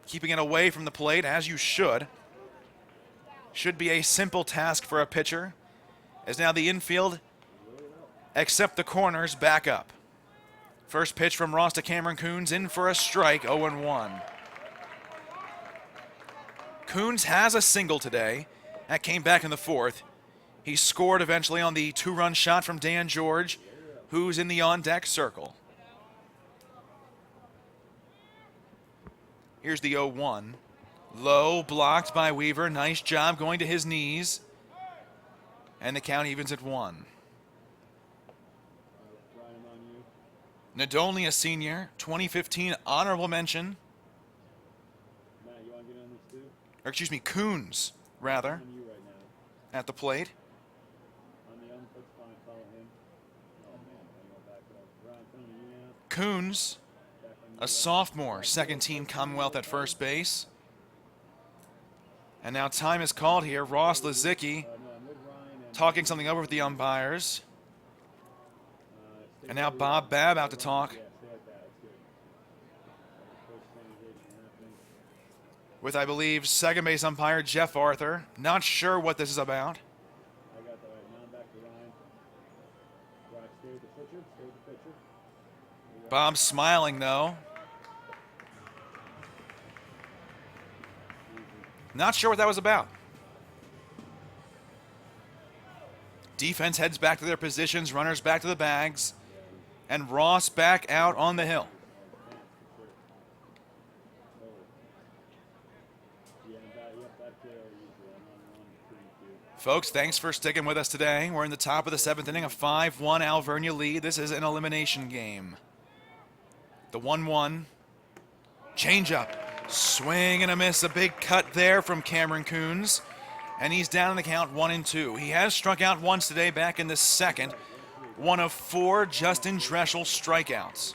keeping it away from the plate, as you should. Should be a simple task for a pitcher, as now the infield, except the corners, back up. First pitch from Ross to Cameron Coons, in for a strike, 0-1. Coons has a single today. That came back in the fourth. He scored eventually on the 2-run shot from Dan George, who's in the on-deck circle. Here's the 0-1. Low, blocked by Weaver. Nice job going to his knees. And the count evens at 1. Nadolny, a senior, 2015 honorable mention. Or excuse me, Coons, rather, at the plate. Coons, a sophomore, second-team Commonwealth at first base. And now time is called here. Ross Lazicki talking something over with the umpires. And now Bob Babb out to talk with, I believe, second base umpire Jeff Arthur. Not sure what this is about. Bob smiling, though. Not sure what that was about. Defense heads back to their positions, runners back to the bags, and Ross back out on the hill. Folks, thanks for sticking with us today. We're in the top of the 7th inning, a 5-1 Alveria lead. This is an elimination game. The 1-1 changeup, swing and a miss. A big cut there from Cameron Coons, and he's down in the count 1-2. He has struck out once today back in the second. 1 of 4 Justin Dreschel strikeouts.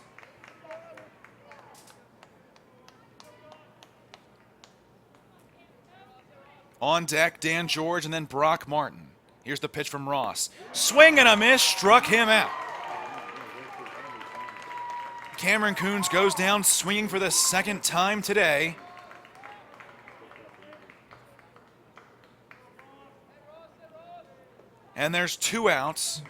On deck, Dan George and then Brock Martin. Here's the pitch from Ross. Swing and a miss, struck him out. Cameron Coons goes down swinging for the second time today. And there's 2 outs.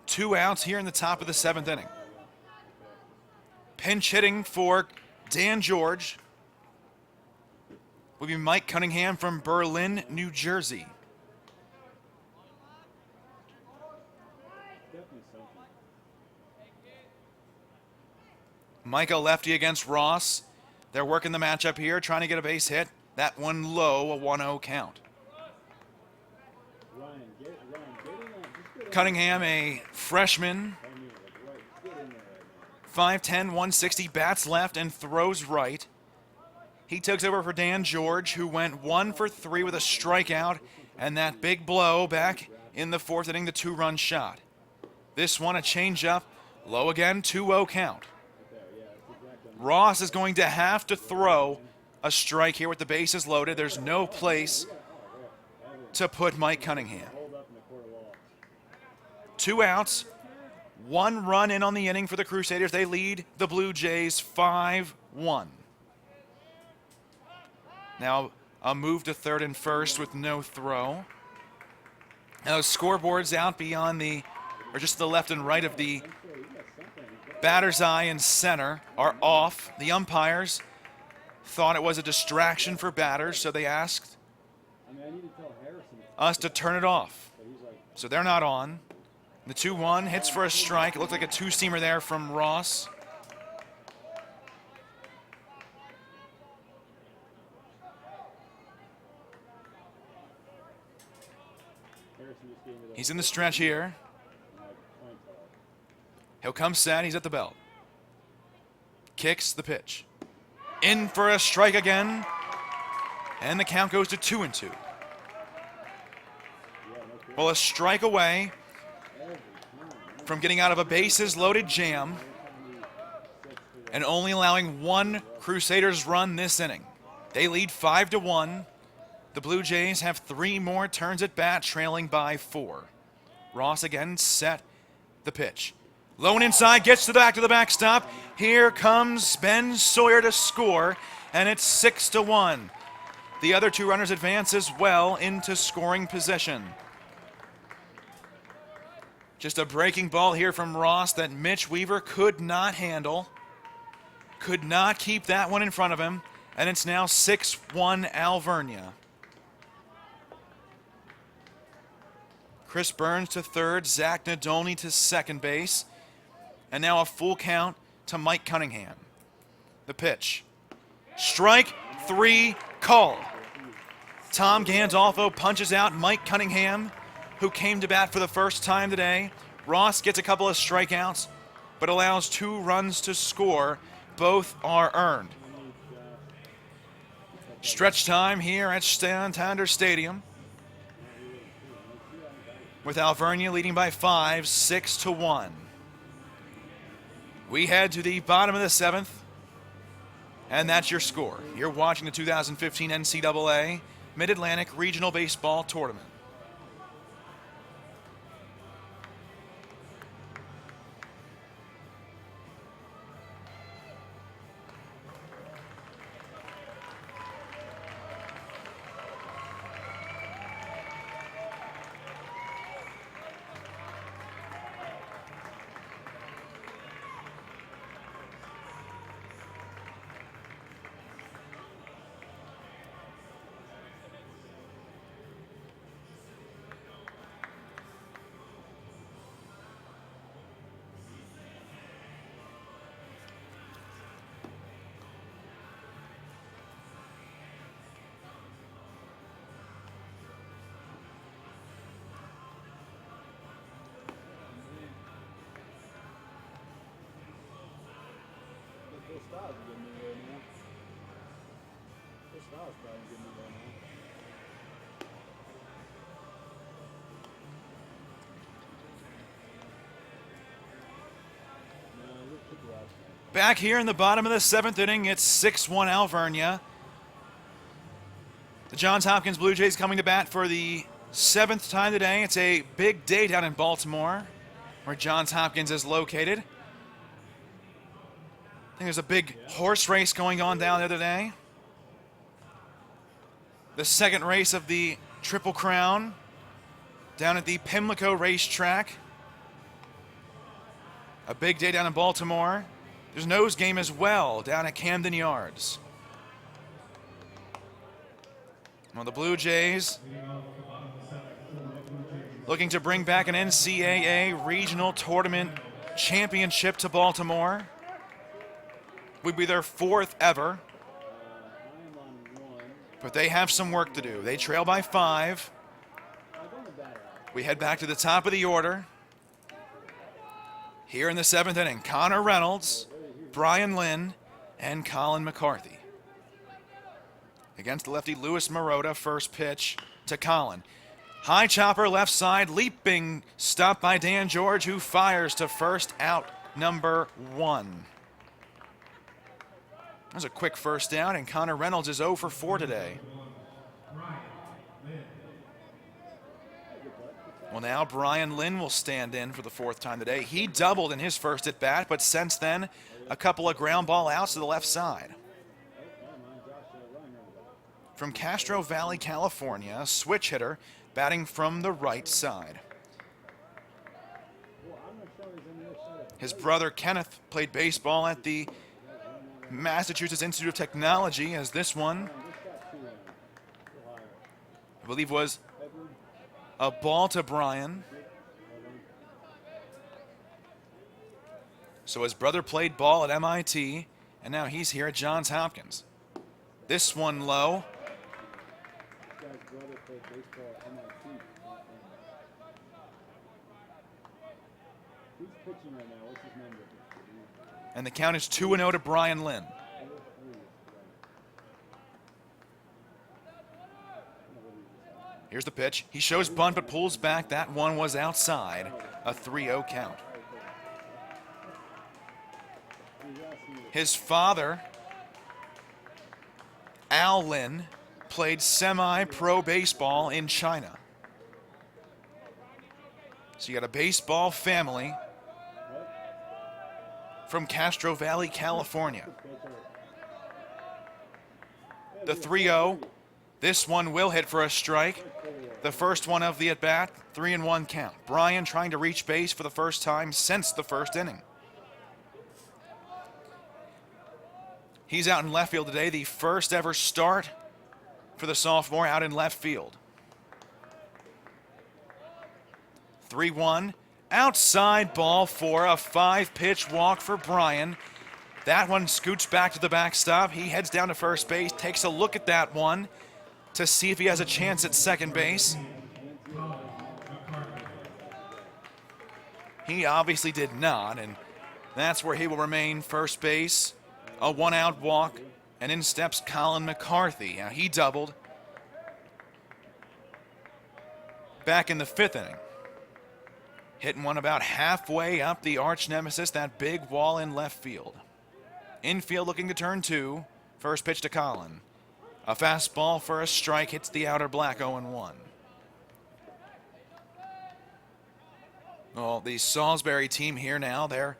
Two outs here in the top of the 7th inning. Pinch hitting for Dan George will be Mike Cunningham from Berlin, New Jersey. Micah lefty against Ross. They're working the matchup here, trying to get a base hit. That one low, a 1-0 count. Ryan, get in there. Just get in Cunningham, a freshman, there. Get in there right 5'10", 160, bats left and throws right. He takes over for Dan George, who went 1 for 3 with a strikeout and that big blow back in the 4th inning, the 2-run shot. This one, a changeup, low again, 2-0 count. Ross is going to have to throw a strike here with the bases loaded. There's no place to put Mike Cunningham. 2 outs, 1 run in on the inning for the Crusaders. They lead the Blue Jays 5-1. Now a move to third and first with no throw. Now scoreboards out beyond just to the left and right of the batter's eye and center are off. The umpires thought it was a distraction for batters, so they asked us to turn it off. So they're not on. The 2-1 hits for a strike. It looked like a 2-seamer there from Ross. He's in the stretch here. He'll come set. He's at the belt. Kicks the pitch. In for a strike again. And the count goes to 2-2. Well, a strike away from getting out of a bases loaded jam and only allowing 1 Crusaders run this inning. They lead 5-1. The Blue Jays have 3 more turns at bat, trailing by 4. Ross again set the pitch. Low and inside, gets to the backstop. Here comes Ben Sawyer to score, and it's 6-1. The other 2 runners advance as well into scoring position. Just a breaking ball here from Ross that Mitch Weaver could not handle. Could not keep that one in front of him, and it's now 6-1 Alveria. Chris Burns to third, Zach Nadolny to second base. And now a full count to Mike Cunningham. The pitch. Strike 3 called. Tom Gandolfo punches out Mike Cunningham, who came to bat for the first time today. Ross gets a couple of strikeouts, but allows 2 runs to score. Both are earned. Stretch time here at Santander Stadium, with Alveria leading by 5, 6-1. We head to the bottom of the 7th, and that's your score. You're watching the 2015 NCAA Mid-Atlantic Regional Baseball Tournament. Back here in the bottom of the 7th inning, it's 6-1 Alveria. The Johns Hopkins Blue Jays coming to bat for the 7th time today. It's a big day down in Baltimore, where Johns Hopkins is located. I think there's a big horse race going on down there today. The second race of the Triple Crown down at the Pimlico Racetrack. A big day down in Baltimore. There's a nose game as well down at Camden Yards. Well, the Blue Jays looking to bring back an NCAA regional tournament championship to Baltimore. Would be their 4th ever, I'm on 1. but they have some work to do. They trail by 5. Going to bat out. We head back to the top of the order. Here in the 7th inning, Connor Reynolds, Brian Lynn, and Colin McCarthy. Against the lefty Luis Marotta, first pitch to Colin. High chopper left side, leaping stop by Dan George, who fires to first, out number 1. That was a quick first down, and Connor Reynolds is 0 for 4 today. Well, now Brian Lynn will stand in for the 4th time today. He doubled in his first at bat, but since then, a couple of ground ball outs to the left side. From Castro Valley, California, a switch hitter batting from the right side. His brother Kenneth played baseball at the Massachusetts Institute of Technology, as this one, I believe, was a ball to Brian. So his brother played ball at MIT, and now he's here at Johns Hopkins. This one low. And the count is 2-0 to Brian Lynn. Here's the pitch. He shows bunt but pulls back. That one was outside. A 3-0 count. His father, Al Lynn, played semi-pro baseball in China. So you got a baseball family from Castro Valley, California. The 3-0. This one will hit for a strike. The first one of the at-bat, 3-1 count. Brian trying to reach base for the first time since the first inning. He's out in left field today, the first ever start for the sophomore out in left field. 3-1, outside ball for a 5-pitch walk for Brian. That one scoots back to the backstop. He heads down to first base, takes a look at that one to see if he has a chance at second base. He obviously did not, and that's where he will remain, first base. A 1-out walk, and in steps Colin McCarthy. Now, he doubled back in the 5th inning. Hitting one about halfway up the arch nemesis, that big wall in left field. Infield looking to turn 2. First pitch to Colin. A fastball for a strike, hits the outer black, 0-1. Well, the Salisbury team here now, they're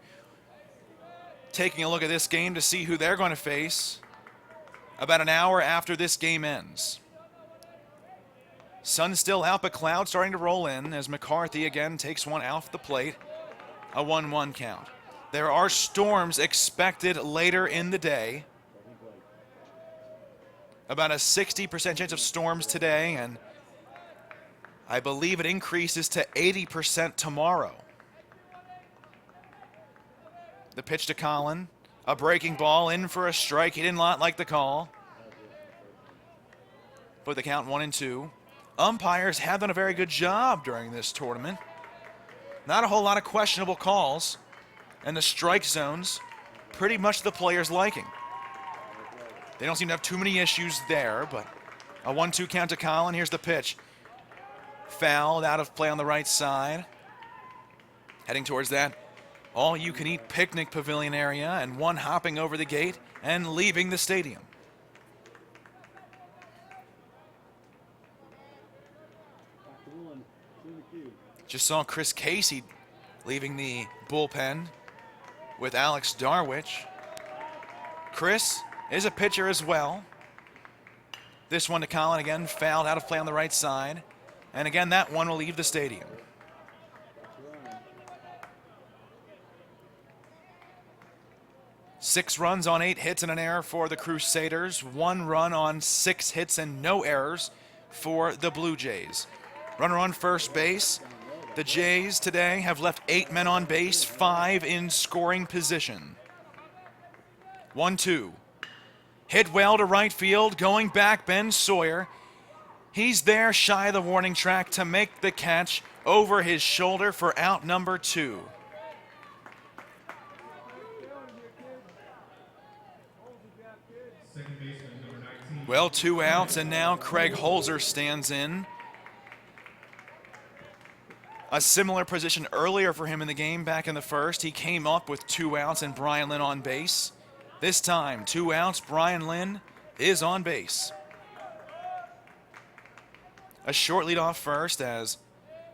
taking a look at this game to see who they're going to face about an hour after this game ends. Sun still out, but clouds starting to roll in as McCarthy again takes one off the plate. A 1-1 count. There are storms expected later in the day. About a 60% chance of storms today, and I believe it increases to 80% tomorrow. The pitch to Colin. A breaking ball in for a strike. He did not like the call. Put the count 1-2. Umpires have done a very good job during this tournament. Not a whole lot of questionable calls. And the strike zones, pretty much the players' liking. They don't seem to have too many issues there, but a 1-2 count to Colin. Here's the pitch. Fouled, out of play on the right side. Heading towards that all-you-can-eat picnic pavilion area, and one hopping over the gate and leaving the stadium. Just saw Chris Casey leaving the bullpen with Alex Darwich. Chris is a pitcher as well. This one to Colin again, fouled, out of play on the right side. And again, that one will leave the stadium. Six runs on 8 hits and an error for the Crusaders. 1 run on 6 hits and no errors for the Blue Jays. Runner on first base. The Jays today have left 8 men on base, 5 in scoring position. 1-2. Hit well to right field. Going back, Ben Sawyer. He's there shy of the warning track to make the catch over his shoulder for out number 2. Second baseman, number 19. Well, 2 outs, and now Craig Holzer stands in. A similar position earlier for him in the game back in the first. He came up with 2 outs and Brian Lynn on base. This time, 2 outs, Brian Lynn is on base. A short lead off first as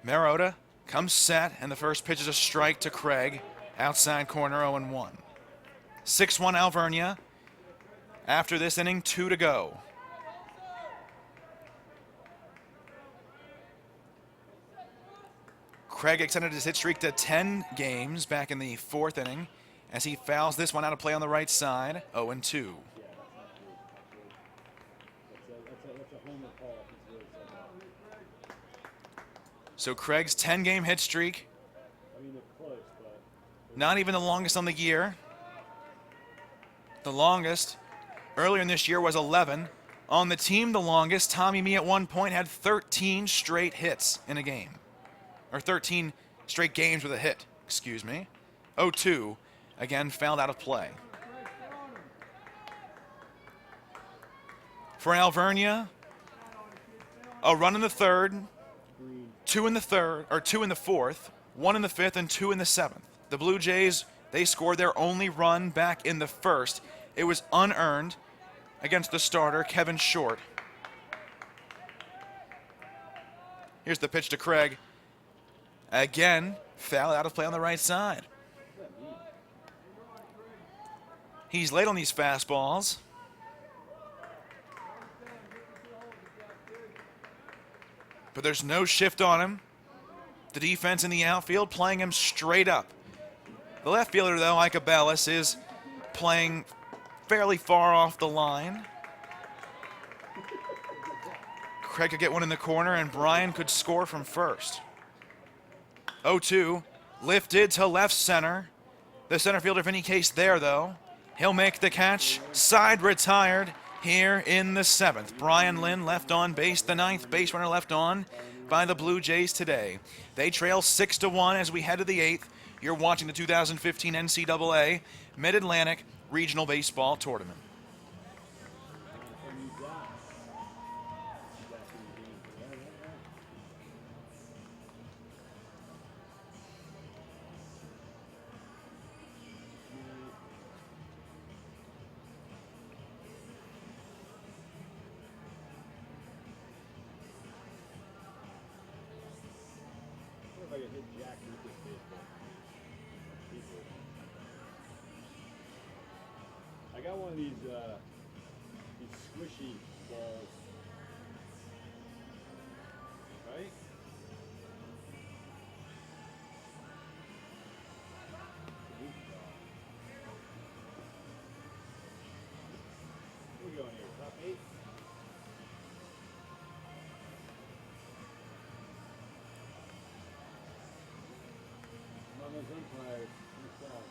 Marotta comes set, and the first pitch is a strike to Craig. Outside corner, 0-1. 6-1 Alveria. After this inning, 2 to go. Craig extended his hit streak to 10 games back in the 4th inning as he fouls this one out of play on the right side, 0-2. That's a homer call. So Craig's 10-game hit streak, I mean, they're close, but not even the longest on the year. The longest earlier in this year was 11. On the team, the longest, Tommy Mee at one point had 13 straight hits in a game. Or 13 straight games with a hit, excuse me. 0-2, again fouled out of play. For Alveria, a run in the 3rd, 2 in the 3rd, or 2 in the 4th, 1 in the 5th, and 2 in the 7th. The Blue Jays, they scored their only run back in the 1st. It was unearned against the starter, Kevin Short. Here's the pitch to Craig. Again, foul out of play on the right side. He's late on these fastballs. But there's no shift on him. The defense in the outfield playing him straight up. The left fielder, though, Ika Bellis, is playing fairly far off the line. Craig could get one in the corner, and Brian could score from first. 0-2, lifted to left center. The center fielder, Vinny Case, there, though. He'll make the catch. Side retired here in the 7th. Brian Lynn left on base, the 9th base runner left on by the Blue Jays today. They trail 6-1 as we head to the 8th. You're watching the 2015 NCAA Mid-Atlantic Regional Baseball Tournament. if I could hit Jack with this baseball. I got one of these squishy balls. Right? What are we going here? Top 8? Mama's umpire. What's that?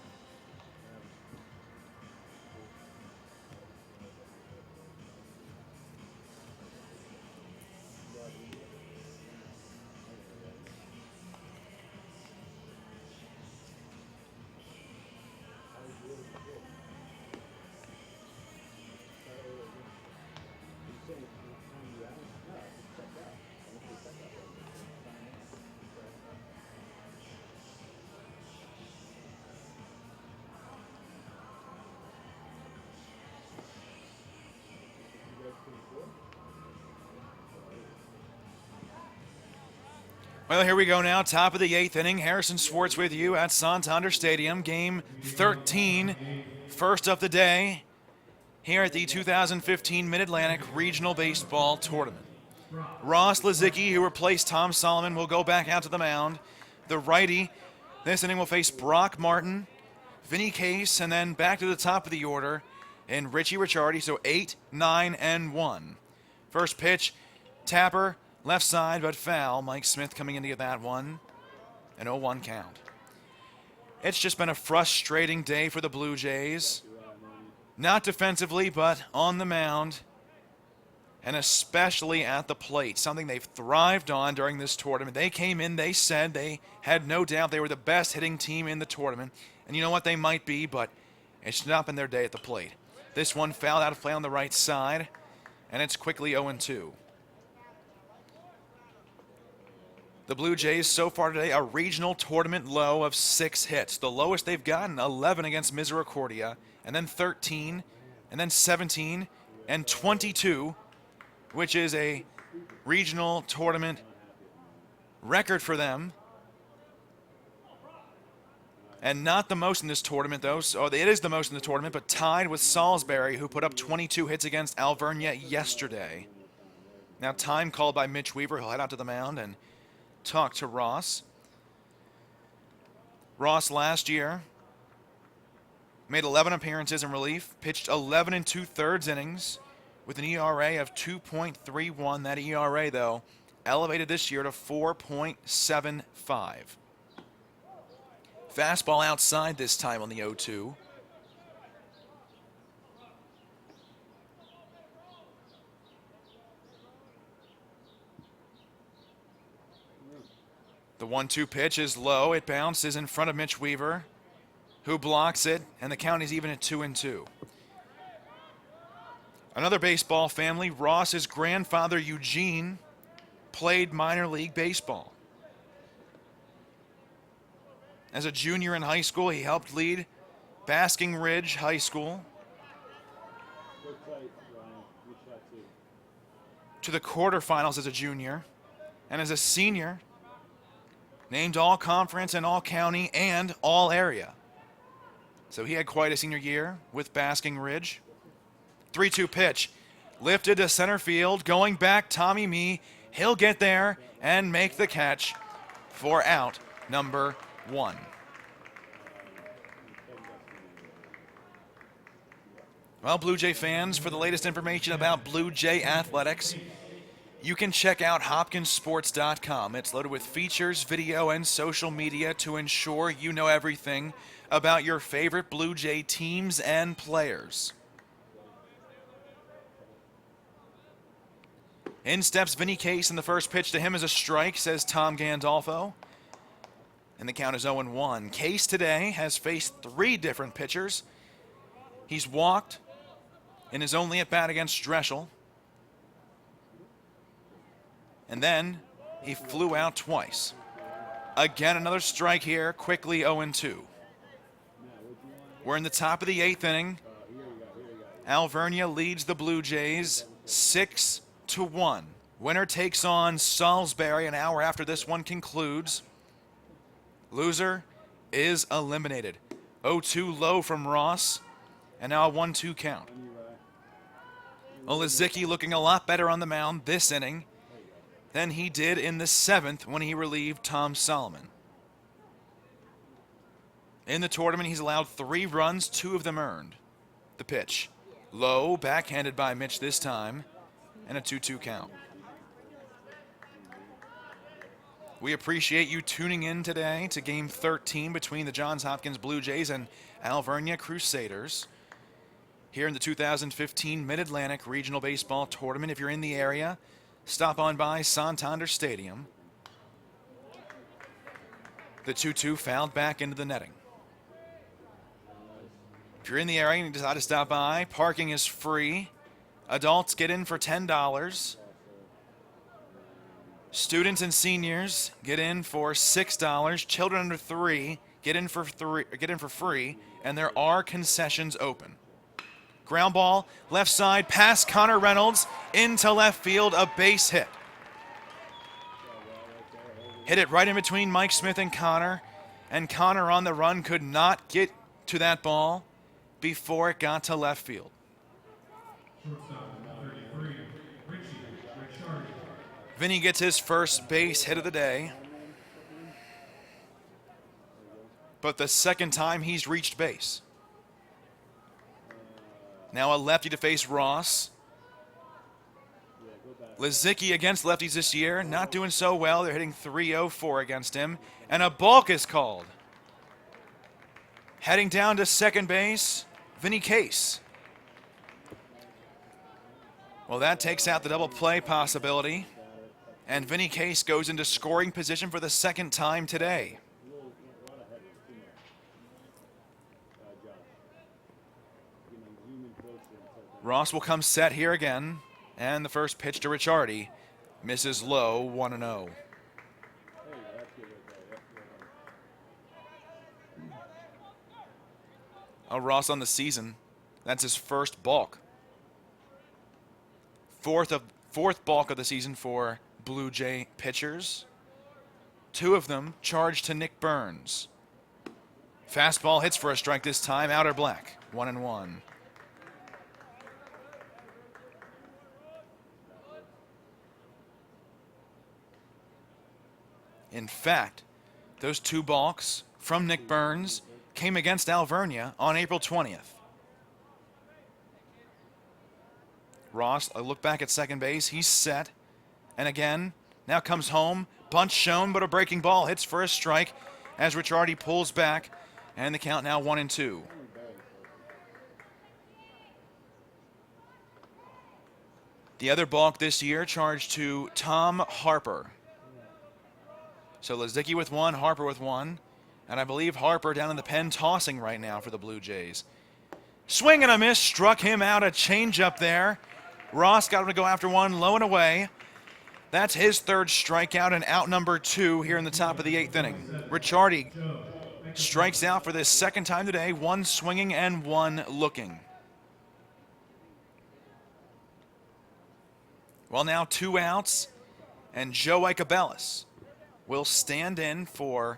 Well, here we go now, top of the 8th inning. Harrison Swartz with you at Santander Stadium. Game 13, first of the day here at the 2015 Mid-Atlantic Regional Baseball Tournament. Ross Lazicki, who replaced Tom Solomon, will go back out to the mound. The righty, this inning will face Brock Martin, Vinny Case, and then back to the top of the order and Richie Ricciardi, so 8, 9, and 1. First pitch, Tapper, left side, but foul. Mike Smith coming in to get that one. An 0-1 count. It's just been a frustrating day for the Blue Jays. not defensively, but on the mound, and especially at the plate, something they've thrived on during this tournament. They came in, they said they had no doubt they were the best hitting team in the tournament. And you know what, they might be, but it's not been their day at the plate. This one fouled out of play on the right side, and it's quickly 0-2. The Blue Jays so far today, a regional tournament low of 6 hits. The lowest they've gotten, 11 against Misericordia, and then 13, and then 17, and 22, which is a regional tournament record for them. And not the most in this tournament, though. So it is the most in the tournament, but tied with Salisbury, who put up 22 hits against Alveria yesterday. Now time called by Mitch Weaver. He'll head out to the mound and talk to Ross. Ross last year made 11 appearances in relief, pitched 11 2/3 innings with an ERA of 2.31. That ERA, though, elevated this year to 4.75. Fastball outside this time on the 0-2. The 1-2 pitch is low. It bounces in front of Mitch Weaver, who blocks it, and the count is even at 2-2. Another baseball family, Ross's grandfather, Eugene, played minor league baseball. As a junior in high school, he helped lead Basking Ridge High School to the quarterfinals as a junior, and as a senior, named all-conference and all-county and all-area. So he had quite a senior year with Basking Ridge. 3-2 pitch, lifted to center field, going back, Tommy Mee. He'll get there and make the catch for out number 1. Well, Blue Jay fans, for the latest information about Blue Jay athletics, you can check out hopkinsports.com. It's loaded with features, video, and social media to ensure you know everything about your favorite Blue Jay teams and players. In steps Vinny Case, and the first pitch to him is a strike, says Tom Gandolfo. And the count is 0-1. Case today has faced 3 different pitchers. He's walked in his only at-bat against Dreschel. And then he flew out twice. Again, another strike here, quickly 0-2. We're in the top of the 8th inning. Alveria leads the Blue Jays 6-1. Winner takes on Salisbury an hour after this one concludes. Loser is eliminated. 0-2 low from Ross, and now a 1-2 count. Olazicki looking a lot better on the mound this inning than he did in the 7th when he relieved Tom Solomon. In the tournament, he's allowed 3 runs, 2 of them earned. The pitch, low, backhanded by Mitch this time, and a 2-2 count. We appreciate you tuning in today to Game 13 between the Johns Hopkins Blue Jays and Alveria Crusaders here in the 2015 Mid-Atlantic Regional Baseball Tournament. If you're in the area, stop on by Santander Stadium. The 2-2 fouled back into the netting. If you're in the area and you decide to stop by, parking is free. Adults get in for $10. Students and seniors get in for $6. Children under 3 get in for free, and there are concessions open. Ground ball, left side, past Connor Reynolds into left field, a base hit. Hit it right in between Mike Smith and Connor on the run could not get to that ball before it got to left field. Vinny gets his first base hit of the day, but the second time he's reached base. Now a lefty to face Ross. Lizicki against lefties this year, not doing so well. They're hitting .304 against him, and a balk is called. Heading down to second base, Vinny Case. Well, that takes out the double play possibility. And Vinny Case goes into scoring position for the second time today. Ross will come set here again. And the first pitch to Ricciardi misses low, 1-0. Ross on the season, that's his first balk. Fourth balk of the season for Blue Jay pitchers. 2 of them charged to Nick Burns. Fastball hits for a strike this time, outer black, 1-1. In fact, those 2 balks from Nick Burns came against Alveria on April 20th. Ross, a look back at second base. He's set. And again, now comes home. Bunt shown, but a breaking ball hits for a strike as Ricciardi pulls back. And the count now 1-2. The other balk this year charged to Tom Harper. So Lazicki with 1, Harper with 1. And I believe Harper down in the pen tossing right now for the Blue Jays. Swing and a miss, struck him out, a changeup there. Ross got him to go after 1, low and away. That's his 3rd strikeout and out number 2 here in the top of the 8th inning. Ricciardi strikes out for the 2nd time today, 1 swinging and 1 looking. Well, now 2 outs, and Joe Icabellis will stand in for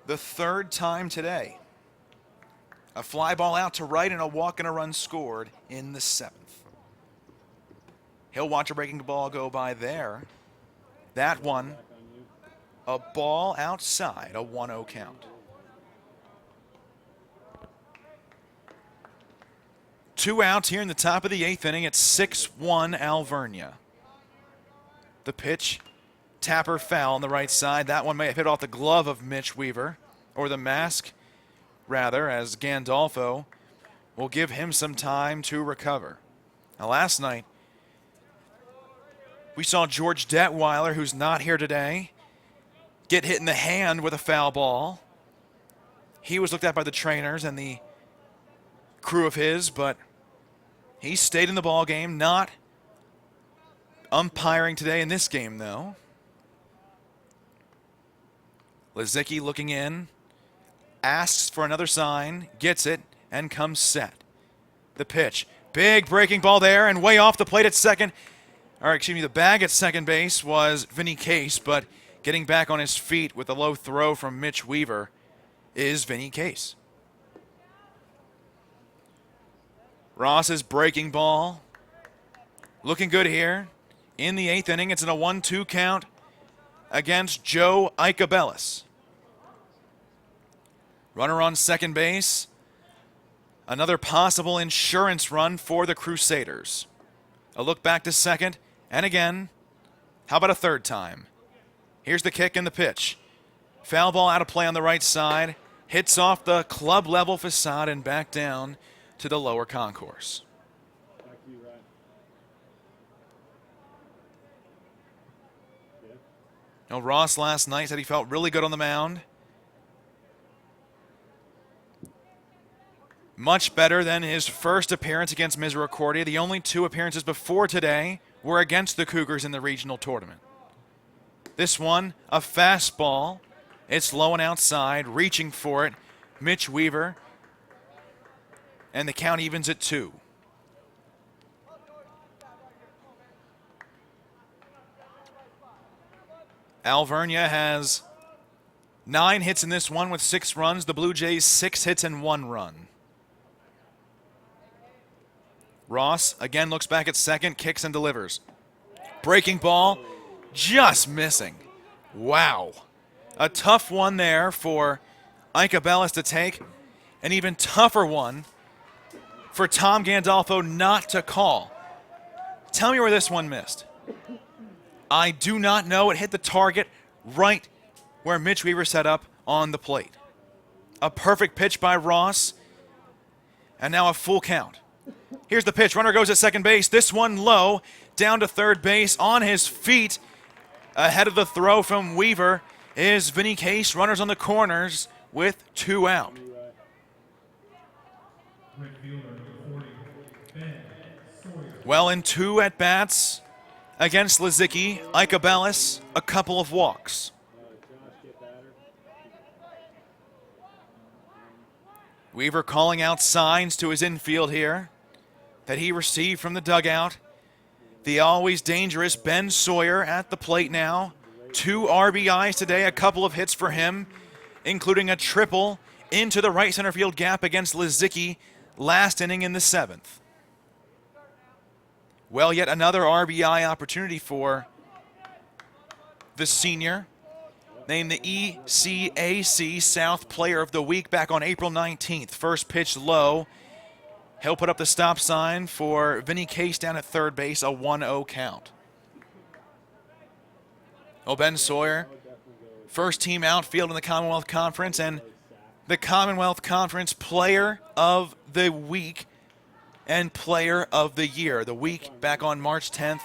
the 3rd time today. A fly ball out to right and a walk and a run scored in the 7th. He'll watch a breaking ball go by there. That one, a ball outside, a 1-0 count. 2 outs here in the top of the 8th inning. It's 6-1 Alveria. The pitch, tapper foul on the right side. That one may have hit off the glove of Mitch Weaver, or the mask, rather, as Gandolfo will give him some time to recover. Now, last night, we saw George Detweiler, who's not here today, get hit in the hand with a foul ball. He was looked at by the trainers and the crew of his, but he stayed in the ball game, not umpiring today in this game, though. Lazicki looking in, asks for another sign, gets it, and comes set. The pitch. Big breaking ball there, and way off the plate at second. Or, excuse me, the bag at second base was Vinny Case, but getting back on his feet with a low throw from Mitch Weaver is Vinny Case. Ross's breaking ball. Looking good here. In the 8th inning, it's in a 1-2 count against Joe Icabellis. Runner on second base. Another possible insurance run for the Crusaders. A look back to second, and again, how about a 3rd time? Here's the kick and the pitch. Foul ball out of play on the right side. Hits off the club level facade and back down to the lower concourse. Now, Ross last night said he felt really good on the mound. Much better than his first appearance against Misericordia. The only 2 appearances before today were against the Cougars in the regional tournament. This one, a fastball. It's low and outside, reaching for it. Mitch Weaver. And the count evens at 2. Alveria has 9 hits in this one with 6 runs. The Blue Jays 6 hits and 1 run. Ross again looks back at second, kicks and delivers. Breaking ball, just missing. Wow. A tough one there for Icabellis to take. An even tougher one for Tom Gandolfo not to call. Tell me where this one missed. I do not know. It hit the target right where Mitch Weaver set up on the plate. A perfect pitch by Ross. And now a full count. Here's the pitch. Runner goes at second base. This one low, down to third base on his feet. Ahead of the throw from Weaver is Vinny Case. Runners on the corners with 2 out. Right fielder, number 40, Ben Sawyer. Well, in 2 at-bats against Lizicki, Icabellis, a couple of walks. Weaver calling out signs to his infield here that he received from the dugout. The always dangerous Ben Sawyer at the plate now. 2 RBIs today, a couple of hits for him, including a triple into the right center field gap against Lizicki last inning in the 7th. Well, yet another RBI opportunity for the senior, named the ECAC South Player of the Week back on April 19th. First pitch low. He'll put up the stop sign for Vinny Case down at third base, a 1-0 count. Ben Sawyer, first team outfield in the Commonwealth Conference and the Commonwealth Conference Player of the Week and Player of the Year. The week back on March 10th,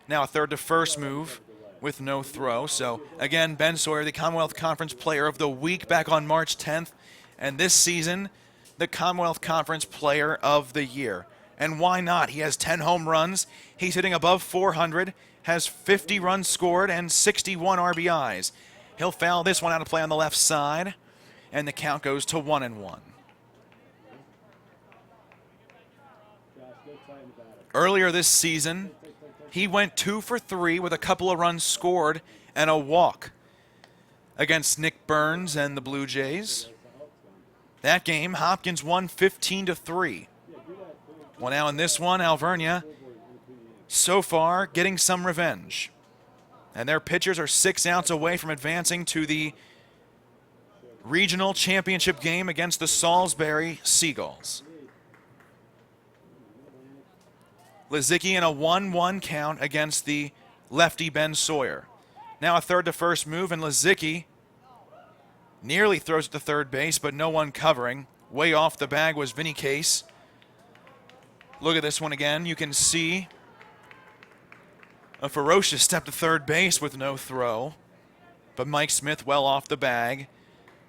now a third to first move with no throw. So again, Ben Sawyer, the Commonwealth Conference Player of the Week back on March 10th, and this season, the Commonwealth Conference Player of the Year. And why not? He has 10 home runs. He's hitting above 400, has 50 runs scored and 61 RBIs. He'll foul this one out of play on the left side, and the count goes to 1-1. Earlier this season, he went 2 for 3 with a couple of runs scored and a walk against Nick Burns and the Blue Jays. That game, Hopkins won 15-3. Well, now in this one, Alveria, so far, getting some revenge. And their pitchers are 6 outs away from advancing to the regional championship game against the Salisbury Seagulls. Lizicki in a 1-1 count against the lefty Ben Sawyer. Now a third to first move, and Lizicki nearly throws it to third base, but no one covering. Way off the bag was Vinny Case. Look at this one again. You can see a ferocious step to third base with no throw. But Mike Smith well off the bag,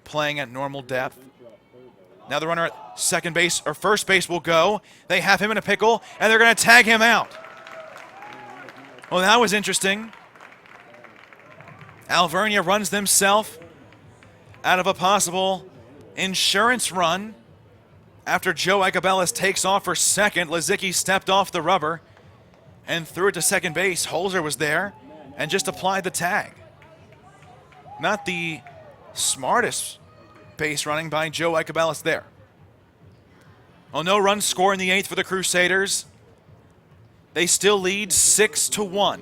playing at normal depth. Now the runner at second base or first base will go. They have him in a pickle, and they're going to tag him out. Well, that was interesting. Alveria runs themselves out of a possible insurance run after Joe Icabellis takes off for second. Lizicki stepped off the rubber and threw it to second base. Holzer was there and just applied the tag. Not the smartest base running by Joe Icabellis there. Well, no runs scored in the 8th for the Crusaders. They still lead 6-1.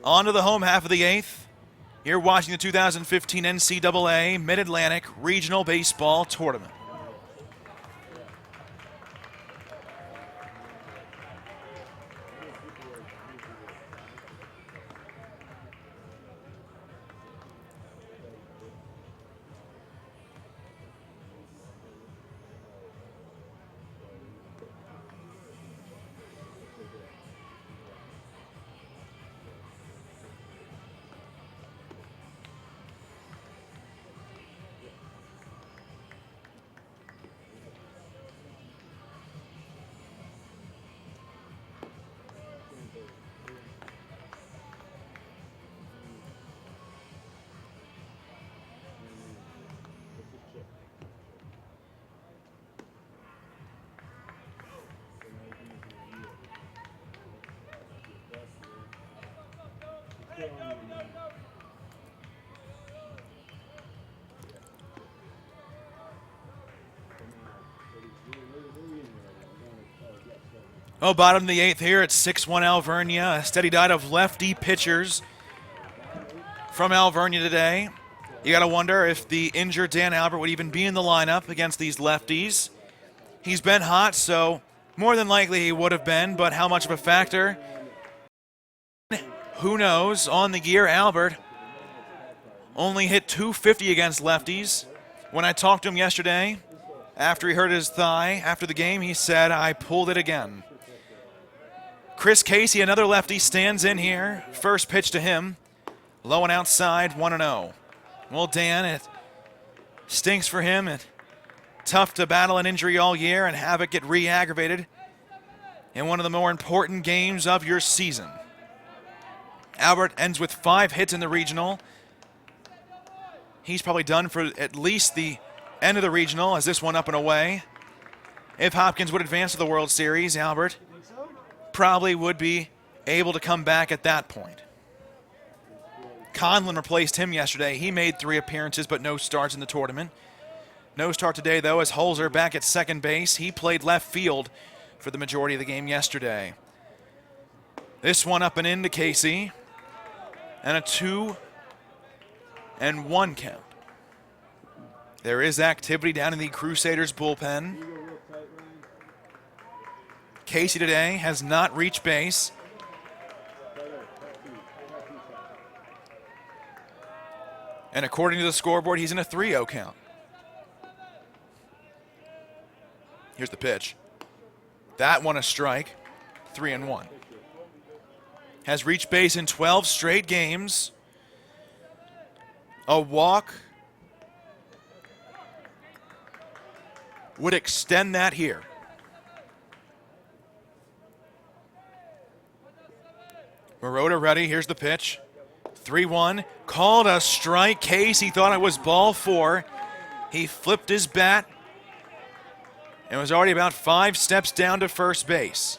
On to the home half of the 8th. You're watching the 2015 NCAA Mid-Atlantic Regional Baseball Tournament. Oh, bottom of the 8th here at 6-1 Alveria. A steady diet of lefty pitchers from Alveria today. You got to wonder if the injured Dan Albert would even be in the lineup against these lefties. He's been hot, so more than likely he would have been, but how much of a factor? Who knows? On the year, Albert only hit .250 against lefties. When I talked to him yesterday, After he hurt his thigh after the game, he said, "I pulled it again." Chris Casey, another lefty, stands in here. First pitch to him. Low and outside, 1-0. Well, Dan, it stinks for him. It's tough to battle an injury all year and have it get re-aggravated in one of the more important games of your season. Albert ends with 5 hits in the regional. He's probably done for at least the end of the regional, as this one up and away. If Hopkins would advance to the World Series, Albert probably would be able to come back at that point. Conlon replaced him yesterday. He made 3 appearances but no starts in the tournament. No start today, though, as Holzer back at second base. He played left field for the majority of the game yesterday. This one up and in to Casey. And a 2-1 count. There is activity down in the Crusaders bullpen. Casey today has not reached base. And according to the scoreboard, he's in a 3-0 count. Here's the pitch. That one a strike. 3-1. Has reached base in 12 straight games. A walk would extend that here. Marotta ready. Here's the pitch. 3-1. Called a strike. Casey thought it was ball 4. He flipped his bat and was already about 5 steps down to first base.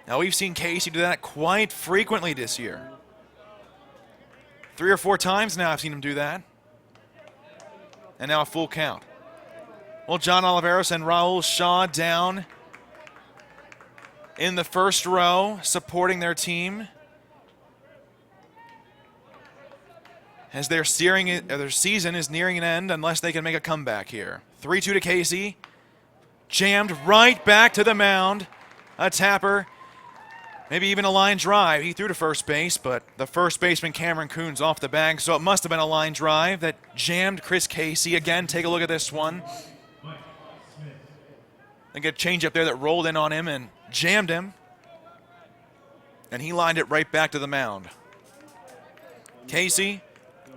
Now, we've seen Casey do that quite frequently this year. 3 or 4 times now I've seen him do that. And now a full count. Well, John Oliveros and Raul Shaw down in the first row, supporting their team as their season is nearing an end unless they can make a comeback here. 3-2 to Casey. Jammed right back to the mound. A tapper, maybe even a line drive. He threw to first base, but the first baseman Cameron Coons off the bag, so it must have been a line drive that jammed Chris Casey. Again, take a look at this one. I think a changeup there that rolled in on him and jammed him. And he lined it right back to the mound. Casey,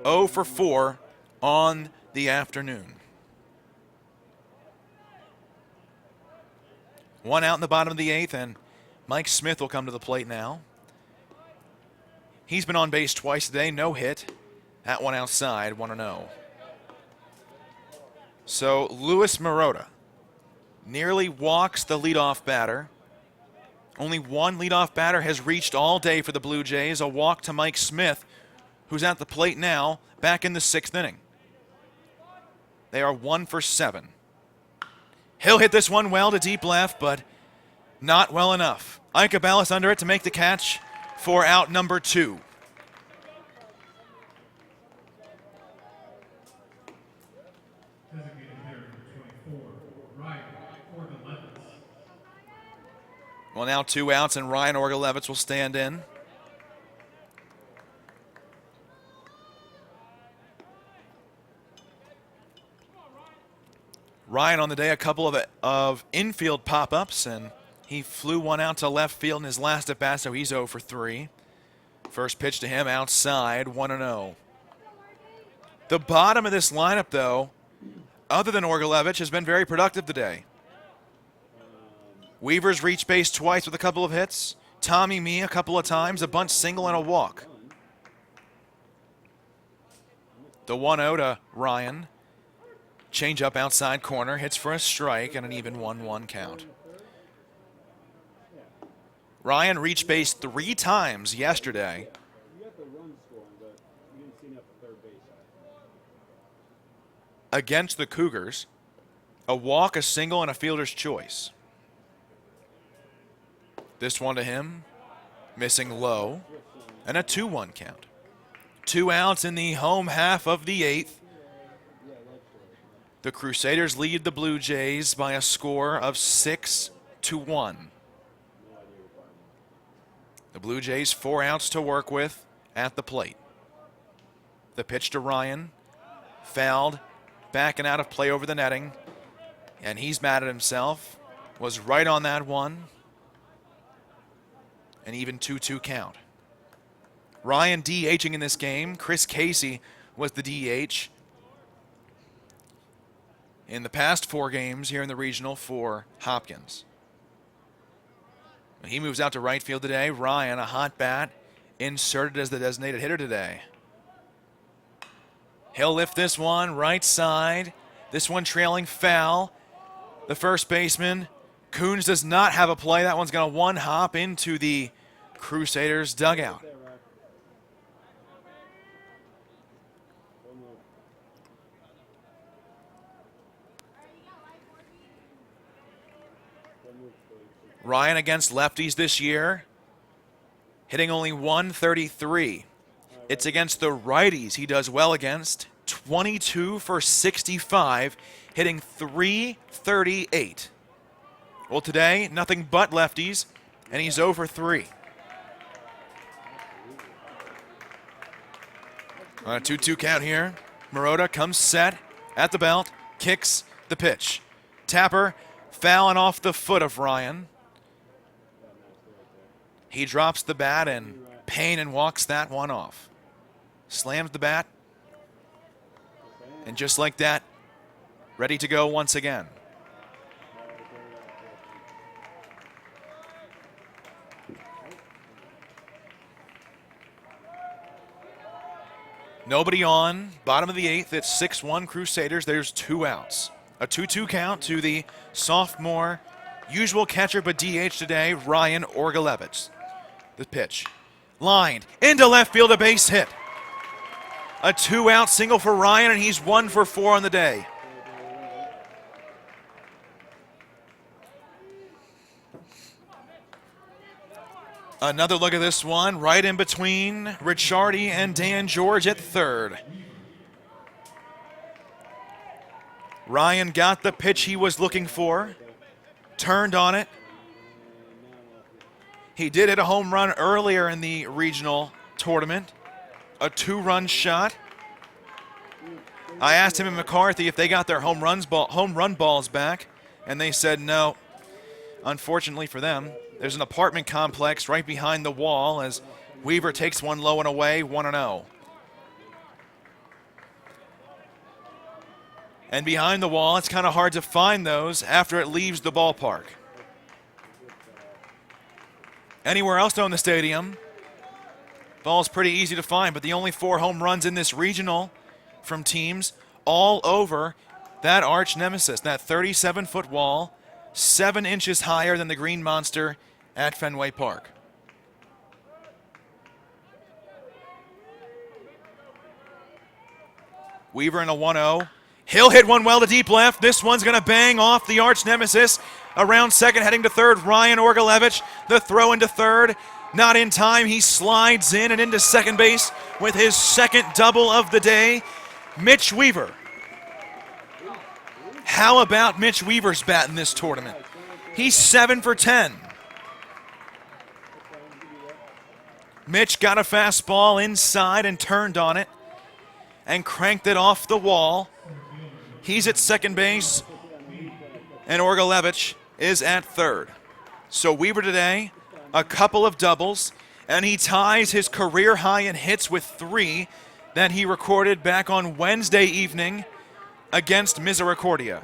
0 for 4 on the afternoon. 1 out in the bottom of the 8th, and Mike Smith will come to the plate now. He's been on base twice today, no hit. That one outside, 1-0. So Luis Marotta nearly walks the leadoff batter. Only one leadoff batter has reached all day for the Blue Jays. A walk to Mike Smith, who's at the plate now, back in the 6th inning. They are 1 for 7. He'll hit this one well to deep left, but not well enough. Ike Abalis under it to make the catch for out number 2. Designated hitter number 24, Ryan Orgalevitz. Well, now 2 outs, and Ryan Orgalevitz will stand in. Ryan on the day, a couple of infield pop-ups, and he flew one out to left field in his last at-bat, so he's 0 for 3. First pitch to him outside, 1-0. The bottom of this lineup, though, other than Orgalevich, has been very productive today. Weaver's reached base twice with a couple of hits. Tommy Mee a couple of times, a bunt single and a walk. The 1-0 to Ryan. Change up outside corner, hits for a strike, and an even 1-1 count. Ryan reached base 3 times yesterday. Against the Cougars. A walk, a single, and a fielder's choice. This one to him, missing low, and a 2-1 count. 2 outs in the home half of the 8th. The Crusaders lead the Blue Jays by a score of 6-1. The Blue Jays 4 outs to work with at the plate. The pitch to Ryan, fouled, back and out of play over the netting. And he's mad at himself. Was right on that one. An even 2-2 count. Ryan DHing in this game. Chris Casey was the DH in the past 4 games here in the regional for Hopkins. He moves out to right field today. Ryan, a hot bat, inserted as the designated hitter today. He'll lift this one right side. This one trailing foul. The first baseman, Coons, does not have a play. That one's going to one hop into the Crusaders dugout. Ryan against lefties this year, hitting only 133. It's against the righties he does well against. 22 for 65, hitting 338. Well, today, nothing but lefties, and he's 0 for 3. On a 2-2 count here, Marotta comes set at the belt, kicks the pitch. Tapper fouling off the foot of Ryan. He drops the bat in pain and walks that one off. Slams the bat. And just like that, ready to go once again. Nobody on. Bottom of the 8th. It's 6-1 Crusaders. There's 2 outs. A 2-2 count to the sophomore, usual catcher but DH today, Ryan Orgalevich. The pitch. Lined into left field, a base hit. A 2-out single for Ryan, and he's 1 for 4 on the day. Another look at this one, right in between Ricciardi and Dan George at third. Ryan got the pitch he was looking for, turned on it. He did hit a home run earlier in the regional tournament, a 2-run shot. I asked him and McCarthy if they got their home run balls back, and they said no. Unfortunately for them, there's an apartment complex right behind the wall as Weaver takes one low and away, 1-0. And behind the wall, it's kind of hard to find those after it leaves the ballpark. Anywhere else though in the stadium, ball's pretty easy to find, but the only 4 home runs in this regional from teams all over that arch nemesis, that 37-foot wall, 7 inches higher than the Green Monster at Fenway Park. Weaver in a 1-0. He'll hit one well to deep left. This one's going to bang off the arch nemesis. Around second, heading to third, Ryan Orgalevich. The throw into third. Not in time. He slides in and into second base with his second double of the day. Mitch Weaver. How about Mitch Weaver's bat in this tournament? He's 7 for 10. Mitch got a fastball inside and turned on it and cranked it off the wall. He's at second base, and Orgalevich is at third. So Weaver today, a couple of doubles, and he ties his career high in hits with 3 that he recorded back on Wednesday evening against Misericordia.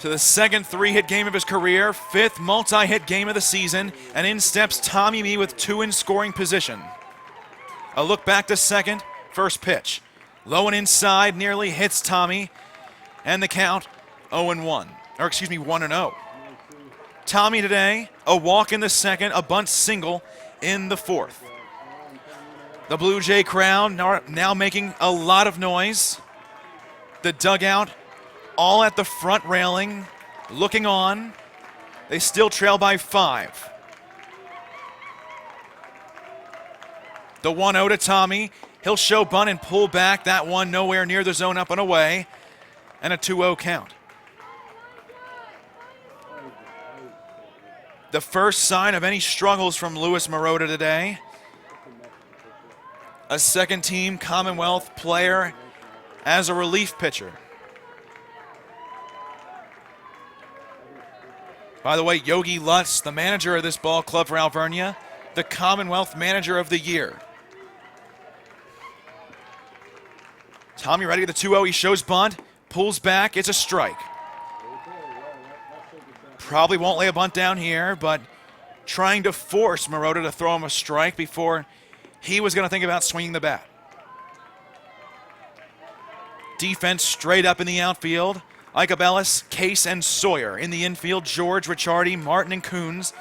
To the second 3-hit game of his career, 5th multi-hit game of the season, and in steps Tommy Mee with 2 in scoring position. A look back to second, first pitch. Low and inside, nearly hits Tommy, and the count 1-0. Tommy today, a walk in the second, a bunt single in the 4th. The Blue Jay crowd now making a lot of noise. The dugout all at the front railing, looking on. They still trail by 5. The 1-0 to Tommy. He'll show bunt and pull back. That one nowhere near the zone, up and away. And a 2-0 count. The first sign of any struggles from Luis Marotta today. a second-team Commonwealth player as a relief pitcher. By the way, Yogi Lutz, the manager of this ball club for Alveria, the Commonwealth Manager of the Year. Tommy ready to the 2-0. He shows bunt, pulls back. It's a strike. Probably won't lay a bunt down here, but trying to force Marotta to throw him a strike before he was going to think about swinging the bat. Defense straight up in the outfield. Icabellis, Case, and Sawyer. In the infield, George, Ricciardi, Martin, and Coons.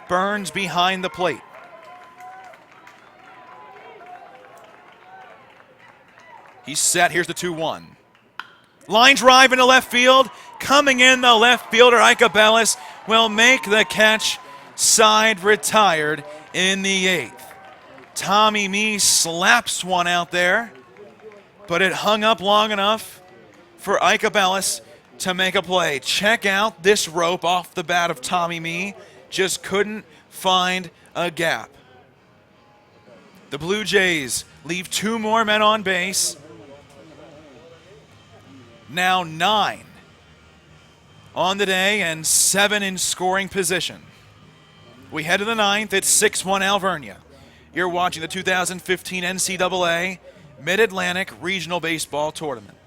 Burns behind the plate. He's set. Here's the 2-1. Line drive into left field. Coming in, the left fielder, Icabellis, will make the catch. Side retired in the 8th. Tommy Mee slaps one out there, but it hung up long enough for Icabellis to make a play. Check out this rope off the bat of Tommy Mee. Just couldn't find a gap. The Blue Jays leave 2 more men on base. Now 9 on the day and 7 in scoring position. We head to the 9th. It's 6-1 Alveria. You're watching the 2015 NCAA Mid-Atlantic Regional Baseball Tournament.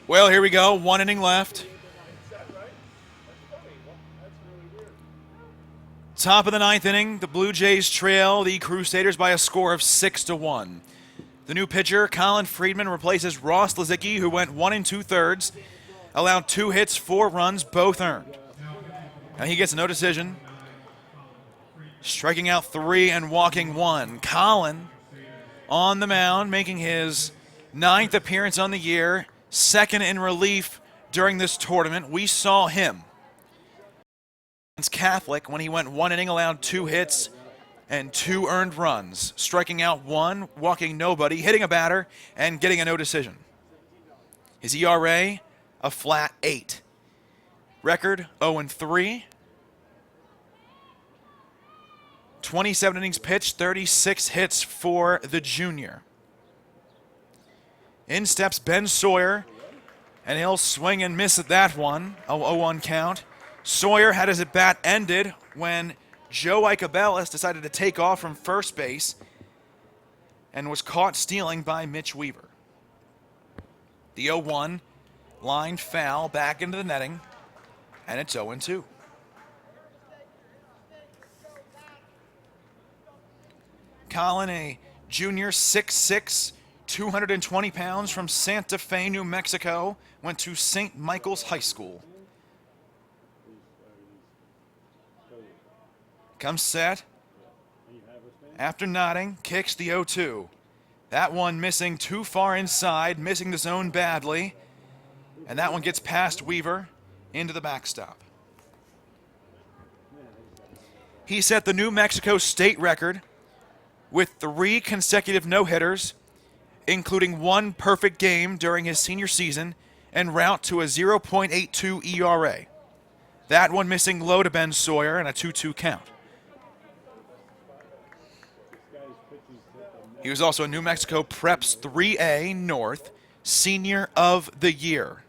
Well, here we go. 1 inning left. Top of the 9th inning, the Blue Jays trail the Crusaders by a score of 6-1. The new pitcher, Colin Friedman, replaces Ross Lazicki, who went 1 2/3, allowed 2 hits, 4 runs, both earned. And he gets no decision, striking out 3 and walking 1. Colin on the mound, making his 9th appearance on the year, 2nd in relief during this tournament. We saw him against Catholic when he went 1 inning, allowed 2 hits and 2 earned runs, striking out 1, walking nobody, hitting a batter, and getting a no decision. His ERA, a flat 8. Record 0-3. 27 innings pitched, 36 hits for the junior. In steps Ben Sawyer, and he'll swing and miss at that one, a 0-1 count. Sawyer had his at-bat ended when Joe Icabellis decided to take off from first base and was caught stealing by Mitch Weaver. The 0-1 line foul back into the netting, and it's 0-2. Colin, a junior, 6'6", 220 pounds, from Santa Fe, New Mexico, went to St. Michael's High School. Comes set. After nodding, kicks the 0-2. That one missing too far inside, missing the zone badly. And that one gets past Weaver into the backstop. He set the New Mexico state record with 3 consecutive no-hitters, including 1 perfect game during his senior season, en route to a 0.82 ERA. That one missing low to Ben Sawyer and a 2-2 count. He was also a New Mexico Preps 3A North Senior of the Year.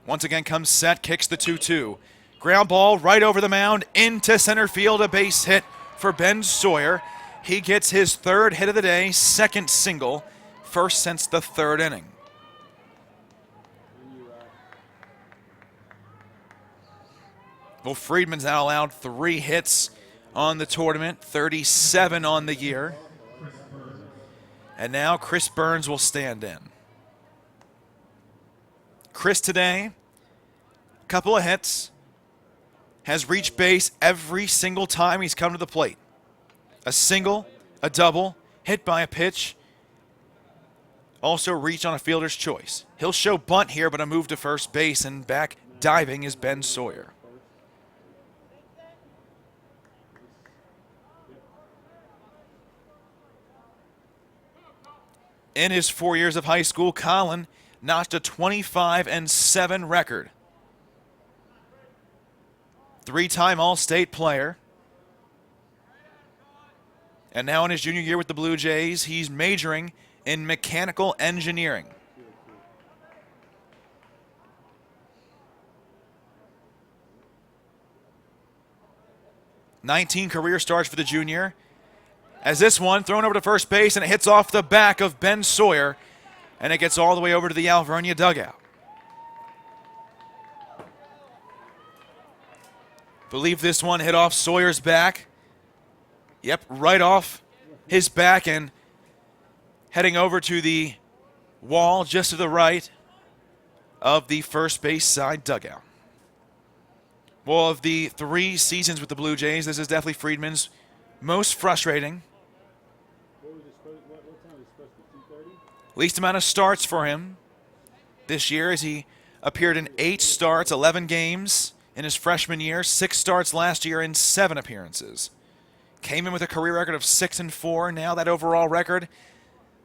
Once again comes set, kicks the 2-2. Ground ball right over the mound into center field, a base hit for Ben Sawyer. He gets his third hit of the day, second single, first since the third inning. Well, Friedman's now allowed 3 hits on the tournament, 37 on the year. And now Chris Burns will stand in. Chris today, a couple of hits, has reached base every single time he's come to the plate. A single, a double, hit by a pitch, also reached on a fielder's choice. He'll show bunt here, but a move to first base, and back diving is Ben Sawyer. In his 4 years of high school, Colin notched a 25-7 record. 3-time All-State player. And now in his junior year with the Blue Jays, he's majoring in mechanical engineering. "19 career starts for the junior. As this one thrown over to first base, and it hits off the back of Ben Sawyer, and it gets all the way over to the Alveria dugout. Believe this one hit off Sawyer's back. Yep, right off his back and heading over to the wall just to the right of the first base side dugout. Well, of the 3 seasons with the Blue Jays, this is definitely Friedman's most frustrating. Least amount of starts for him this year, as he appeared in 8 starts, 11 games in his freshman year, 6 starts last year in 7 appearances. Came in with a career record of 6-4. Now that overall record,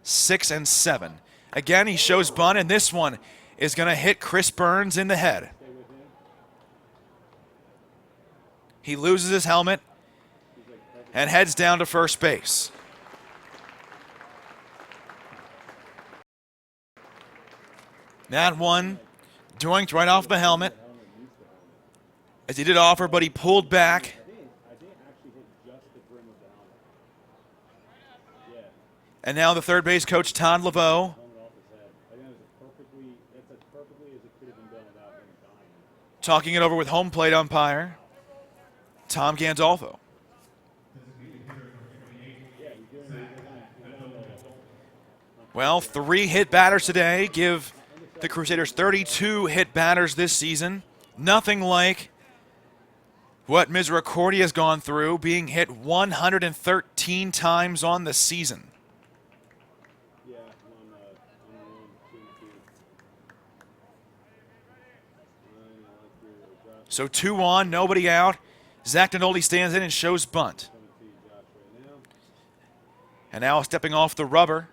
6-7. Again, he shows bunt, and this one is going to hit Chris Burns in the head. He loses his helmet and heads down to first base. That one doinked right off the helmet, as he did offer, but he pulled back. And now the third base coach, Todd LeBeau, talking it over with home plate umpire Tom Gandolfo. Well, 3 hit batters today give the Crusaders 32 hit batters this season. Nothing like what Misericordia has gone through, being hit 113 times on the season. So 2 on, nobody out. Zach Dinoldi stands in and shows bunt. And now stepping off the rubber,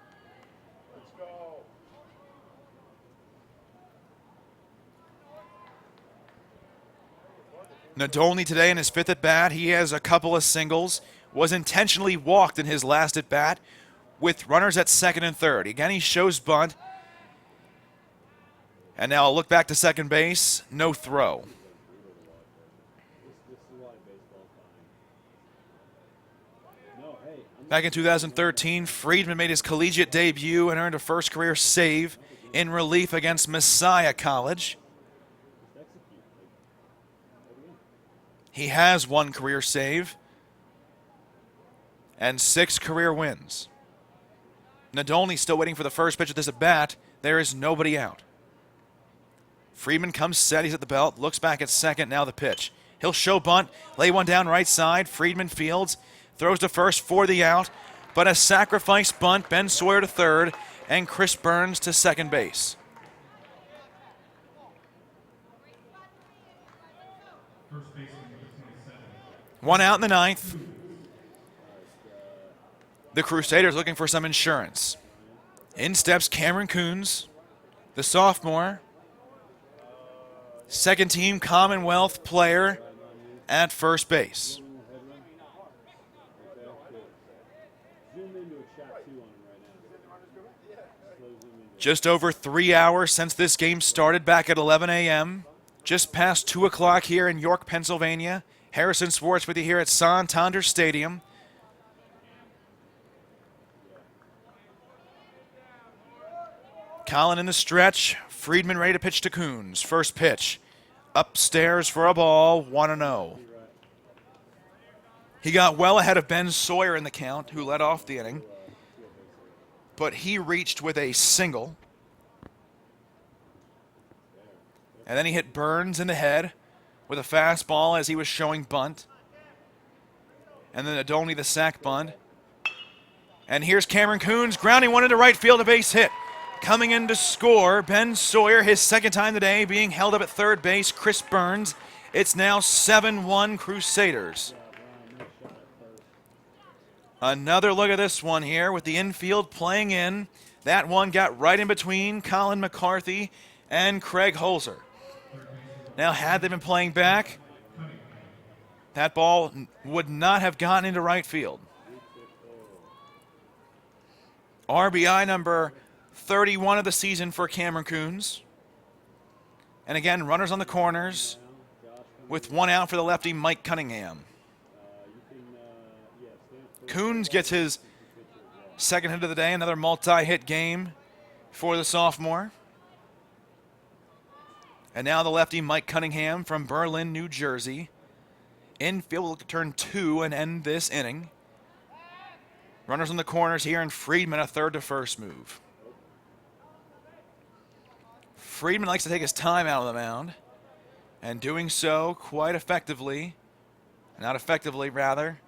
Nadolny today in his 5th at-bat. He has a couple of singles. Was intentionally walked in his last at-bat with runners at second and third. Again, he shows bunt. And now a look back to second base. No throw. Back in 2013, Friedman made his collegiate debut and earned a first career save in relief against Messiah College. He has 1 career save and 6 career wins. Nadolny still waiting for the first pitch of this at-bat. There is nobody out. Friedman comes set. He's at the belt. Looks back at second. Now the pitch. He'll show bunt. Lay one down right side. Friedman fields. Throws to first for the out. But a sacrifice bunt. Ben Sawyer to third. And Chris Burns to second base. First baseman, number 27. 1 out in the 9th. The Crusaders looking for some insurance. In steps Cameron Coons, the sophomore. second team Commonwealth player at first base. Zoom into a shot 2 on him right now. Slow zoom into Just over 3 hours since this game started back at 11 a.m. Just past 2 o'clock here in York, Pennsylvania. Harrison Sports with you here at Santander Stadium. Colin in the stretch. Friedman ready to pitch to Coons. First pitch. Upstairs for a ball, 1-0. He got well ahead of Ben Sawyer in the count, who led off the inning. But he reached with a single. And then he hit Burns in the head with a fastball as he was showing bunt. And then Adoni the sac bunt. And here's Cameron Coons grounding one into right field, a base hit. Coming in to score, Ben Sawyer, his second time today, being held up at third base, Chris Burns. It's now 7-1 Crusaders. Another look at this one here with the infield playing in. That one got right in between Colin McCarthy and Craig Holzer. Now, had they been playing back, that ball would not have gotten into right field. RBI number 31 of the season for Cameron Coons. And again, runners on the corners with one out for the lefty Mike Cunningham. Coons gets his second hit of the day, another multi-hit game for the sophomore. And now the lefty Mike Cunningham from Berlin, New Jersey. Infield will look to turn 2 and end this inning. Runners on the corners here, and Friedman a third to first move. Friedman likes to take his time out of the mound, and doing so quite effectively. Not effectively, rather.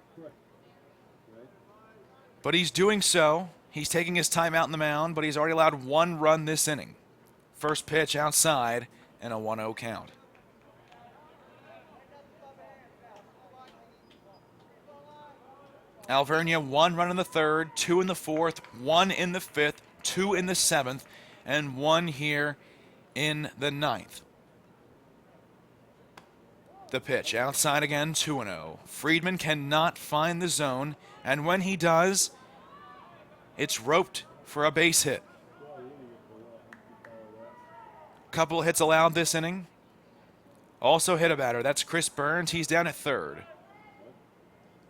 But he's doing so. He's taking his time out in the mound, but he's already allowed 1 run this inning. First pitch outside and a 1-0 count. Alveria 1 run in the third, 2 in the fourth, 1 in the fifth, 2 in the seventh, and 1 here in the ninth. The pitch outside again, 2-0. Friedman cannot find the zone, and when he does, it's roped for a base hit. Couple of hits allowed this inning. Also hit a batter. That's Chris Burns. He's down at third.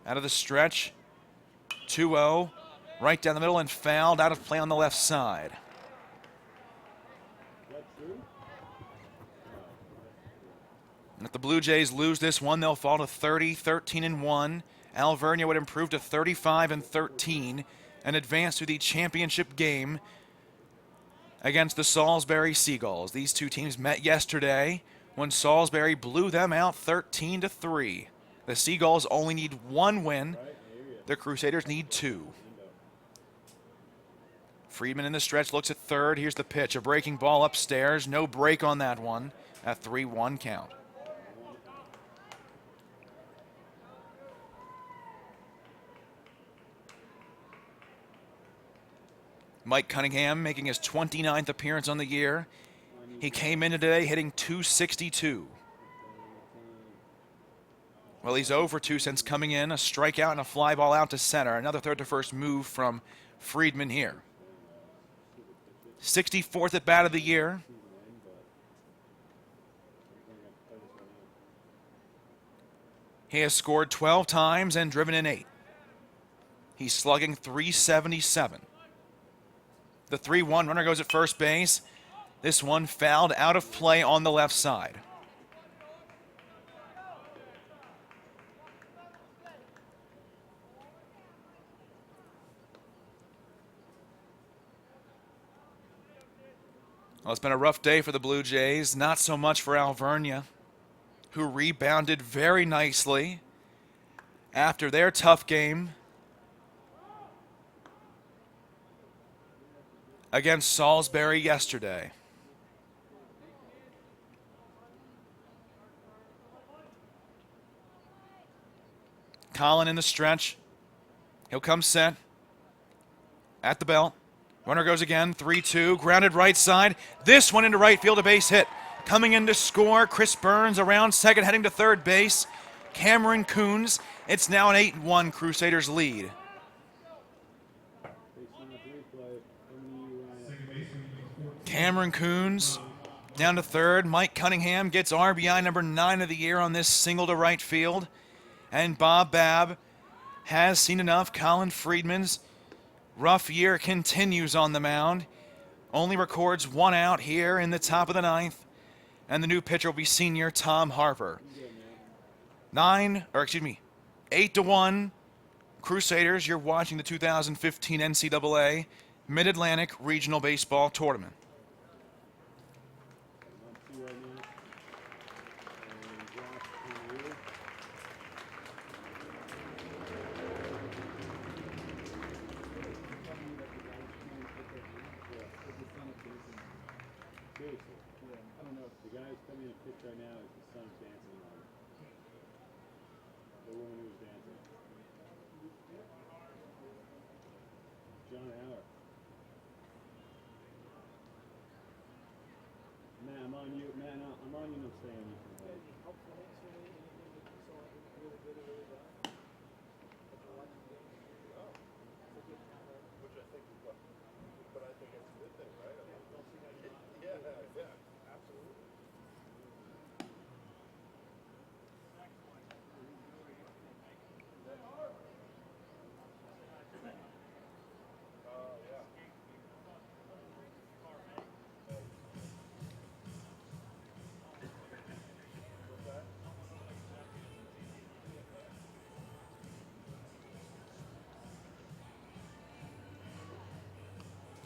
Out of the stretch, 2-0. Right down the middle and fouled out of play on the left side. And if the Blue Jays lose this one, they'll fall to 30, 13-1. Alveria would improve to 35-13 and advance to the championship game against the Salisbury Seagulls. These two teams met yesterday when Salisbury blew them out 13-3. The Seagulls only need 1 win. The Crusaders need 2. Friedman in the stretch looks at third. Here's the pitch. A breaking ball upstairs. No break on that one. A 3-1 count. Mike Cunningham making his 29th appearance on the year. He came in today hitting .262. Well, he's 0 for 2 since coming in. A strikeout and a fly ball out to center. Another third to first move from Friedman here. 64th at bat of the year. He has scored 12 times and driven in 8. He's slugging .377. The 3-1 runner goes at first base. This one fouled out of play on the left side. Well, it's been a rough day for the Blue Jays. Not so much for Alveria, who rebounded very nicely after their tough game against Salisbury yesterday. Colin in the stretch. He'll come set at the belt. Runner goes again, 3-2, grounded right side. This one into right field, a base hit. Coming in to score, Chris Burns around second, heading to third base. Cameron Coons. It's now an 8-1 Crusaders lead. Cameron Coons down to third. Mike Cunningham gets RBI number 9 of the year on this single to right field. And Bob Babb has seen enough. Colin Friedman's rough year continues on the mound. Only records 1 out here in the top of the 9th. And the new pitcher will be senior Tom Harper. 8-1 Crusaders. You're watching the 2015 NCAA Mid-Atlantic Regional Baseball Tournament.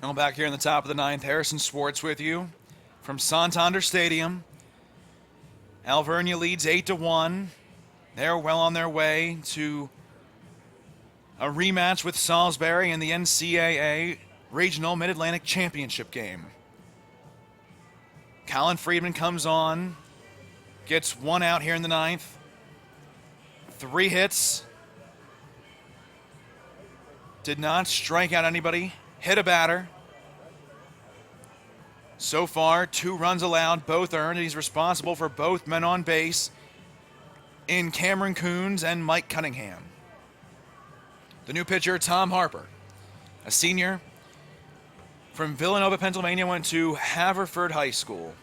Now back here in the top of the 9th, Harrison Swartz with you from Santander Stadium. Alveria leads 8-1. They're well on their way to a rematch with Salisbury in the NCAA Regional Mid-Atlantic Championship game. Colin Friedman comes on, gets 1 out here in the 9th. 3 hits. Did not strike out anybody. Hit a batter. So far, 2 runs allowed, both earned. He's responsible for both men on base in Cameron Coons and Mike Cunningham. The new pitcher, Tom Harper, a senior from Villanova, Pennsylvania, went to Haverford High School.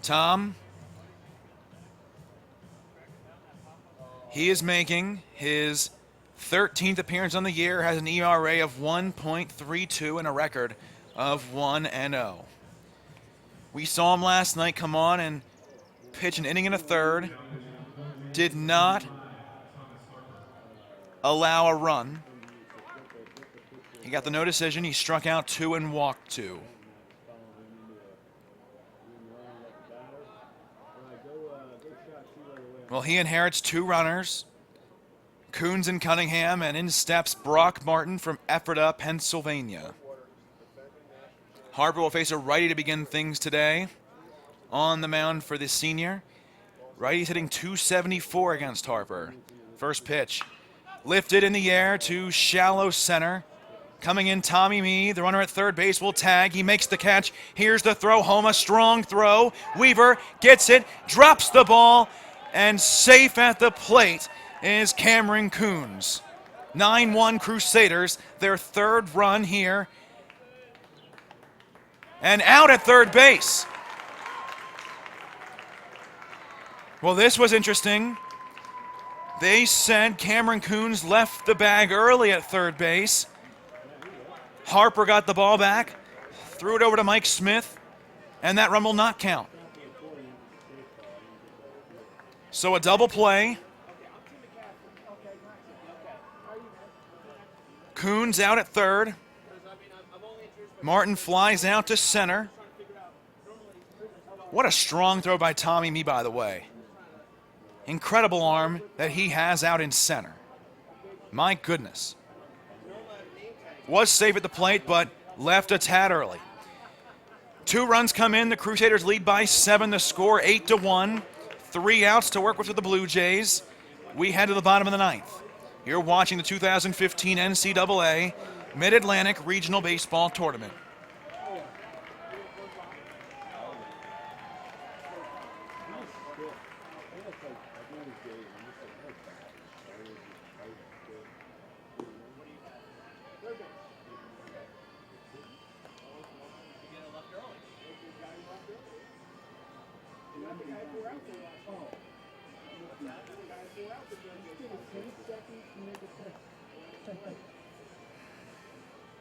Tom, he is making his 13th appearance on the year, has an ERA of 1.32 and a record of 1-0. We saw him last night come on and pitch an inning and a third. Did not allow a run. He got the no decision. He struck out 2 and walked 2. Well, he inherits 2 runners, Coons and Cunningham, and in steps Brock Martin from Ephrata, Pennsylvania. Harper will face a righty to begin things today on the mound for the senior. Righty's hitting .274 against Harper. First pitch lifted in the air to shallow center. Coming in, Tommy Mee, the runner at third base, will tag. He makes the catch. Here's the throw home, a strong throw. Weaver gets it, drops the ball, and safe at the plate is Cameron Coons. 9-1 Crusaders, their 3rd run here. And out at third base. Well, this was interesting. They said Cameron Coons left the bag early at third base. Harper got the ball back, threw it over to Mike Smith, and that run will not count. So a double play. Coons out at third. Martin flies out to center. What a strong throw by Tommy Mee, by the way. Incredible arm that he has out in center. My goodness. Was safe at the plate, but left a tad early. 2 runs come in. The Crusaders lead by 7. The score 8-1. 3 outs to work with for the Blue Jays. We head to the bottom of the 9th. You're watching the 2015 NCAA Mid-Atlantic Regional Baseball Tournament.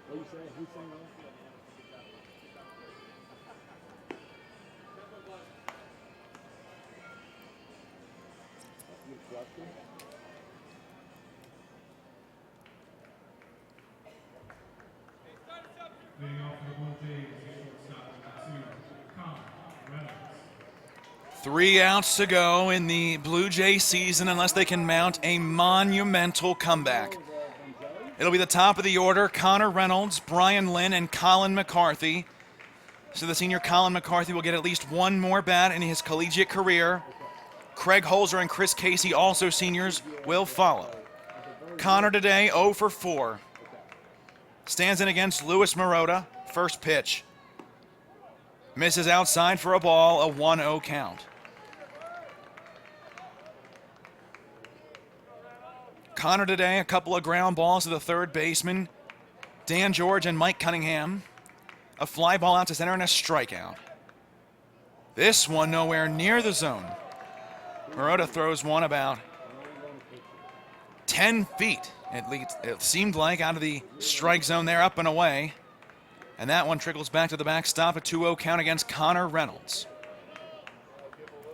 What you say? Who's saying that? Leading off for the Blue Jays, shortstop number 2, Connor Reynolds. 3 outs to go in the Blue Jay season unless they can mount a monumental comeback. It'll be the top of the order: Connor Reynolds, Brian Lynn, and Colin McCarthy. So the senior Colin McCarthy will get at least one more bat in his collegiate career. Craig Holzer and Chris Casey, also seniors, will follow. Connor today 0 for 4. Stands in against Luis Marotta. First pitch. Misses outside for a ball, a 1-0 count. Connor today, a couple of ground balls to the third baseman, Dan George and Mike Cunningham. A fly ball out to center and a strikeout. This one nowhere near the zone. Marotta throws one about 10 feet. At least it seemed like out of the strike zone there, up and away. And that one trickles back to the backstop, a 2-0 count against Connor Reynolds.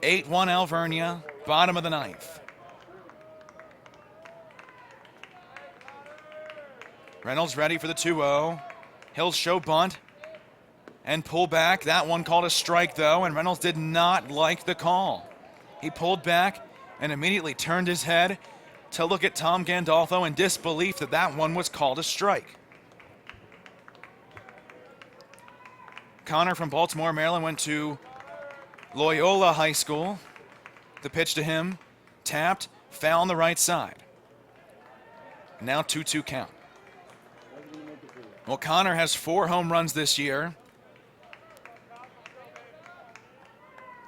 8-1 Alveria, bottom of the ninth. Reynolds ready for the 2-0. He'll show bunt and pull back. That one called a strike, though, and Reynolds did not like the call. He pulled back and immediately turned his head to look at Tom Gandolfo in disbelief that that one was called a strike. Connor from Baltimore, Maryland, went to Loyola High School. The pitch to him, tapped, foul on the right side. Now 2-2 count. Well, Connor has 4 home runs this year.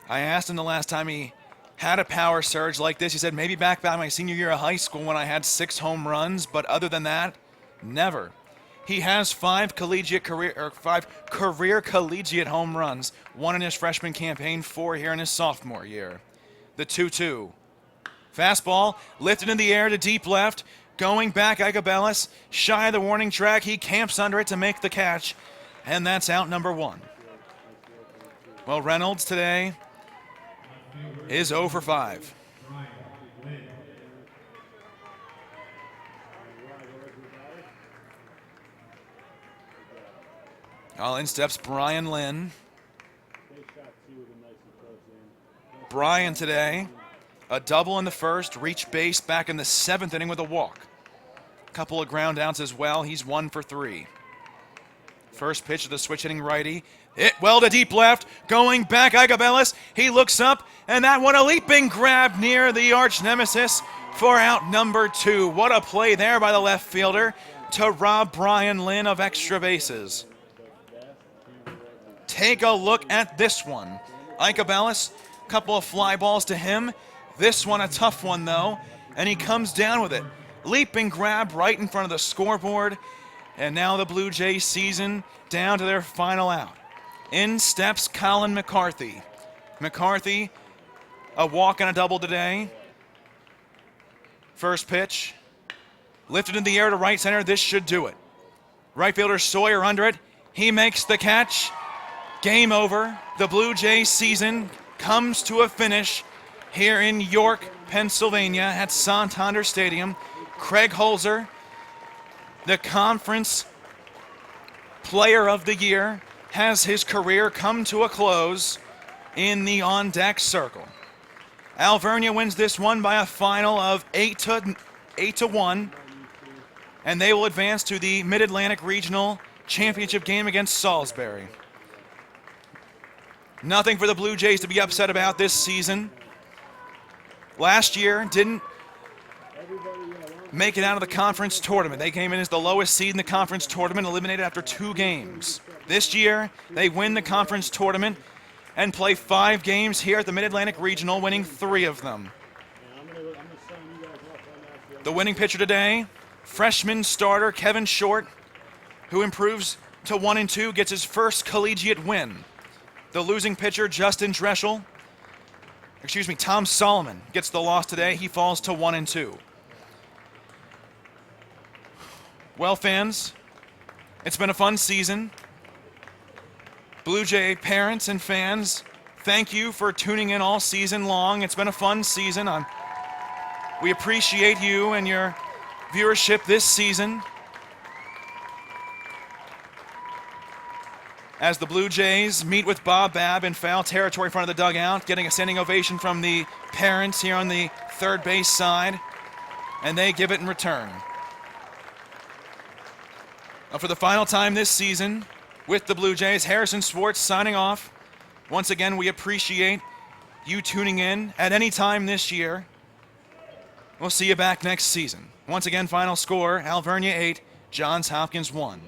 I asked him the last time he had a power surge like this. He said, maybe back my senior year of high school when I had 6 home runs, but other than that, never. He has 5 career collegiate home runs, 1 in his freshman campaign, 4 here in his sophomore year. The 2-2. Fastball lifted in the air to deep left. Going back, Igabellis, shy of the warning track. He camps under it to make the catch, and that's out number 1. Well, Reynolds today is 0 for 5. All in steps Brian Lynn. Brian today, a double in the first, reached base back in the 7th inning with a walk. Couple of ground outs as well. He's 1 for 3. First pitch to the switch hitting righty. Hit well to deep left. Going back, Igabellis. He looks up, and that one a leaping grab near the arch nemesis for out number 2. What a play there by the left fielder to rob Brian Lynn of extra bases. Take a look at this one. Igabellis, a couple of fly balls to him. This one a tough one, though, and he comes down with it. Leaping grab right in front of the scoreboard. And now the Blue Jays season down to their final out. In steps Colin McCarthy. McCarthy, a walk and a double today. First pitch. Lifted in the air to right center. This should do it. Right fielder Sawyer under it. He makes the catch. Game over. The Blue Jays season comes to a finish here in York, Pennsylvania at Santander Stadium. Craig Holzer, the conference player of the year, has his career come to a close in the on-deck circle. Alveria wins this one by a final of 8-1, and they will advance to the Mid-Atlantic Regional Championship game against Salisbury. Nothing for the Blue Jays to be upset about this season. Last year didn't make it out of the conference tournament. They came in as the lowest seed in the conference tournament, eliminated after 2 games. This year, they win the conference tournament and play 5 games here at the Mid-Atlantic Regional, winning 3 of them. The winning pitcher today, freshman starter Kevin Short, who improves to 1-2, gets his first collegiate win. The losing pitcher, Justin Dreschel, Tom Solomon gets the loss today. He falls to 1-2. Well, fans, it's been a fun season. Blue Jay parents and fans, thank you for tuning in all season long. It's been a fun season. We appreciate you and your viewership this season. As the Blue Jays meet with Bob Babb in foul territory in front of the dugout, getting a standing ovation from the parents here on the third base side, and they give it in return. Now for the final time this season with the Blue Jays, Harrison Swartz signing off. Once again, we appreciate you tuning in at any time this year. We'll see you back next season. Once again, final score, Alveria 8, Johns Hopkins 1.